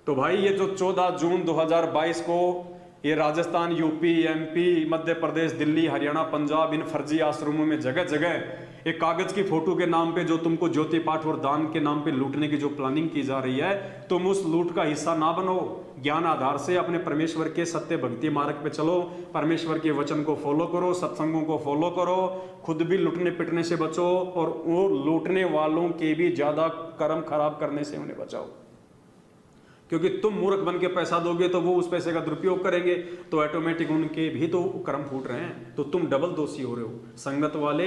तो भाई ये जो 14 जून 2022 को ये राजस्थान, यूपी, एमपी, मध्य प्रदेश, दिल्ली, हरियाणा, पंजाब, इन फर्जी आश्रमों में जगह जगह एक कागज की फोटो के नाम पे जो तुमको ज्योति पाठ और दान के नाम पे लूटने की जो प्लानिंग की जा रही है, तुम उस लूट का हिस्सा ना बनो। ज्ञान आधार से अपने परमेश्वर के सत्य भक्ति मार्ग पे चलो, परमेश्वर के वचन को फॉलो करो, सत्संगों को फॉलो करो, खुद भी लूटने पिटने से बचो और वो लूटने वालों के भी ज्यादा कर्म खराब करने से उन्हें बचाओ। क्योंकि तुम मूर्ख बन के पैसा दोगे तो वो उस पैसे का दुरुपयोग करेंगे, तो ऑटोमेटिक उनके भी तो कर्म फूट रहे हैं। तो तुम डबल दोषी हो रहे हो, संगत वाले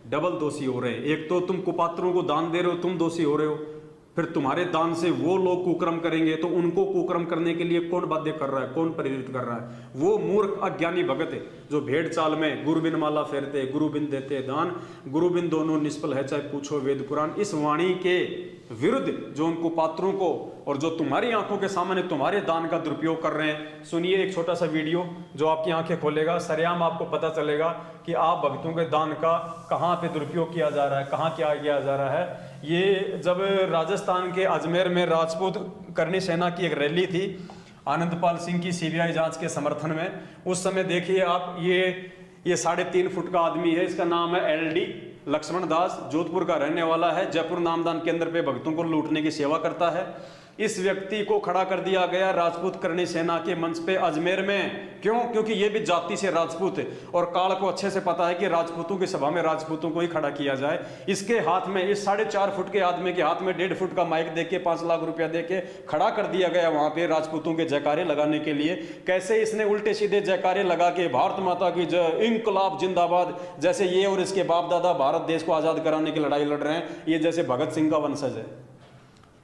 डबल दोषी हो रहे हैं। एक तो तुम कुपात्रों को दान दे रहे हो, तुम दोषी हो रहे हो, फिर तुम्हारे दान से वो लोग कुकर्म करेंगे, तो उनको कुकर्म करने के लिए कौन बाध्य कर रहा है, कौन प्रेरित कर रहा है? वो मूर्ख अज्ञानी भगत है जो भेड़ चाल में गुरुबिन माला फेरते, गुरुबिन देते दान, गुरुबिन दोनों निष्फल है चाहे पूछो वेद पुराण। इस वाणी के विरुद्ध जो उन कुपात्रों को और जो तुम्हारी आंखों के सामने तुम्हारे दान का दुरुपयोग कर रहे हैं, सुनिए एक छोटा सा वीडियो जो आपकी आंखें खोलेगा। सरेआम आपको पता चलेगा कि आप भक्तों के दान का कहाँ पे दुरुपयोग किया जा रहा है, कहाँ क्या किया जा रहा है। ये जब राजस्थान के अजमेर में राजपूत करनी सेना की एक रैली थी आनंदपाल सिंह की सीबीआई जांच के समर्थन में, उस समय देखिए आप, ये 3.5 फुट का आदमी है, इसका नाम है LD लक्ष्मण दास, जोधपुर का रहने वाला है, जयपुर नामदान केंद्र पे भक्तों को लूटने की सेवा करता है। इस व्यक्ति को खड़ा कर दिया गया राजपूत करनी सेना के मंच पे अजमेर में। क्यों? क्योंकि ये भी जाति से राजपूत है और काल को अच्छे से पता है कि राजपूतों की सभा में राजपूतों को ही खड़ा किया जाए। इसके हाथ में, इस 4.5 फुट के आदमी के हाथ में 1.5 फुट का माइक देके 5 लाख रुपया देके खड़ा कर दिया गया वहां पे राजपूतों के जयकारे लगाने के लिए। कैसे इसने उल्टे सीधे जयकारे लगा के भारत माता की जय, इंकलाब जिंदाबाद, जैसे ये और इसके बाप दादा भारत देश को आजाद कराने की लड़ाई लड़ रहे हैं, ये जैसे भगत सिंह का वंशज है।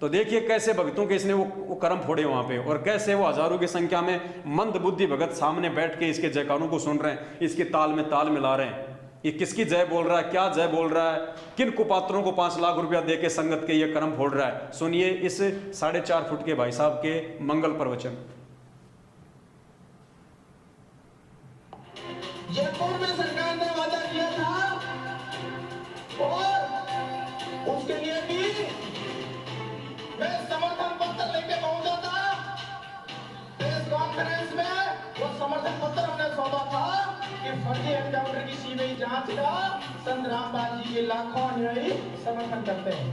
तो देखिए कैसे भक्तों के इसने वो कर्म फोड़े वहां पे, और कैसे वो हजारों की संख्या में मंद बुद्धि भगत सामने बैठ के इसके जयकारों को सुन रहे हैं, इसके ताल में ताल मिला रहे हैं। ये किसकी जय बोल रहा है, क्या जय बोल रहा है, किन कुपात्रों को 5 लाख रुपया देके संगत के ये कर्म फोड़ रहा है? सुनिए इस 4.5 फुट के भाई साहब के मंगल प्रवचन। जयपुर में सरकार ने वादा किया था और उसके लिए भी मैं समर्थन पत्र लेके पहुंचा था। प्रेस कॉन्फ्रेंस में वो समर्थन पत्र हमने सौंपा था कि फर्जी एनकाउंटर की सीबीआई जांच का संत रामपाल जी के लाखों अनुयायी समर्थन करते हैं।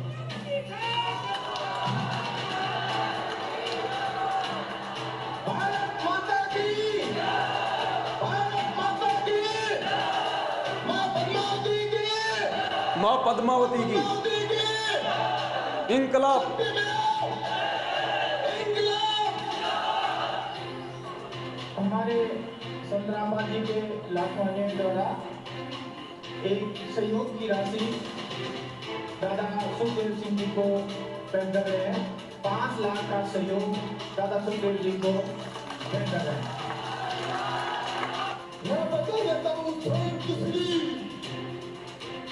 भारत माता की, भारत माता की, मां पद्मावती की, मां पद्मावती की इंकलाब। हमारे संत रामपाल जी के लाखों अनुयायी द्वारा एक सहयोग की राशि दादा सुखदेव सिंह जी को पेश कर रहे हैं। 5 लाख का सहयोग दादा सुखदेव जी को पेश कर रहे हैं। मैं बता देता हूँ किसी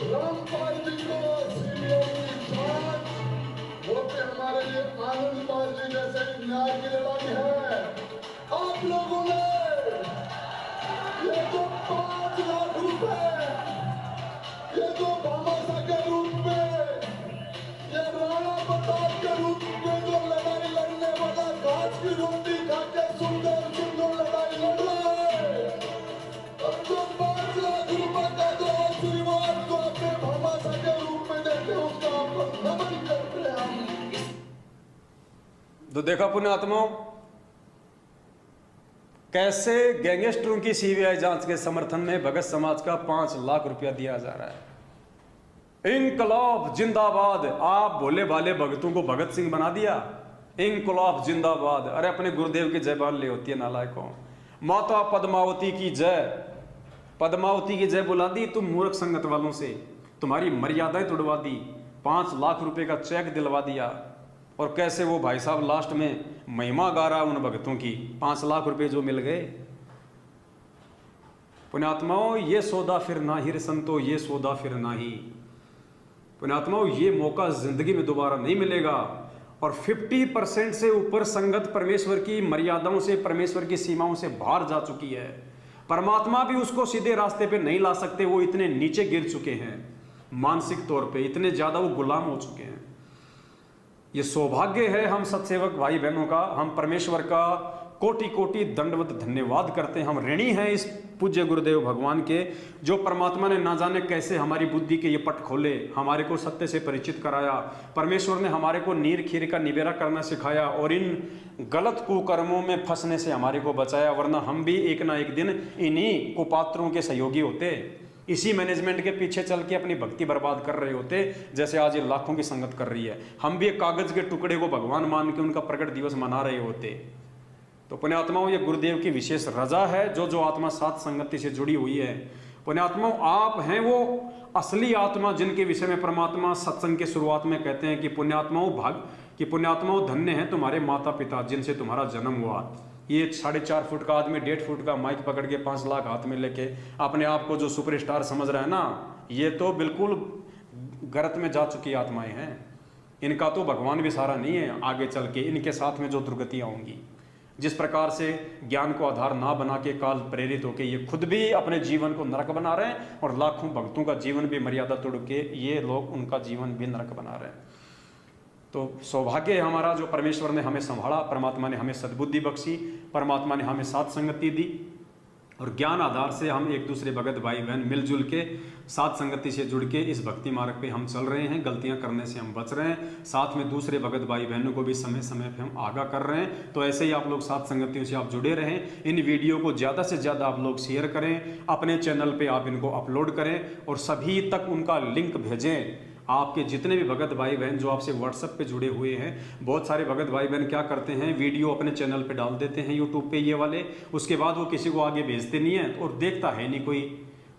रामपाल जी को वो भी हमारे लिए आनंदपाल जी जैसे न्याय की लड़ाई है। आप लोगों ने ये जो 5 लाख रुपए, ये जो भामाशाह के रूप में, ये राणा प्रताप के रूप में जो लड़ाई लड़ने वाला घास की रोटी खा के सुंदर सुंदर लड़ाई लड़ रहा है, और जो 5 लाख रुपए का जो आशीर्वाद जो अपने भामाशाह के रूप में देते हैं उसका आप नमन करते हैं। तो देखा पुण्यात्माओं कैसे गैंगस्टरों की सीबीआई जांच के समर्थन में भगत समाज का 5 लाख रुपया दिया जा रहा है। इंकलाब जिंदाबाद। आप भोले भाले भगतों को भगत सिंह बना दिया। इंकलाब जिंदाबाद। अरे अपने गुरुदेव की जय बाल ले होती है नालायकों। माता पद्मावती की जय, पद्मावती की जय बुला दी तुम मूर्ख संगत वालों से, तुम्हारी मर्यादाएं तोड़वा दी, 5 लाख रुपए का चेक दिलवा दिया। और कैसे वो भाई साहब लास्ट में महिमा गा रहा उन भक्तों की, 5 लाख रुपए जो मिल गए। पुण्यात्माओं, ये सौदा फिर ना ही रे संतो, ये सौदा फिर ना ही। पुण्यात्माओं, ये मौका जिंदगी में दोबारा नहीं मिलेगा। और 50% से ऊपर संगत परमेश्वर की मर्यादाओं से, परमेश्वर की सीमाओं से बाहर जा चुकी है। परमात्मा भी उसको सीधे रास्ते पे नहीं ला सकते, वो इतने नीचे गिर चुके हैं मानसिक तौर पे, इतने ज्यादा वो गुलाम हो चुके हैं। ये सौभाग्य है हम सत्सेवक भाई बहनों का, हम परमेश्वर का कोटि कोटि दंडवत धन्यवाद करते हैं। हम ऋणी हैं इस पूज्य गुरुदेव भगवान के, जो परमात्मा ने ना जाने कैसे हमारी बुद्धि के ये पट खोले, हमारे को सत्य से परिचित कराया। परमेश्वर ने हमारे को नीर खीर का निबेरा करना सिखाया और इन गलत कुकर्मों में फंसने से हमारे को बचाया, वरना हम भी एक ना एक दिन इन्हीं कुपात्रों के सहयोगी होते, इसी मैनेजमेंट के पीछे चल के अपनी भक्ति बर्बाद कर रहे होते, जैसे आज ये लाखों की संगत कर रही है। हम भी एक कागज के टुकड़े को भगवान मान के उनका प्रकट दिवस मना रहे होते। तो पुण्यात्माओं, ये गुरुदेव की विशेष रजा है, जो आत्मा सात संगति से जुड़ी हुई है। पुण्यात्माओं, आप हैं वो असली आत्मा जिनके विषय में परमात्मा सत्संग के शुरुआत में कहते हैं कि पुण्यात्माओं धन्य हैं तुम्हारे माता पिता जिनसे तुम्हारा जन्म हुआ। ये 4.5 फुट का आदमी 1.5 फुट का माइक पकड़ के 5 लाख हाथ में लेके अपने आप को जो सुपरस्टार समझ रहा है ना, ये तो बिल्कुल गलत में जा चुकी आत्माएं हैं। इनका तो भगवान भी सहारा नहीं है आगे चल के, इनके साथ में जो दुर्गतियां होंगी। जिस प्रकार से ज्ञान को आधार ना बना के काल प्रेरित होके ये खुद भी अपने जीवन को नरक बना रहे हैं और लाखों भक्तों का जीवन भी मर्यादा तोड़ के ये लोग उनका जीवन भी नरक बना रहे हैं। तो सौभाग्य है हमारा जो परमेश्वर ने हमें संभाला, परमात्मा ने हमें सद्बुद्धि बख्शी, परमात्मा ने हमें साथ संगति दी और ज्ञान आधार से हम एक दूसरे भगत भाई बहन मिलजुल के साथ संगति से जुड़ के इस भक्ति मार्ग पे हम चल रहे हैं। गलतियां करने से हम बच रहे हैं, साथ में दूसरे भगत भाई बहनों को भी समय समय पे हम आगाह कर रहे हैं। तो ऐसे ही आप लोग साथ संगतियों से आप जुड़े रहें। इन वीडियो को ज़्यादा से ज़्यादा आप लोग शेयर करें, अपने चैनल पे आप इनको अपलोड करें और सभी तक उनका लिंक भेजें। आपके जितने भी भगत भाई बहन जो आपसे व्हाट्सएप पे जुड़े हुए हैं, बहुत सारे भगत भाई बहन क्या करते हैं, वीडियो अपने चैनल पे डाल देते हैं यूट्यूब पे ये वाले, उसके बाद वो किसी को आगे भेजते नहीं है और देखता है नहीं कोई।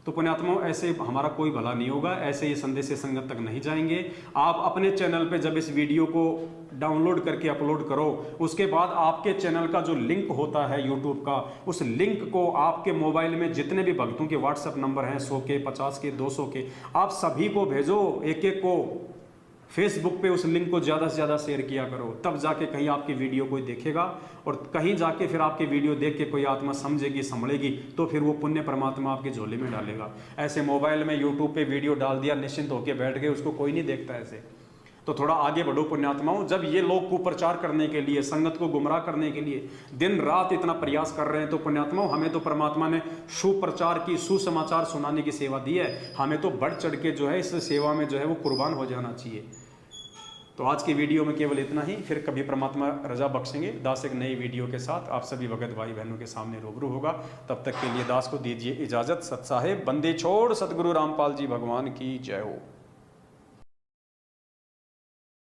तो पुण्यात्माओं, ऐसे हमारा कोई भला नहीं होगा, ऐसे ये संदेश से संगत तक नहीं जाएंगे। आप अपने चैनल पे जब इस वीडियो को डाउनलोड करके अपलोड करो, उसके बाद आपके चैनल का जो लिंक होता है यूट्यूब का, उस लिंक को आपके मोबाइल में जितने भी भक्तों के व्हाट्सएप नंबर हैं, 100 के, 50 के, 200 के, आप सभी को भेजो, एक एक को। फेसबुक पे उस लिंक को ज़्यादा से ज़्यादा शेयर किया करो, तब जाके कहीं आपकी वीडियो कोई देखेगा और कहीं जाके फिर आपकी वीडियो देख के कोई आत्मा समझेगी, संभलेगी, तो फिर वो पुण्य परमात्मा आपके झोले में डालेगा। ऐसे मोबाइल में यूट्यूब पे वीडियो डाल दिया, निश्चिंत होके बैठ गए, उसको कोई नहीं देखता ऐसे। तो थोड़ा आगे बढ़ो पुण्यात्माओं। जब ये लोग कुप्रचार करने के लिए, संगत को गुमराह करने के लिए दिन रात इतना प्रयास कर रहे हैं, तो पुण्यात्माओं हमें तो परमात्मा ने सुप्रचार की, सुसमाचार सुनाने की सेवा दी है। हमें तो बढ़ चढ़ के जो है इस सेवा में जो है वो कुर्बान हो जाना चाहिए। तो आज की वीडियो में केवल इतना ही, फिर कभी परमात्मा रजा बख्शेंगे, दास एक नई वीडियो के साथ आप सभी भगत भाई बहनों के सामने रूबरू होगा। तब तक के लिए दास को दीजिए इजाजत। सत साहेब बंदे छोड़ सतगुरु रामपाल जी भगवान की जय हो।